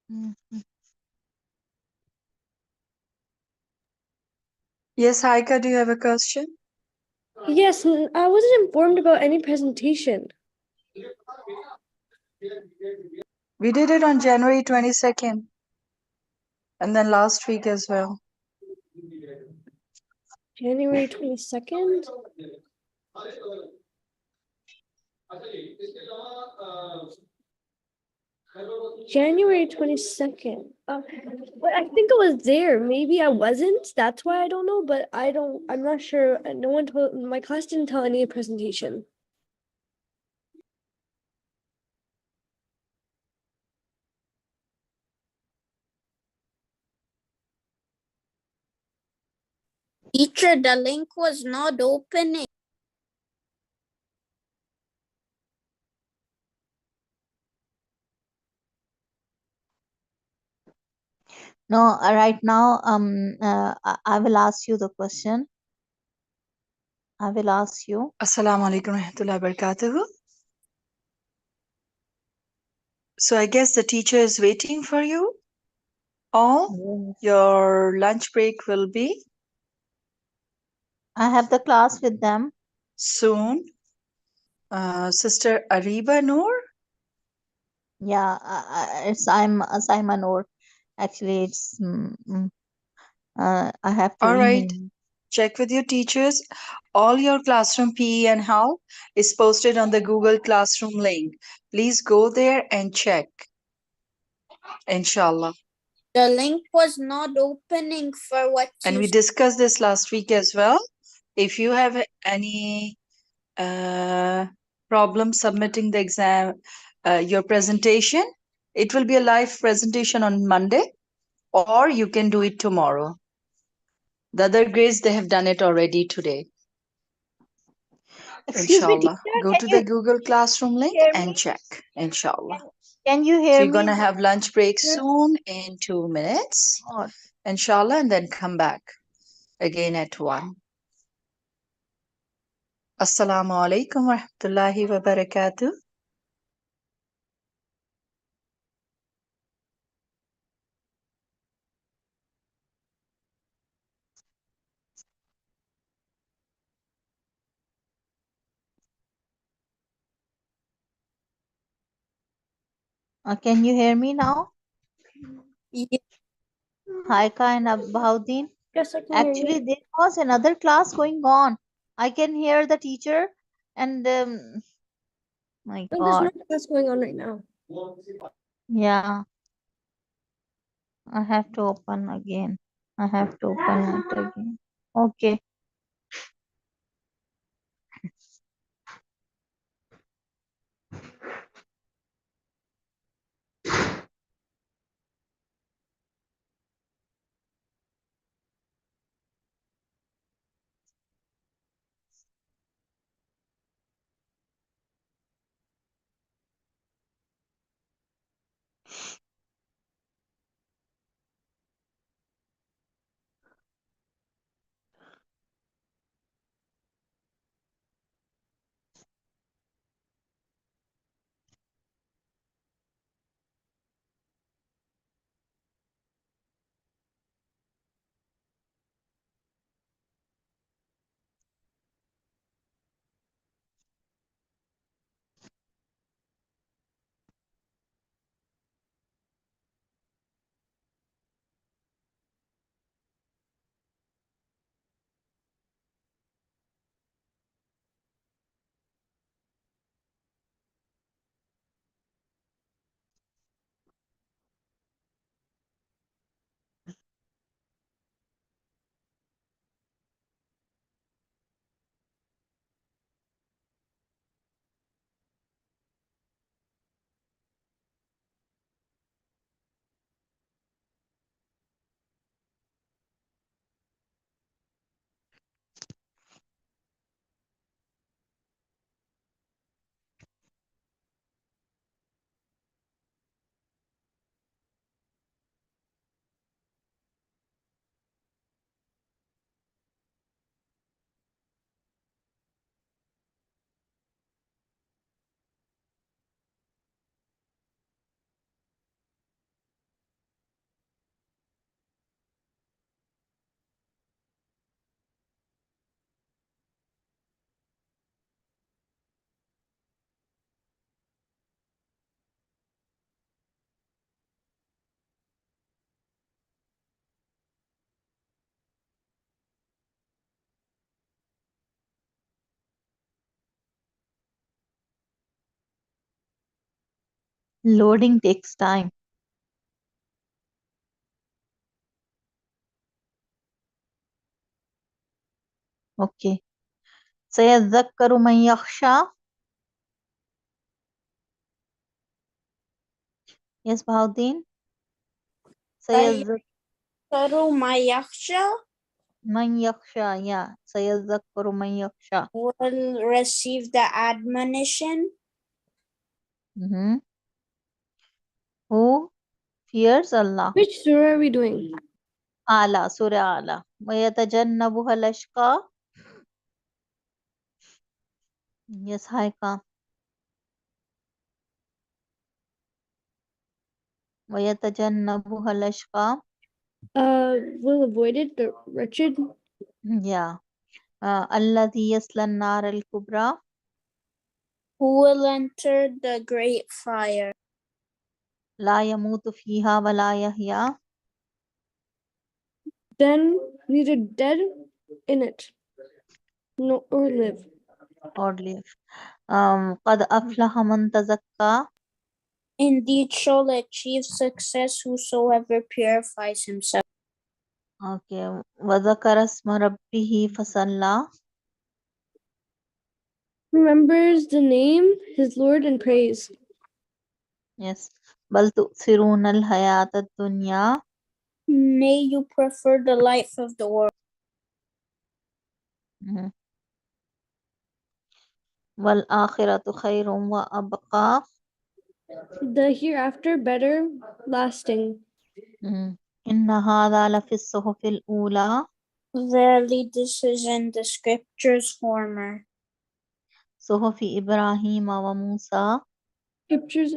Mhm. Yes, Haika, do you have a question? Yes, I wasn't informed about any presentation. We did it on January 22nd and then last week as well. January 22nd? January 22nd. But I think it was there. Maybe I wasn't. That's why I don't know, but I'm not sure. No one told, my class didn't tell any presentation. Teacher, the link was not opening. No, right now, I will ask you the question. I will ask you. Assalamu alaikum warahmatullahi wabarakatuh. So I guess the teacher is waiting for you. All Yes. your lunch break will be I have the class with them. soon. Sister Ariba Noor. Yeah, I'm Simon, or actually it's I have to All right. rename. Check with your teachers. All your classroom PE and how is posted on the Google Classroom link. Please go there and check. Inshallah. The link was not opening for what And you we discussed this last week as well. If you have any problem submitting the exam, your presentation, it will be a live presentation on Monday, or you can do it tomorrow. The other grades, they have done it already today. Excuse me, Inshallah. teacher, Go can to you the Google Classroom link hear and me? check. Inshallah. Can you So hear you're me? gonna have lunch break Teacher? soon in 2 minutes. God. Inshallah, and then come back again at 1. Assalamu alaikum wa rahmatullahi wa barakatuh. Can you hear me now? Ye- Haika and Bahauddin. Yes, I can hear you. Actually, there was another class going on. I can hear the teacher, and my No, there's no God, class going on right now. yeah, I have to open again. I have to open it again. Okay. Loading takes time. Okay. سيذكر من يخشى. Yes, Bahauddin. سيذكر Saru Mayaksha من يخشى. Yeah. سيذكر من يخشى. will receive the admonition. Mm-hmm. Who fears Allah. Which surah are we doing? Ala, Surah Ala. وَيَتَجَنَّبُهَا الْأَشْقَى. Yes, Haika. وَيَتَجَنَّبُهَا الْأَشْقَى. Will avoid it, the wretched. Yeah. الَّذِي يَصْلَى النَّارَ الْكُبْرَى. Who will enter the great fire? لَا يَمُوتُ فِيهَا وَلَا يَحْيَى. Then neither dead in it, nor or live. Or live. قَدْ أَفْلَحَ مَنْ تَزَكَّى. Indeed shall achieve success whosoever purifies himself. Okay. وَذَكَرَ اسْمَ رَبِّهِ فَصَلَّى. Remembers the name, his Lord, and praise. Yes. بَلْ تُؤْثِرُونَ الْحَيَاةَ الدُّنْيَا. Nay, you prefer the life of the world. Mhm. وَالْآخِرَةُ خَيْرٌ وَأَبْقَى. The hereafter better, lasting. إِنَّ هَذَا لَفِي الصُّحُفِ الْأُولَى. Verily, this is in the scriptures former. صُحُفِ إِبْرَاهِيمَ وَمُوسَى. Scriptures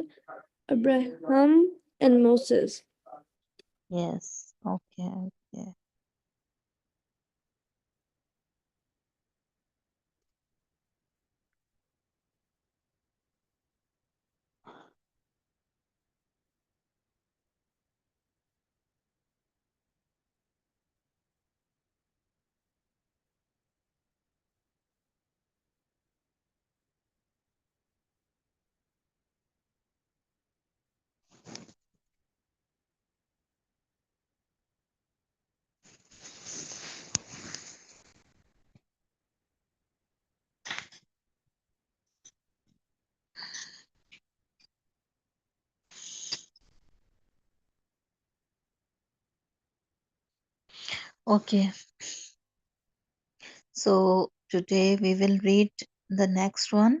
Abraham and Moses. Yes. Okay. Okay. Okay. So today we will read the next one.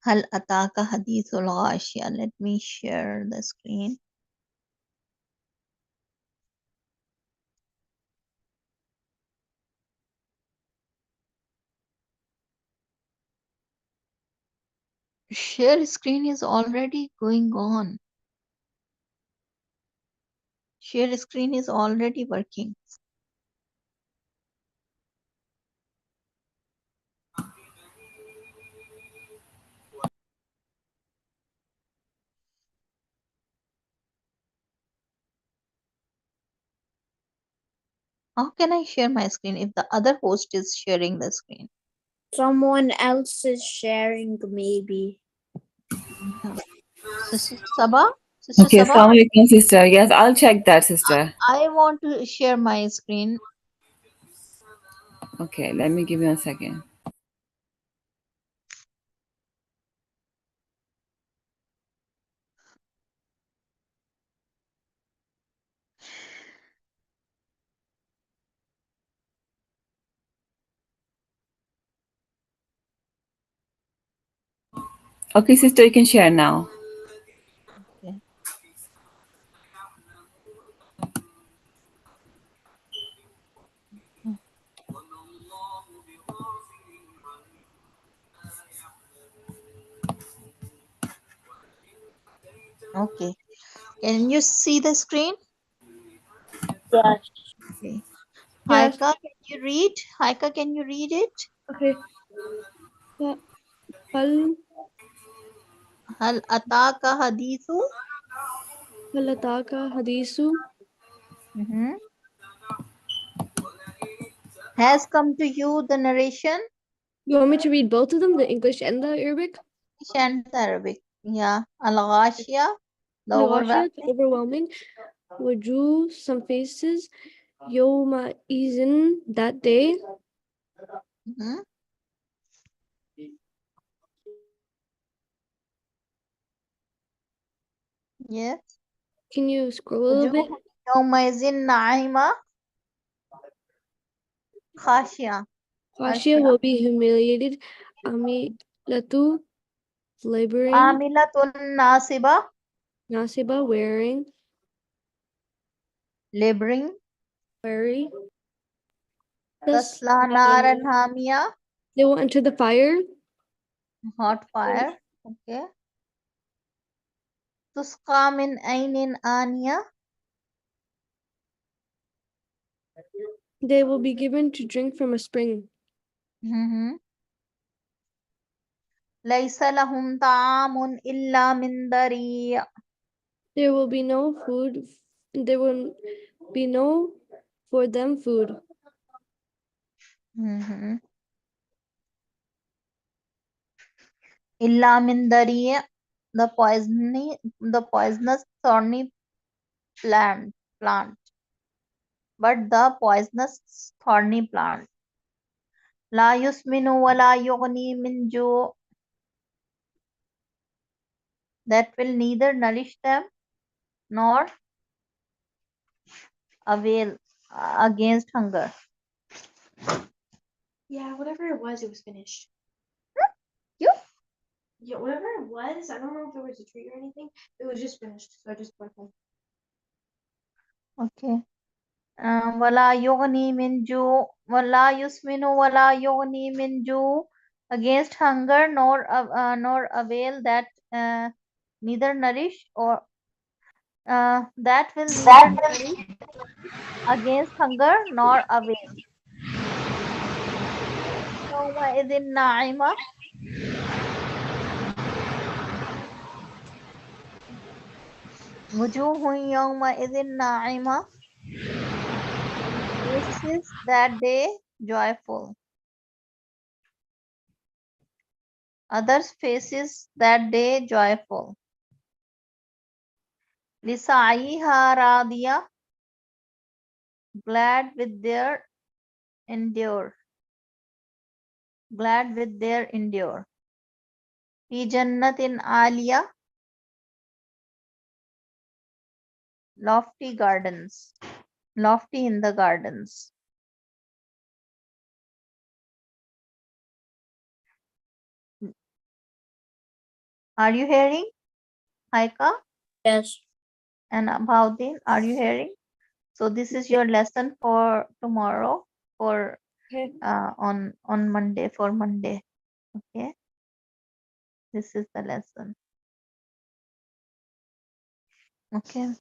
Hal ataka hadithul ghashiya. Let me share the screen. Share screen is already going on. Share screen is already working. How can I share my screen if the other host is sharing the screen? Someone else is sharing, maybe. Yeah. Sister Saba? Sister Okay, Saba? Assalamu alaikum, sister. Yes, I'll check that, sister. I want to share my screen. Okay, let me give you a second. Okay, sister, you can share now. Okay. Okay. Can you see the screen? Yes. Okay. Yes. Haika, can you read? Haika, can you read it? Okay. Hal Hal ataka hadithu? Halataka Hadisu. Mhm. Has come to you the narration? You want me to read both of them, the English and the Arabic? English and the Arabic. Yeah. Al-Ghashiyah, the The overwhelming. Ghashiyat, overwhelming. Waju, some faces. Yoma Izin, that day. Mhm. Yes. Can you scroll a little bit? Wujuh yawmaizin na'ima khashiyah. Khashia will be humiliated. Ami Latu, laboring. Amilatun nasiba. Nasiba, wearing, laboring, weary. tasla naran hamia, They will enter the fire. hot fire, okay. Tusqa min ainin aniya, They will be given to drink from a spring. laysa lahum ta'amun illa min dari'. There will be no food. There will be no for them food. Illa min dari', the poisonous thorny plant, but the poisonous thorny plant. La yusminu wa la yughni min ju', that will neither nourish them nor avail against hunger. Yeah, whatever it was finished. You? Yeah, whatever it was, I don't know if there was a tree or anything. It was just finished, so I just went home. Okay. Wala yughni min ju', wala yusminu wala yughni min ju', against hunger nor avail, that neither nourish or that will neither nourish against hunger nor avail. يومئذ ناعمة, وجوه يومئذ ناعمة, faces that day joyful. Others faces that day joyful. لسعيها راضية, glad with their endure. Glad with their endure. في جنة عالية, lofty gardens. Lofty in the gardens. Are you hearing, Haika? Yes. And Bhaudin, are you hearing? So this is your lesson for tomorrow, for Okay. on Monday, for Monday. Okay. This is the lesson. Okay.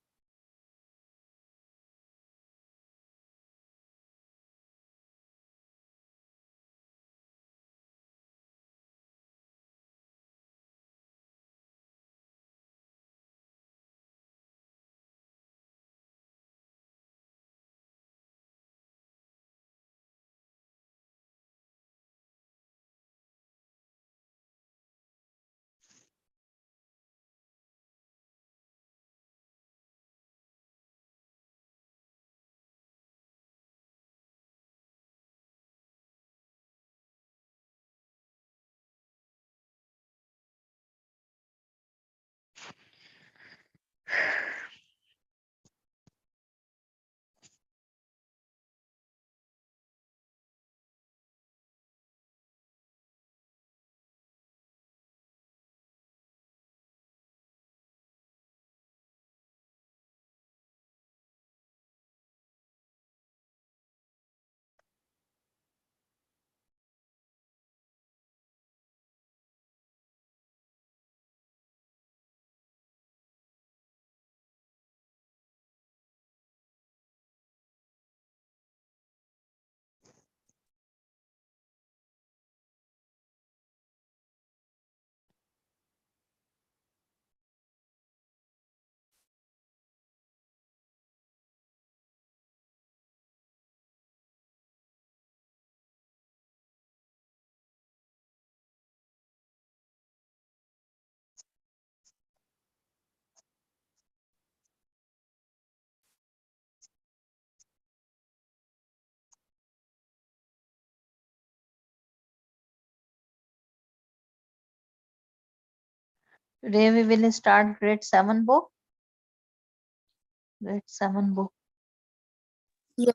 Today we will start grade 7 book. Grade 7 book. Yeah.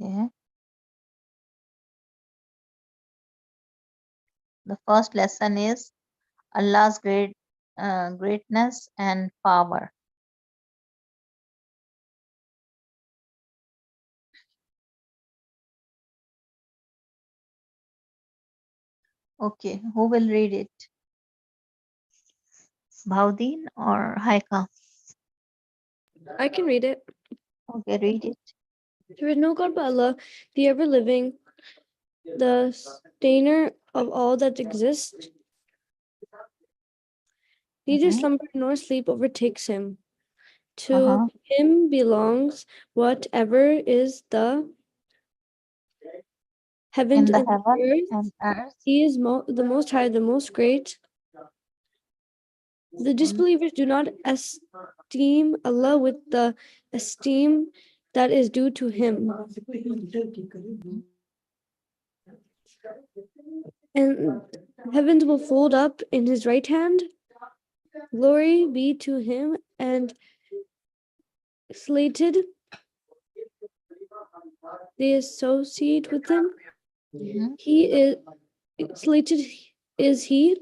Okay. The first lesson is Allah's great greatness and power. Okay, who will read it? Bhaudin or Haika? I can read it. Okay, read it. There is no God but Allah, the ever living, the sustainer of all that exists. Neither Mhm. slumber nor sleep overtakes him. To Uh-huh. him belongs whatever is the heavens In the and the heaven earth. and earth. He is the most high, the most great. The Mhm. disbelievers do not esteem Allah with the esteem that is due to him. And heavens will fold up in his right hand. Glory be to him, and slated they associate with him. Mhm. He is slated is he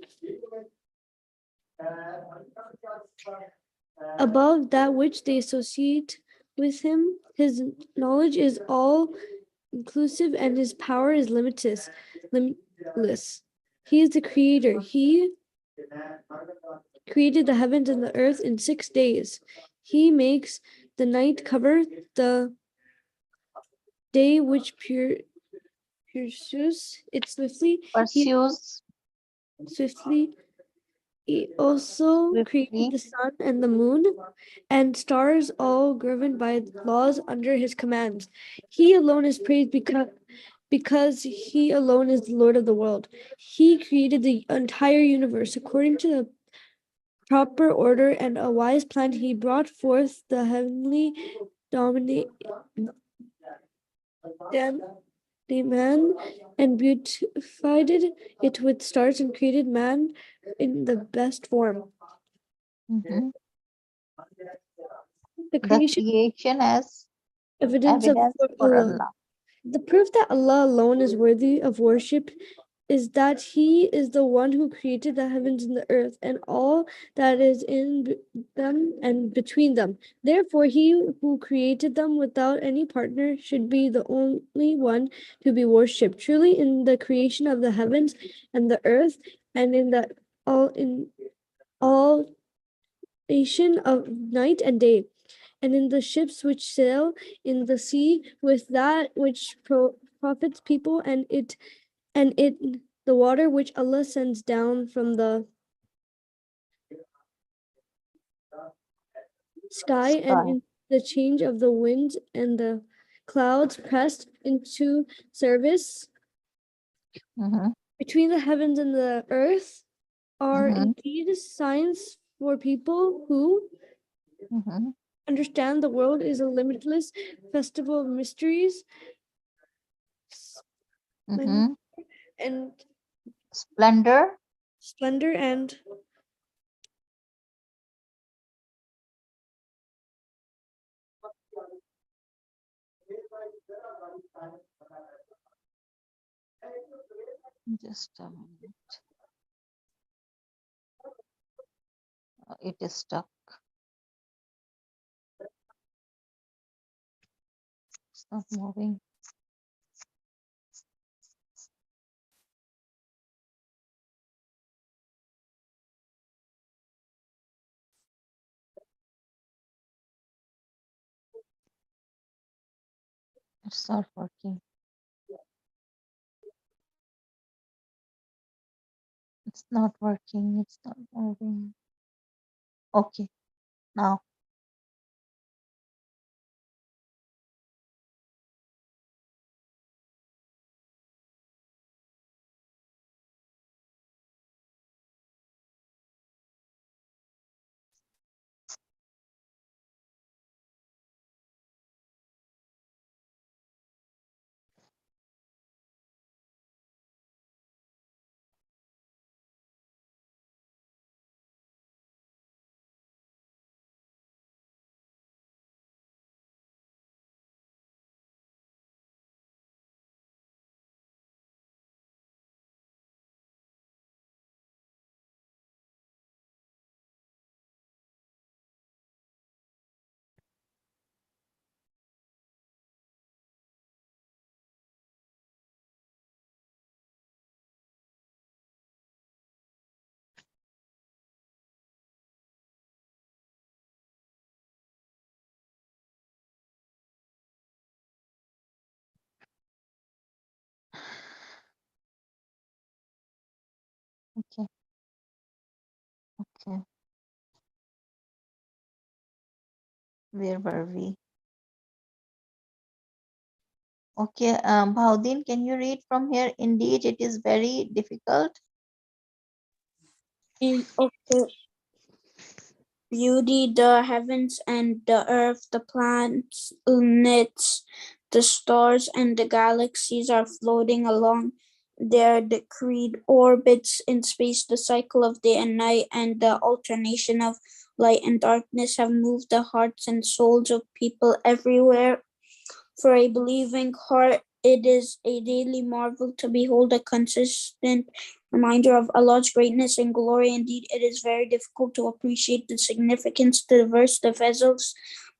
above that which they associate with him. His knowledge is all inclusive and his power is limitless. He is the creator. He created the heavens and the earth in 6 days. He makes the night cover the day which pursues it swiftly. He Pursues swiftly. He also created swiftly. the sun and the moon and stars, all governed by laws under his commands. He alone is praised because he alone is the Lord of the world. He created the entire universe according to the proper order and a wise plan. He brought forth the heavenly dominate the man and beautified it with stars and created man in the best form. Mhm. The The creation creation as evidence of evidence for Allah. Allah. The proof that Allah alone is worthy of worship is that He is the one who created the heavens and the earth and all that is in them and between them. Therefore, He who created them without any partner should be the only one to be worshipped. Truly, in the creation of the heavens and the earth, and in all nation of night and day, and in the ships which sail in the sea, with that which profits people, and the water which Allah sends down from the sky, and Sky. in the change of the winds and the clouds pressed into service Mhm. between the heavens and the earth are Mhm. indeed signs for people who Mhm. understand the world is a limitless festival of mysteries Mhm. and Splendor. splendor and Just a minute. It is stuck. It's not moving. It's not working. It's not working. It's not moving. Okay, now. Okay. Okay. Where were we? Okay, Bhaudin, can you read from here? Indeed, it is very difficult. Okay. Beauty, the heavens and the earth, the planets, the stars, and the galaxies are floating along their decreed orbits in space. The cycle of day and night and the alternation of light and darkness have moved the hearts and souls of people everywhere. For a believing heart, it is a daily marvel to behold a consistent reminder of Allah's greatness and glory. Indeed, it is very difficult to appreciate the significance to diverse the vessels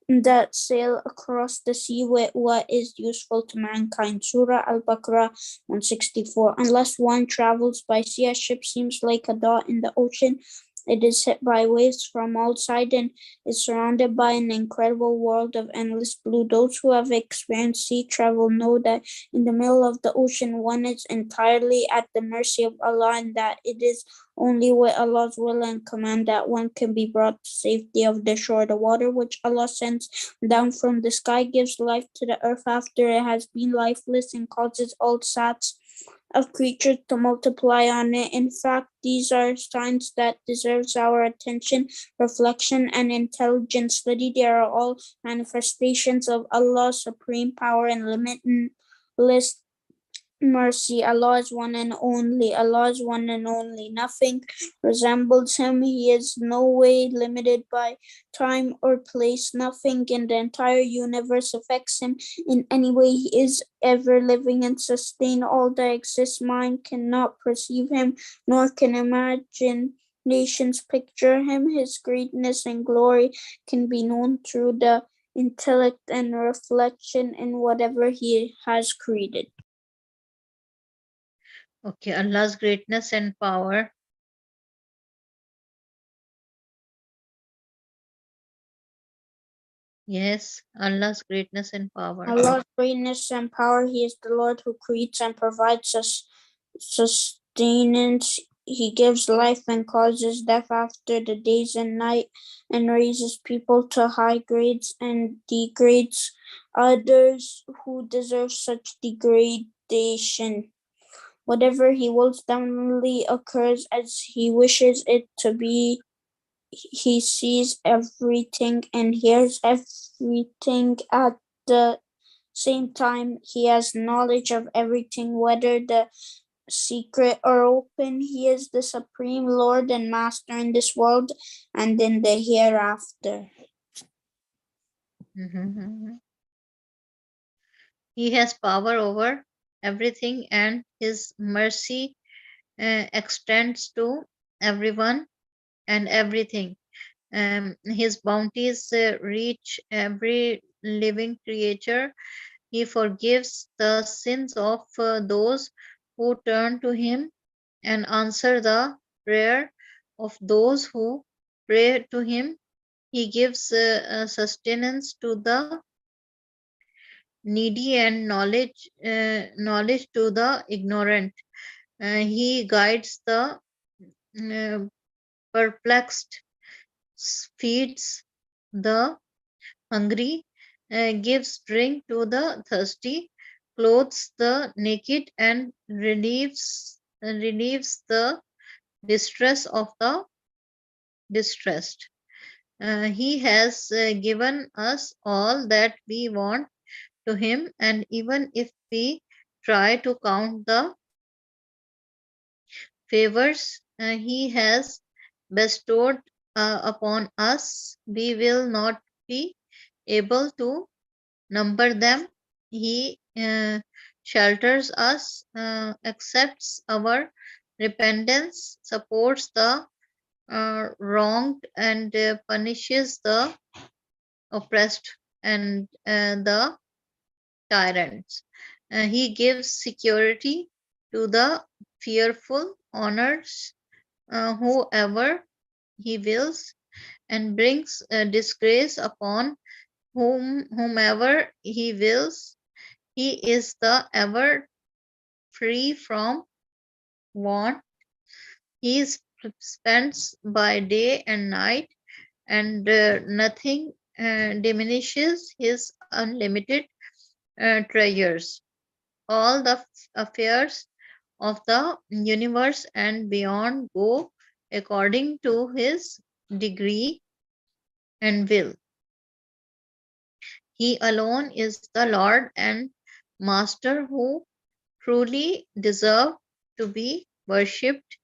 that sail across the sea with what is useful to mankind. Surah Al-Baqarah 164. Unless one travels by sea, a ship seems like a dot in the ocean. It is hit by waves from all sides and is surrounded by an incredible world of endless blue. Those who have experienced sea travel know that in the middle of the ocean, one is entirely at the mercy of Allah, and that it is only with Allah's will and command that one can be brought to safety of the shore. The water which Allah sends down from the sky gives life to the earth after it has been lifeless and causes all sorts of creatures to multiply on it. In fact, these are signs that deserves our attention, reflection, and intelligent study. They are all manifestations of Allah's supreme power and limitless mercy. Allah is one and only. Allah is one and only. Nothing resembles him. He is no way limited by time or place. Nothing in the entire universe affects him in any way. He is ever living and sustain all that exists. Mind cannot perceive him, nor can imaginations picture him. His greatness and glory can be known through the intellect and reflection in whatever he has created. Okay, Allah's greatness and power. Yes, Allah's greatness and power. Allah's greatness and power. He is the Lord who creates and provides us sustenance. He gives life and causes death after the days and night, and raises people to high grades and degrades others who deserve such degradation. Whatever he wills dominantly occurs as he wishes it to be. He sees everything and hears everything at the same time. He has knowledge of everything, whether the secret or open. He is the supreme Lord and Master in this world and in the hereafter. He has power over everything, and his mercy extends to everyone and everything. His bounties reach every living creature. He forgives the sins of those who turn to him and answer the prayer of those who pray to him. He gives sustenance to the needy and knowledge to the ignorant. He guides the uh, perplexed, feeds the hungry, gives drink to the thirsty, clothes the naked, and relieves the distress of the distressed. He has given us all that we want to him, and even if we try to count the favors he has bestowed upon us, we will not be able to number them. He shelters us, accepts our repentance, supports the wronged, and punishes the oppressed and the tyrants. He gives security to the fearful, honors whoever he wills, and brings disgrace upon whomever he wills. He is the ever free from want. He spends by day and night, and nothing diminishes his unlimited treasures. All the affairs of the universe and beyond go according to his degree and will. He alone is the Lord and Master who truly deserve to be worshipped.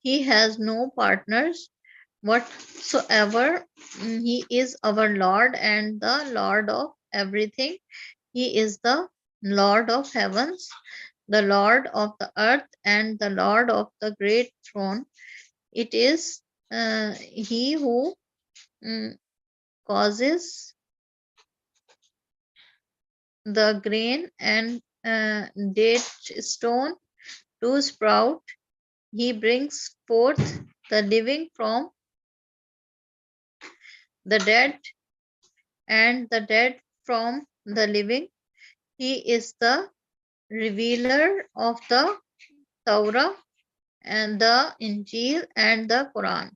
He has no partners whatsoever. He is our Lord and the Lord of everything. He is the Lord of heavens, the Lord of the earth, and the Lord of the great throne. It is He who causes the grain and date stone to sprout. He brings forth the living from the dead and the dead from the living. He is the revealer of the Torah and the Injil and the Quran.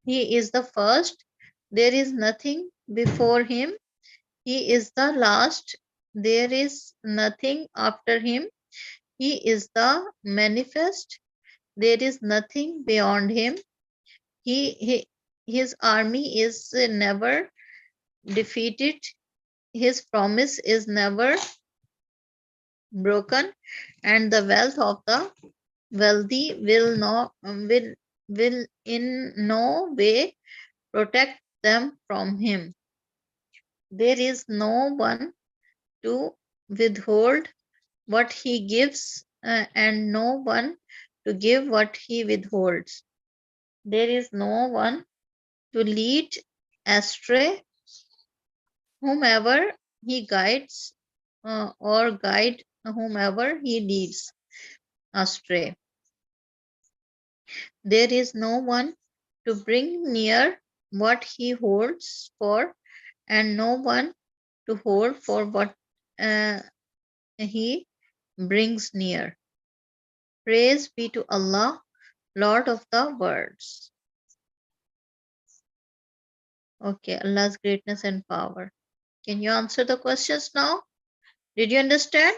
He is the first. There is nothing before him. He is the last. There is nothing after him. He is the manifest. There is nothing beyond him. His army is never defeated. His promise is never broken, and the wealth of the wealthy will in no way protect them from him. There is no one to withhold what he gives, and no one to give what he withholds. There is no one to lead astray whomever he guides, or guide whomever he leads astray. There is no one to bring near what he holds for, and no one to hold for what he brings near. Praise be to Allah, Lord of the worlds. Okay, Allah's greatness and power. Can you answer the questions now? Did you understand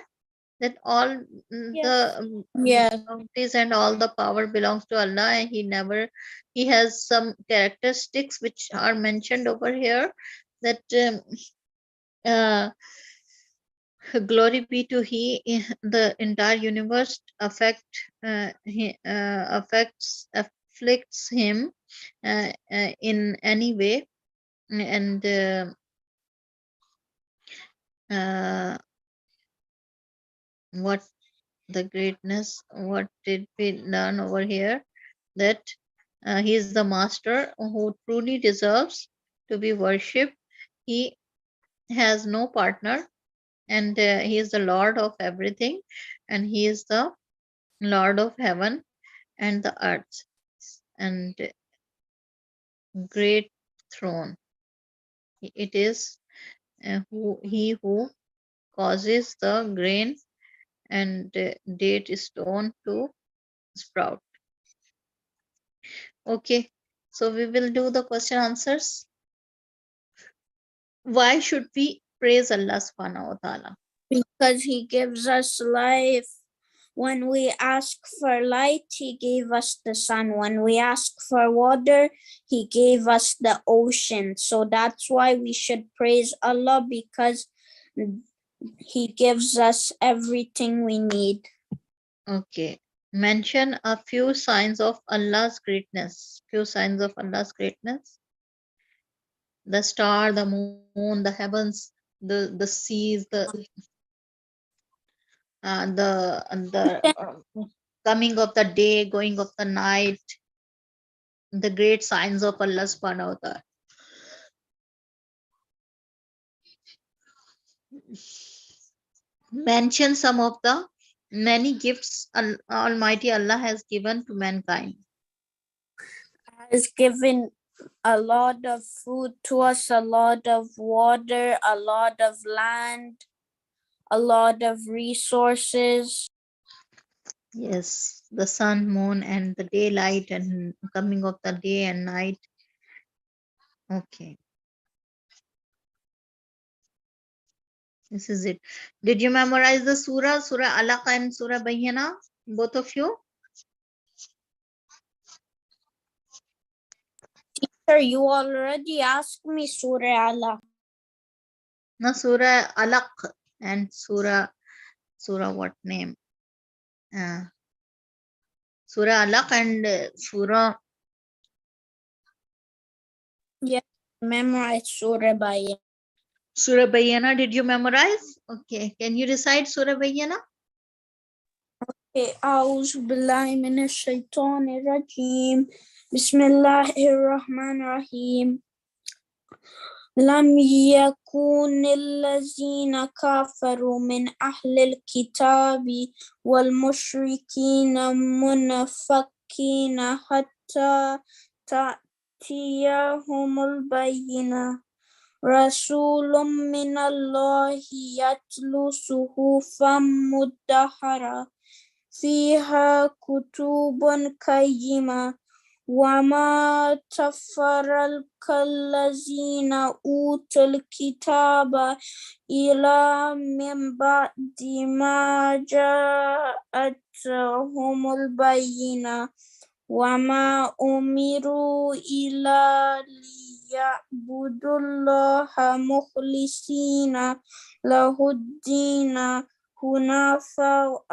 that all the Yes. bounties and all the power belongs to Allah, and he has some characteristics which are mentioned over here, that glory be to He, the entire universe afflicts him in any way, and what the greatness, what did be done over here, that he is the master who truly deserves to be worshipped. He has no partner, and he is the Lord of everything, and he is the Lord of heaven and the earth, and great throne. It is he who causes the grain and date stone to sprout. Okay, so we will do the question answers. Why should we praise Allah subhanahu wa ta'ala? Because he gives us life. When we ask for light, he gave us the sun. When we ask for water, he gave us the ocean. So that's why we should praise Allah, because he gives us everything we need. Okay, mention a few signs of Allah's greatness. Few signs of Allah's greatness. The star, the moon, the heavens, the seas, the coming of the day, going of the night, the great signs of Allah subhanahu wa ta'ala. Mention some of the many gifts Almighty Allah has given to mankind. Has given a lot of food to us, a lot of water, a lot of land, a lot of resources. Yes, the sun, moon, and the daylight and coming of the day and night. Okay, this is it. Did you memorize the surah, Surah Alaq and Surah Bayyana? Both of you? Sir, you already asked me Surah Allah. No, Surah Alaq and Surah what name? Surah Alaq and Surah Yes, memorize Surah Bayan. Surah Bayyana. Did you memorize? Okay, can you recite Surah Bayyana? أعوذ بالله من الشيطان الرجيم بسم الله الرحمن الرحيم لم يكن الذين كفروا من أهل الكتاب والمشركين منفكين حتى تأتيهم البينة رسول من الله يتلو صحفا مطهرة فيها كتب قيمة وما تفرق الذين أوتوا الكتاب إلا من بعد ما جاءتهم البينة وما أمروا إلا ليعبدوا الله مخلصين له الدين حنفاء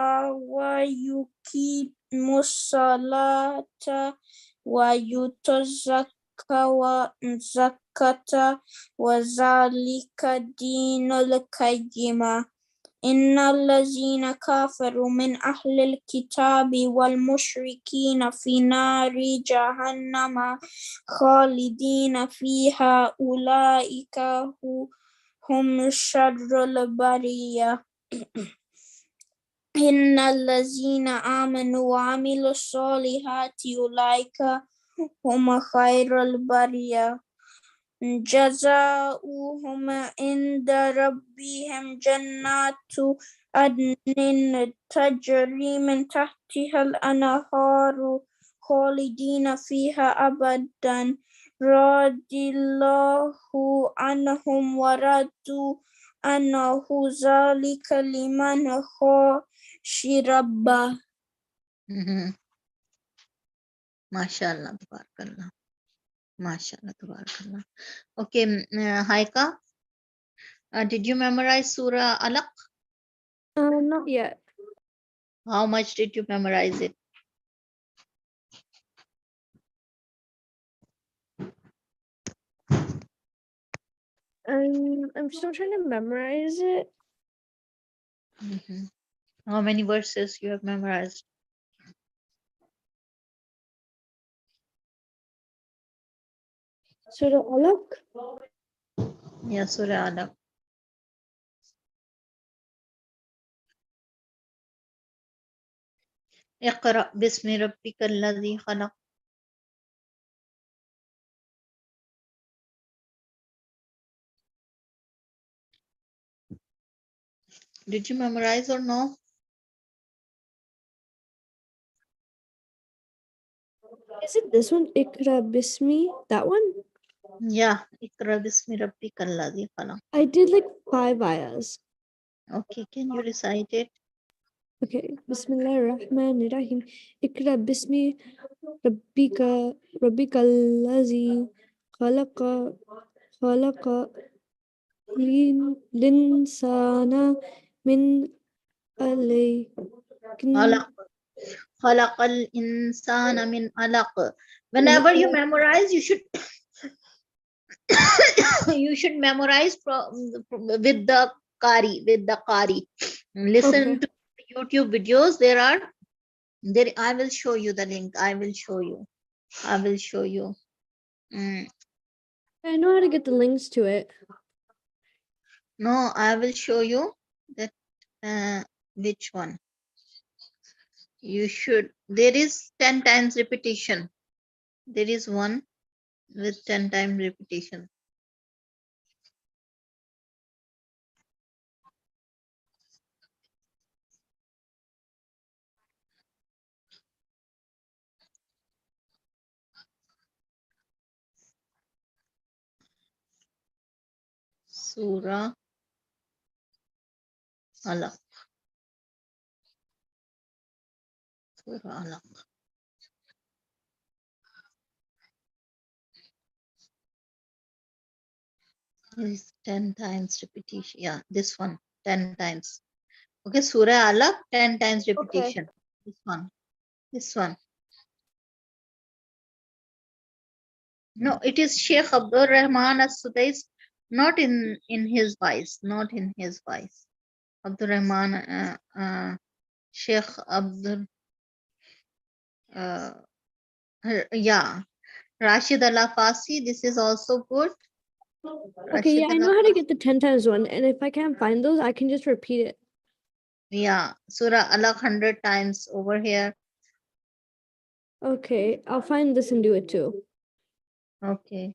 ويقيموا الصلاة ويؤتوا الزكاة وذلك دين القيمة إن الذين كفروا من أهل الكتاب والمشركين في نار جهنم خالدين فيها أولئك هم شر البرية إن الذين آمنوا وعملوا الصالحات أولئك هم خير البرية جزاؤهم عند ربهم جنات عدن تجري من تحتها الأنهار خالدين فيها أبدا رضي الله عنهم ورضوا عنه ذلك لمن خشي ربه. MashaAllah, tabarakallah. MashaAllah, tabarakallah. Okay, Haika, did you memorize Surah Alaq? Not yet. How much did you memorize it? I'm still trying to memorize it. How many verses you have memorized? Surah Alaq. Yeah, Surah Alaq. اقرأ باسم ربك الذي خلق. Did you memorize or no? Is it this one? Ikra Bismi? That one? Yeah, اقرأ باسم ربك الذي خلق. I did like 5 ayahs. Okay, can you recite it? Okay. Bismillahirrahmanirrahim. Ikra Bismi Rabbika Allazi khalaqa linsana min alaykin خلق الإنسان من علق. Whenever you memorize, you should you should memorize with the Qari. Listen to YouTube videos. There. I will show you the link. I will show you. I know how to get the links to it. No, I will show you that which one. You should. There is 10 times repetition. There is one with 10 times repetition. Surah Alaq. Surah Alaq. Is 10 times repetition. Yeah, this one 10 times. Okay, Surah Alaq 10 times repetition. This one. This one. No, it is Sheikh Abdul Rahman as-Sudais, not in his voice, not in his voice. Abdul Rahman, Sheikh Abdul, yeah, Rashid Al Fasi. This is also good. Okay, yeah, Rashid I know Al how to get the 10 times one, and if I can't find those, I can just repeat it. Yeah, Surah Alaq 100 times over here. Okay, I'll find this and do it too. Okay.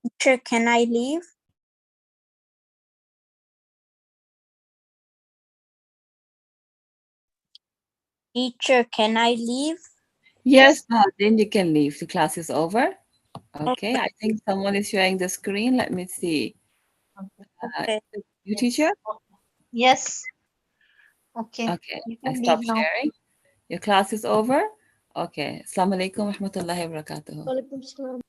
Teacher, can I leave? Teacher, can I leave? Yes, then you can leave. The class is over. Okay, I think someone is sharing the screen. Let me see. Okay. You teacher? Yes. Okay. Okay, You I can leave stopped now. sharing. Your class is over. Okay. Assalamu alaikum wa rahmatullahi wa barakatuhu. Walaikum salam.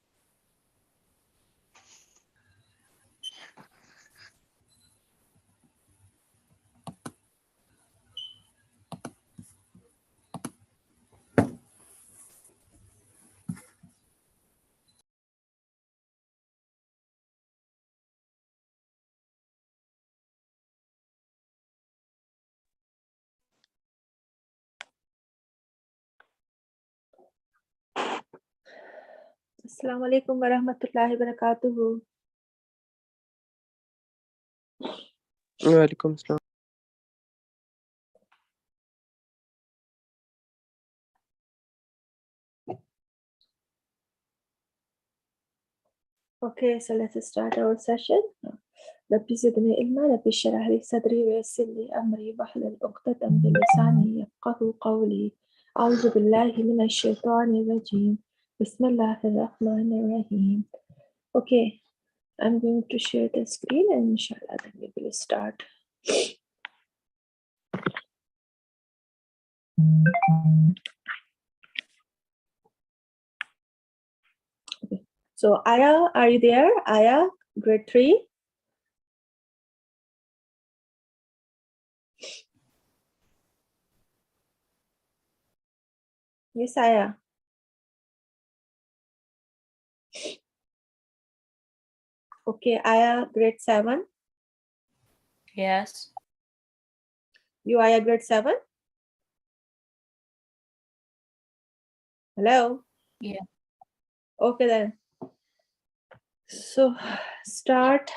Assalamu alaikum wa rahmatullahi wa barakatuhu. Walaikum salam. Okay, so let's start our session. ربي زدني علما ربي اشرح لي صدري ويسر لي أمري واحلل عقدة من لساني يفقهوا قولي أعوذ بالله من الشيطان الرجيم بسم الله الرحمن الرحيم. Okay, I'm going to share the screen and inshallah then we will start. Okay. So Aya, are you there? Aya, grade 3. Yes, Aya. Okay, Aya, grade 7. Yes. You Aya, grade 7? Hello? Yeah. Okay then. So start.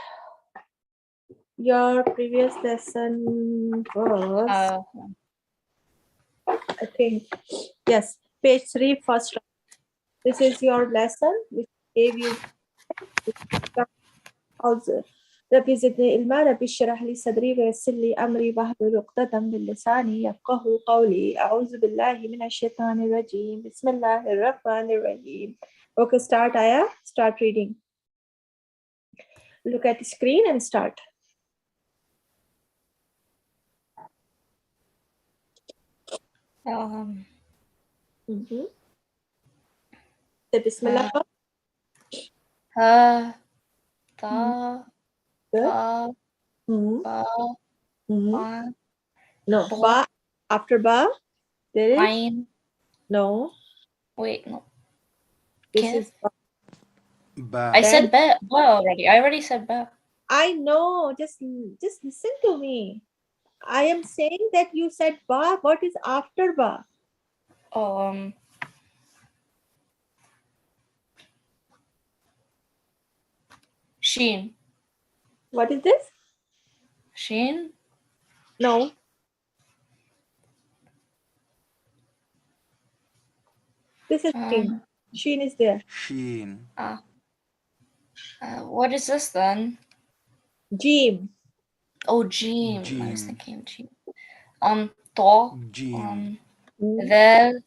Your previous lesson was, I think, yes, page 3, first. This is your lesson which gave you. ربي زدني علما ربي اشرح لي صدري ويسر لي أمري واحلل عقدة من لساني يفقهوا قولي أعوذ بالله من الشيطان الرجيم بسم الله الرحمن الرحيم. Okay, start Aya. Start reading. Look at the screen and start. Say Bismillah. Ta, Good. ta, ba, ba, No, bo, ba. After ba, there is fine. no. Wait, no. This Okay. is ba. Ba. I said ba already. I already said ba. I know. Just listen to me. I am saying that you said ba. What is after ba? Oh, Sheen. What is this? Sheen? No. This is Sheen. Sheen is there. Sheen. What is this then? Jim. Oh, Jeem. I was Jeem. thinking Jeem. To. Jeem. Vel.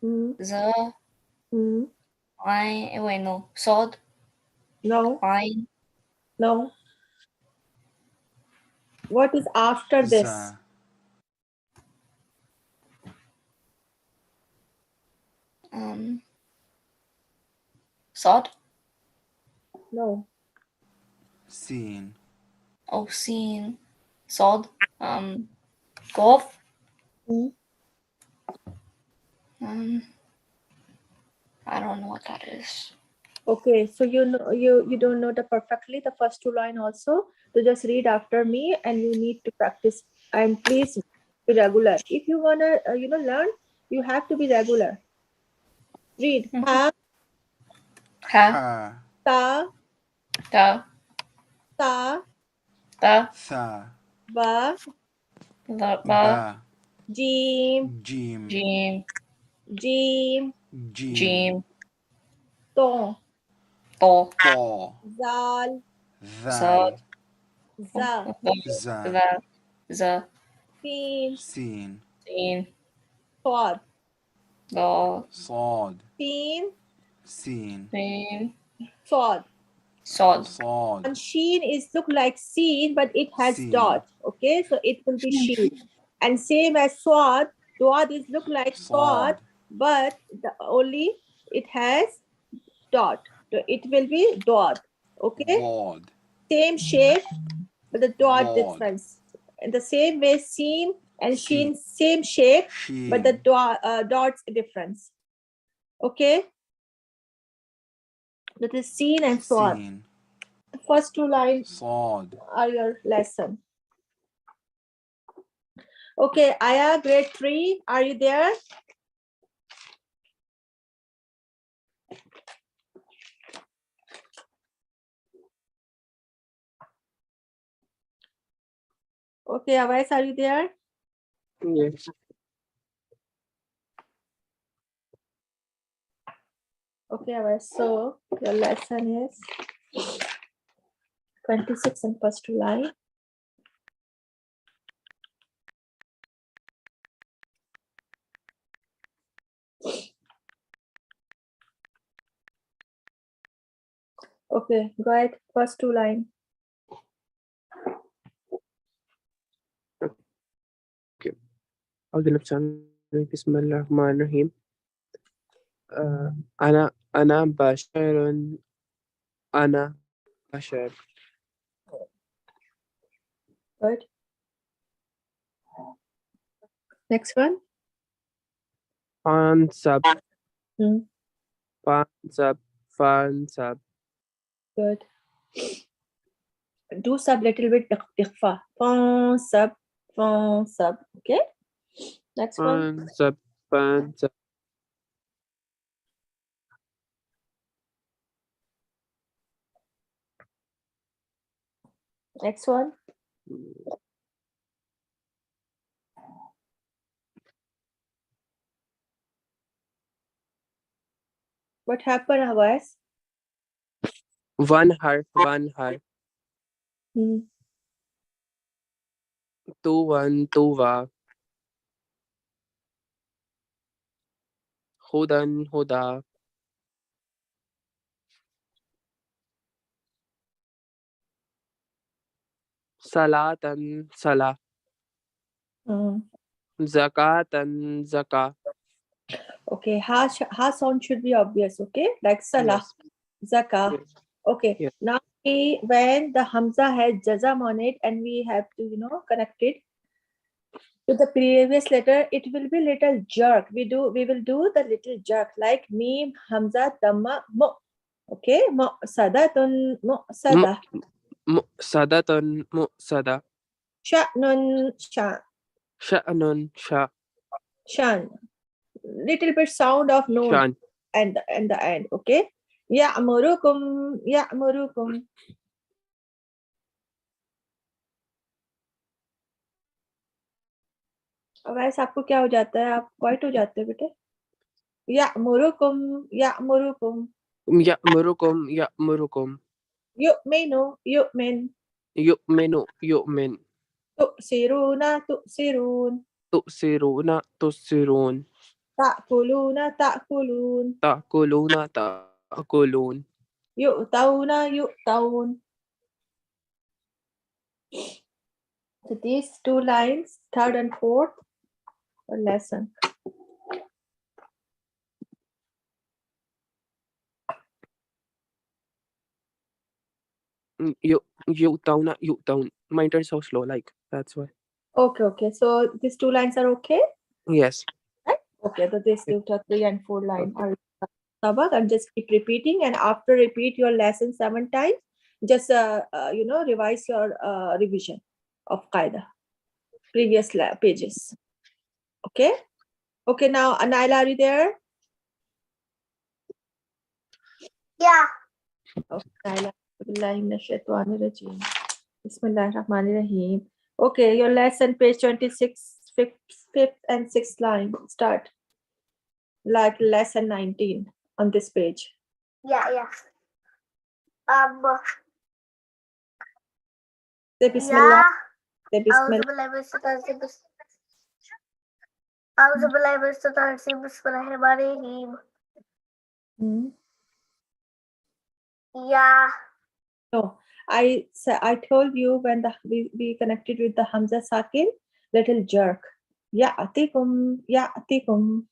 Mm. The. Mm. I. Wait, no. Sod. No. Fine. No. What is after this? Za. Sod. No. Seen. Oh, seen. Sod. Golf. Mm. I don't know what that is. Okay, so you know you don't know the perfectly the first 2 line also. So just read after me, and you need to practice. And please be regular. If you wanna learn, you have to be regular. Read ha, Ha. ta, Ta. ta, Ta. Tha. ba, Ba. Ba. jim, Jeem. Jeem. jim, Jeem. Jeem. to, طو طا zal, ذال za, زا ذا ذا sin, سين سين صاد, ضاد صاد sin, سين سين صاد. صاد صاد And sheen is look like seen, but it has Seen. dot. Okay, so it will be sheen. And same as swad, swad is look like swad, صاد but only it has dot. So it will be dot. Okay, ضاد same shape, but the dot Dot. difference. In the same way, seen and Seen. sheen, same shape, but the شين dots difference. Okay, that is seen and swad. سين The first two lines صاد are your lesson. Okay, Aya, grade 3, are you there? Okay, Awais, are you there? Yes. Okay, Awais, so your lesson is 26 and first two line. Okay, go ahead, first two line. أعوذ بالله بسم الله الرحمن الرحيم. أنا بشر. أنا بشر. Good. Next one. فانسب. Hmm. فانسب. Good. Do sub little bit ikhfa. Fon sub. Okay. Next one. فانسب. Next one. What happened, Awais? One harf. Hmm. Tuwa. Huda. Salatan. Salah. Hmm. Zakah. Okay, ha sound should be obvious, okay? Like salah, Yes. zakah. Yes. Okay, Yes. now when the hamza has jazam on it and we have to, connect it to the previous letter, it will be little jerk. We will do the little jerk like mim, hamza, dhamma, mo. Okay, mo sadatun, mo sada. Mu'sada. Sha'nun, Sha'nun. shan. Little bit sound of noon Shan. and the end, okay? Ya'murukum. वैसे आपको क्या हो जाता है? आप quite हो जाते हैं बेटे? Ya'murukum. Ya'murukum. Yu'min. Yu'min. Tu'sirun. Tu'sirun. Ta'kuluna. Ta'kulun. Yu'taun. So these two lines, third and fourth, lesson. Yu'taun. My internet is so slow, like, that's why. Okay. So these two lines are okay? Yes. Right? Okay, so these two, 3 and 4 line are sabak, and just keep repeating, and after repeat your lesson 7 times, just revise your revision of qaida, previous pages. Okay? Okay, now Anaila, are you there? Yeah. Okay, Anaila. Bismillahirrahmanirrahim. Okay, your lesson page 26, fifth and 6th line. Start. Like lesson 19 on this page. Yeah. Say Bismillah. Say أعوذ Bismillah. بالله من الشيطان الرجيم أعوذ بالله من الشيطان الرجيم بسم الله الرحمن الرحيم Hmm. يا No, I told you when we connected with the Hamza Sakin, little jerk. Ya'tikum, ya'tikum.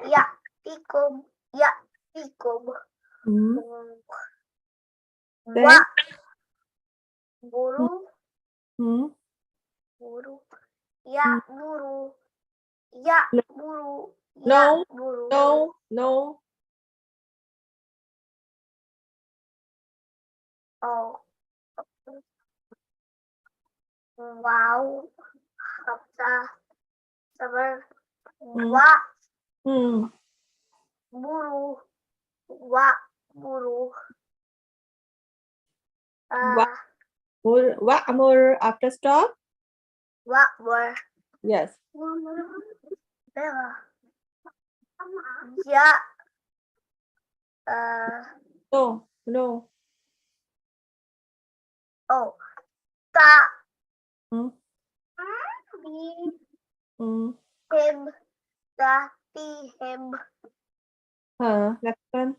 يأتيكم يأتيكم Hmm. و Then, buru hmm. buru Hmm. يأمر يأمر No, يأمر no, no. oh wow hamza sabar Hmm. wa Hmm. buru wa buru Wa'mur after stop. wa were Yes. ya No, no. oh ta Hmm. Hmm. him ti him Next one.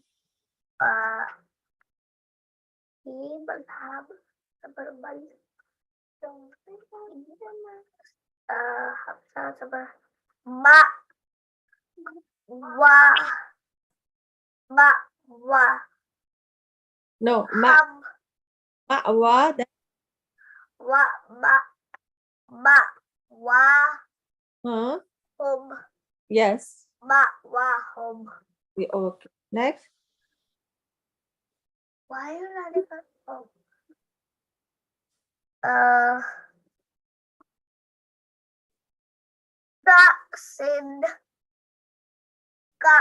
balhab sabar bal hamza sabar ma wa ma wa No, ham ma'wa. Then, wa ma wa huh? hum Yes. ma wa hum Okay. Next. why are you not even uh ka sind ka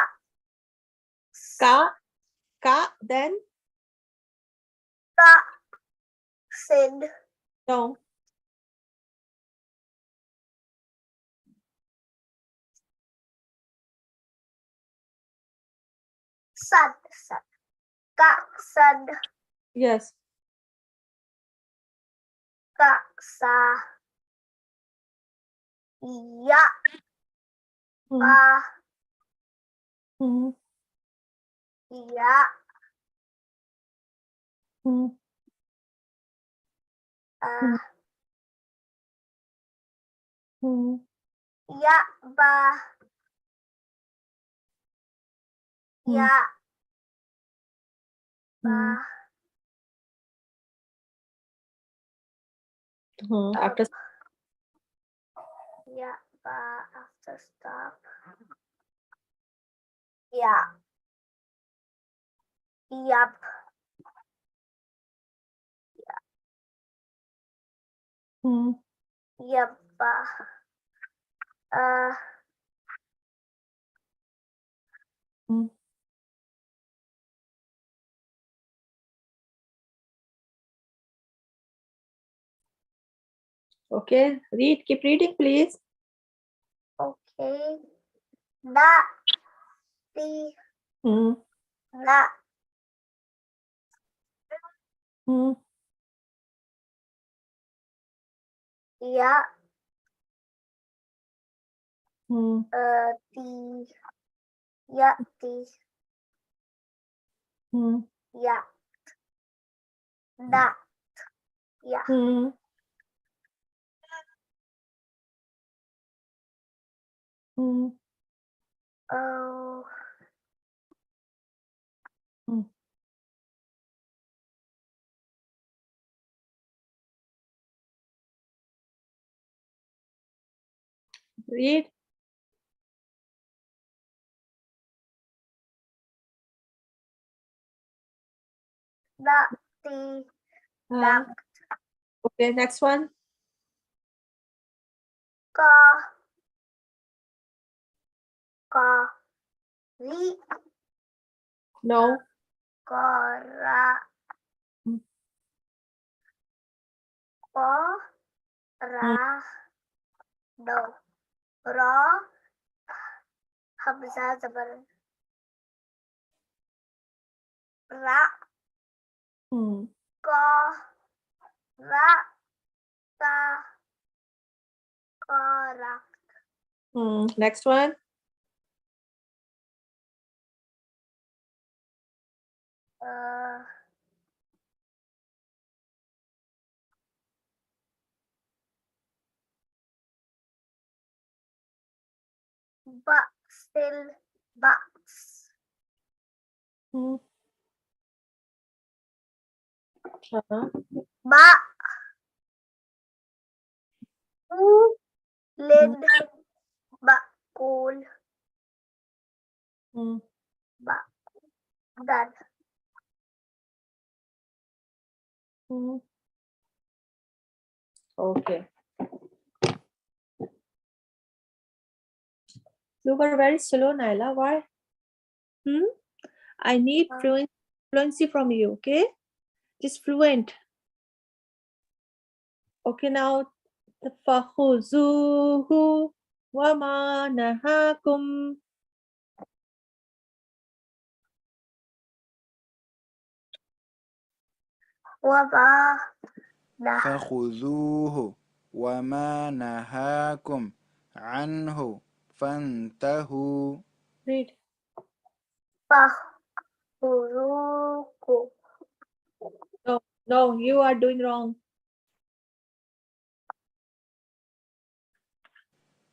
Then, ka sind no. sad ka sad Yes. ka sa ya Hmm. pa Hmm. ya Hmm. uh Hmm. ya ba Hmm. ya ba After ya ba after stop ya yep yep okay. Keep reading, please. okay na ti na ya ti ya ti ya na ya oh Read. na ti na Okay, next one. ka ka ri No. kora ko ra no ra hamza zabar ra Hmm. Ka, ra, ta, kara. Next one. Baksil, baks. Ba, lid, bakul, bak, dan. Okay. You were very slow, Naila. Why? I need fluency from you, okay? Just fluent. Okay, now فَخُذُوهُ وَمَا نَهَاكُمْ Waba, nah. فخذوه وما نهاكم عنه فانتهوا. Read. Pahuruku. No, you are doing wrong.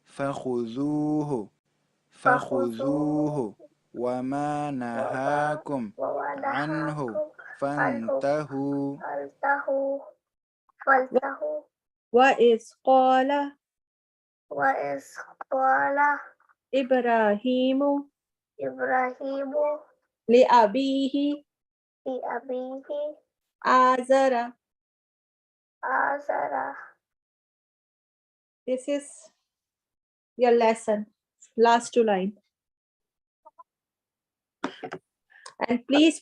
فخذوه وما نهاكم عنه فانتهوا. Faltahu. وَإِذْ قَالَ Wa is qala إِبْرَاهِيمُ Ibrahimu لِأَبِيهِ li abihi آزَرَ. azara. This is your lesson. Last two lines. And please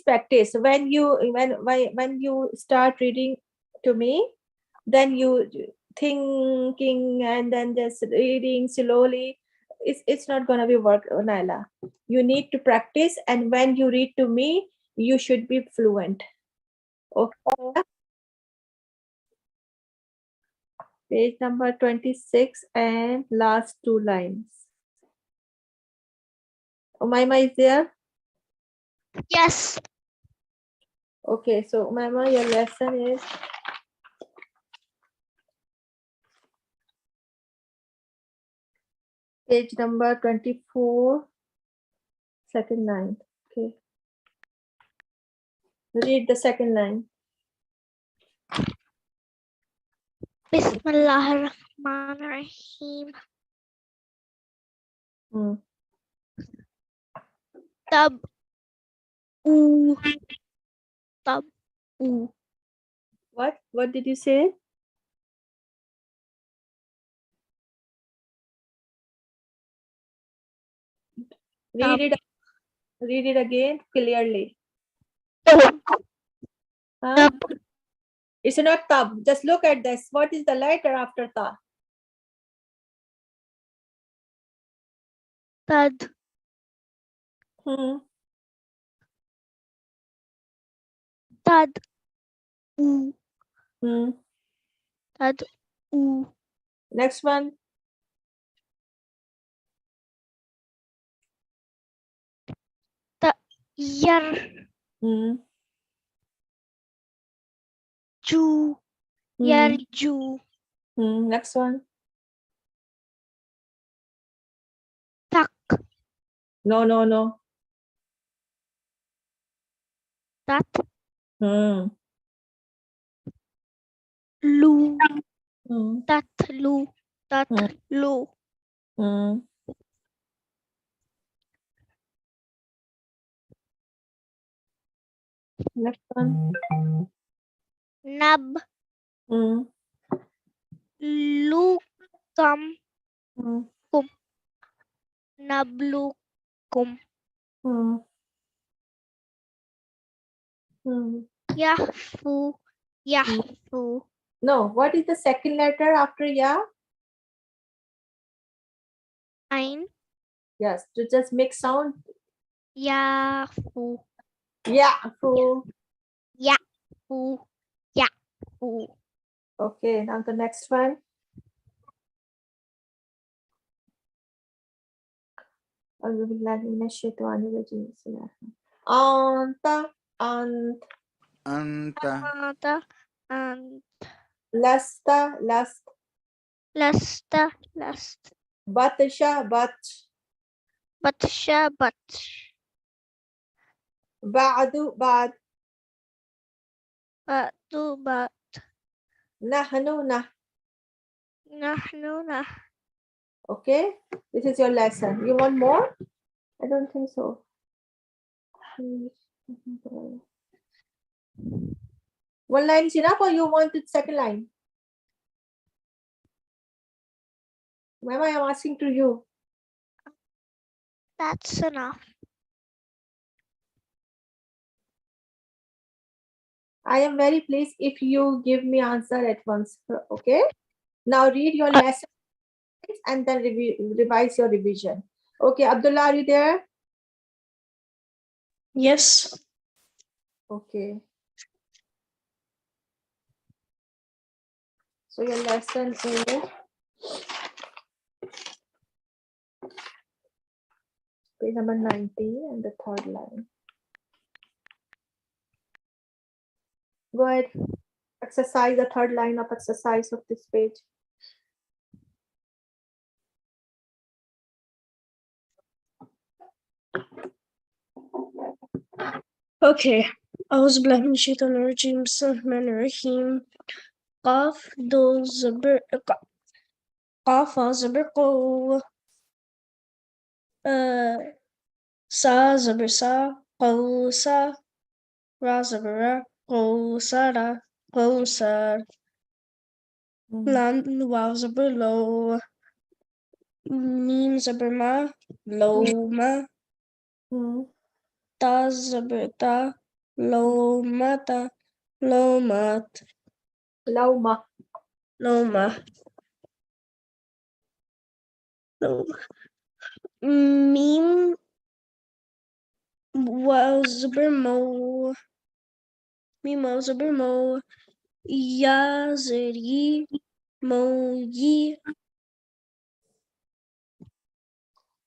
practice. When you start reading to me, then you thinking and then just reading slowly. It's not gonna be work, Naila. You need to practice, and when you read to me, you should be fluent. Okay. Page number 26 and last two lines. Umayma is there? Yes. Okay, so Umayma, your lesson is page number 24, second line. Okay. Read the second line. Bismillahirrahmanirrahim. Hmm. Tab u tab u. What? What did you say? Read it. Read it again clearly. Huh? It's not tab. Just look at this. What is the letter after ta? Tad tad u tad u. Next one. Yar ju yarju. Next one. Tak No. tat Hmm. lu tat lu tat lu. Next one. Nab lu kam kum nablukum. Yahfu yahfu. No. What is the second letter after ya? Ain Yes. To just make sound. yahfu Ya'fu. Ya'fu. Ya'fu. Okay, now the next one. أعوذ بالله من الشيطان الرجيم. بسم الله الرحمن الرحيم. أنت أنت Anta. Ant. لست Lasta. Last. بطش Batsha. Batsh. بعد Batu. Bat. نحن Nahnu. Nah. Okay, this is your lesson. You want more? I don't think so. One line is enough, or you want the second line? Mama, I am asking to you. That's enough. I am very pleased if you give me answer at once. Okay. Now read your lesson and then revise your revision. Okay, Abdullah, are you there? Yes. Okay. So your lesson is page number 90 and the third line. Go ahead. Exercise the third line of exercise of this page. Okay. أعوذ بالله من الشيطان الرجيم. بسم الله الرحمن الرحيم. قاف دو زبر قاف زبر قو. سا زبر سا قو سا. را زبر را قو سارا قو سار. لام واو زبر لو. ميم زبر ما لو ما. تا زبر تا لو ماتا لو مات. Lauma. لو ما لو. ميم واو زبر مو. ميم واو زبر مو. يا زري مو يي.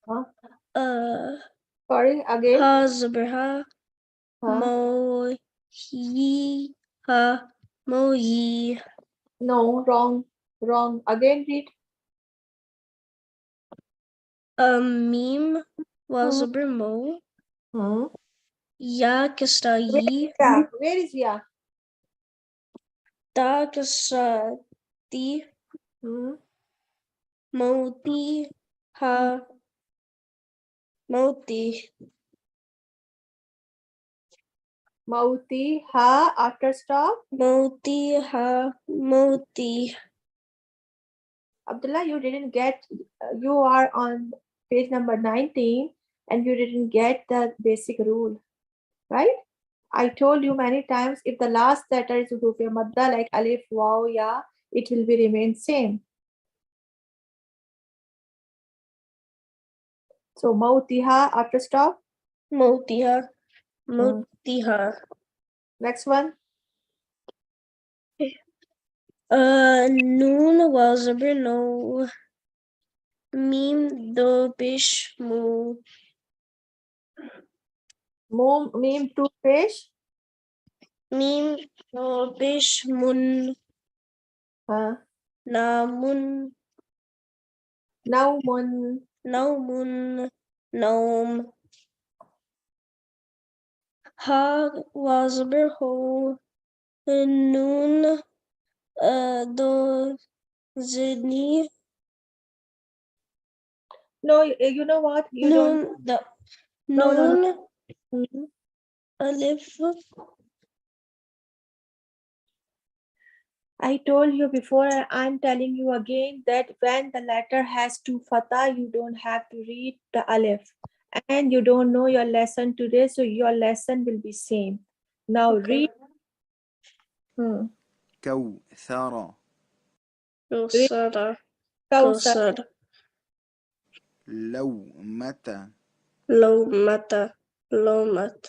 Huh? Uh, Sorry, again. Ha زبر ها. Huh? مو يي ها. مو يي. No, wrong. Wrong. Again read. ميم واو زبر مو. يا كسرة يي. Where is ya? تا كسرة تي. موتي ها. موتي. Mauti ha after stop. موتي ها. موتي. Abdullah, you didn't get, you are on page number 19 and you didn't get the basic rule, right? I told you many times, if the last letter is huruf madda like alif, waw, ya, it will be remain same. So mautiha after stop. موتيها. موتيها. Next one. نون واو زبر نو. ميم دو بش مو. Meme two fish. ميم دو بش من. نامون. Naumun. نوم. نوم. ها واو زبر هو. نون دو زني. No, you know what? You don't. نون دا. No, no, نون. no. ألف. I told you before, and I'm telling you again that when the letter has two fatha, you don't have to read the alif. And you don't know your lesson today, so your lesson will be same. Now read. كوثر كوثر. Kausar. كوثر. لومة لومة. لومة.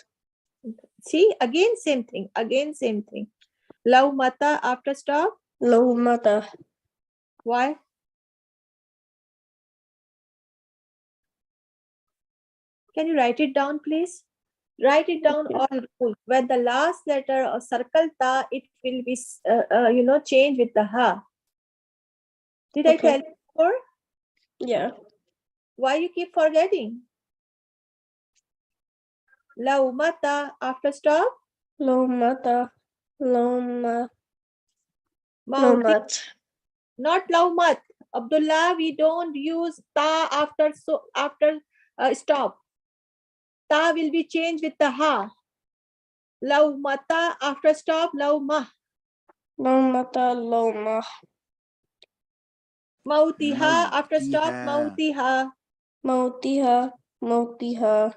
See, again same thing. Again same thing. Law mata after stop. Low mata. Why? Can you write it down, please? Write it down all rules. When the last letter or circle ta, it will be change with the ha. Did I tell you before? Yeah. Why you keep forgetting? Law mata after stop. Low mata. Low ma. Mauti. mat. Not laumat. Abdullah, we don't use ta after stop. Ta will be changed with the ha. Laumata after stop. Lauma. Low mata. Low ma. Mautiha after stop. موتها Mautiha. Mautiha. Mautiha.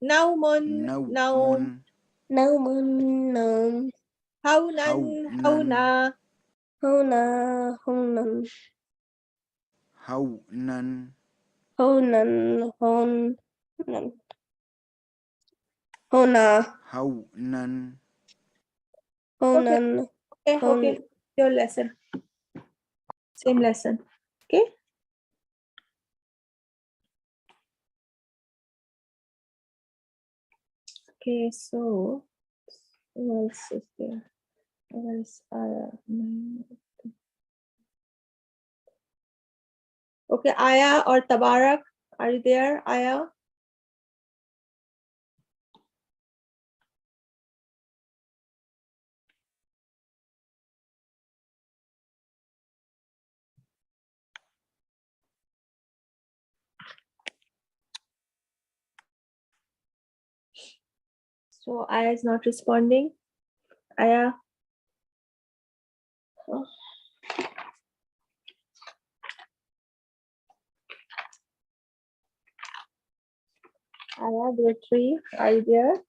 Naumun. نوم Naun. Naumun. Naum. Haunan. Hauna. Hona. Honan. هونا Honan. Honan. Hona. هونا Honan. Okay. Your lesson. Same lesson. Okay. Okay, so what else is there? What else? Okay, Aya or Tabarak, are you there, Aya? So Aya is not responding. Aya. Oh. Aya, grade 3, are you there?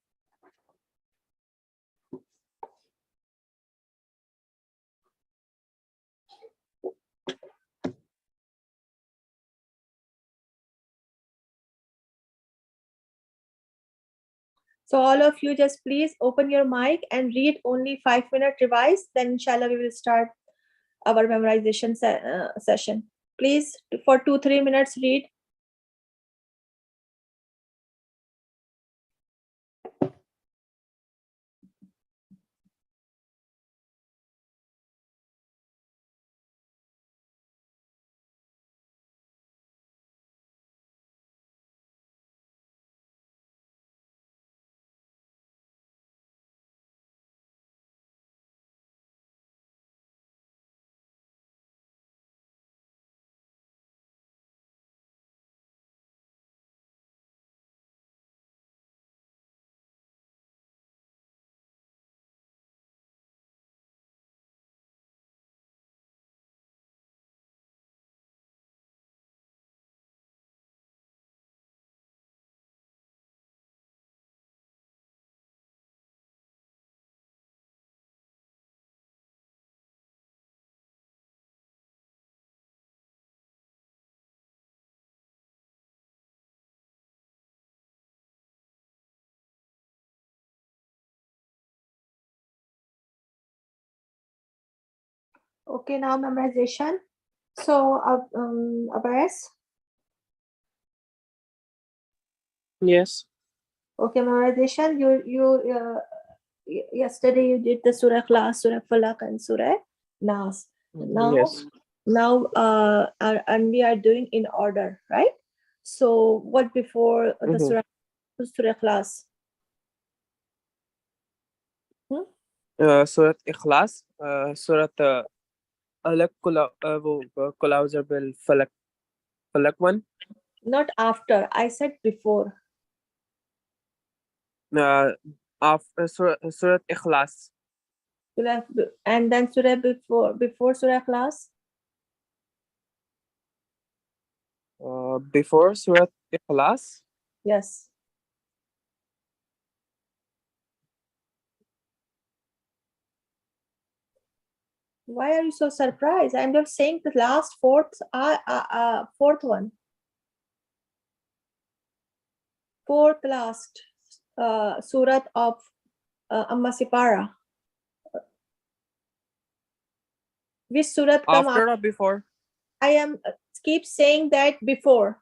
So all of you just please open your mic and read only 5-minute revise. Then inshallah we will start our memorization session. Please for 2-3 minutes read. Okay, now memorization. So Abbas. Yes. Okay, memorization. Yesterday you did the Surah Ikhlas, Surah Falaq, and Surah Nas. Yes. Now and we are doing in order, right? So what before the Surah Ikhlas? Surat Ikhlas, Surat Alak Kul A'udhu bil Falak one. Not after. I said before. After Surat Ikhlas. And then Surah before Surah Ikhlas? Before Surat Ikhlas. Yes. Why are you so surprised? I'm just saying the last fourth one. Fourth last surat of Amma Sipara. Which surat come After or before? I am keep saying that before.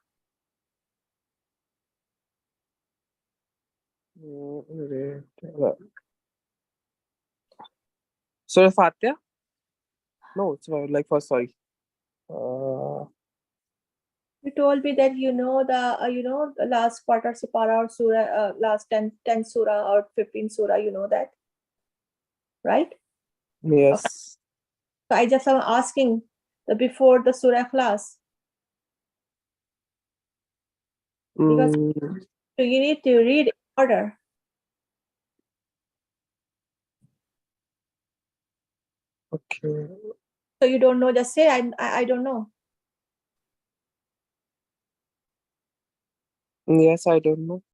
Surah Fatiha? No, it's like first, sorry. Uh, You told me that you know the last quarter Sipara or surah, last 10 surah or 15 surah, you know that, right? yes. So I just am asking the before the surah class because Mm, you need to read in order. okay. So you don't know, just say I don't know. Yes, I don't know.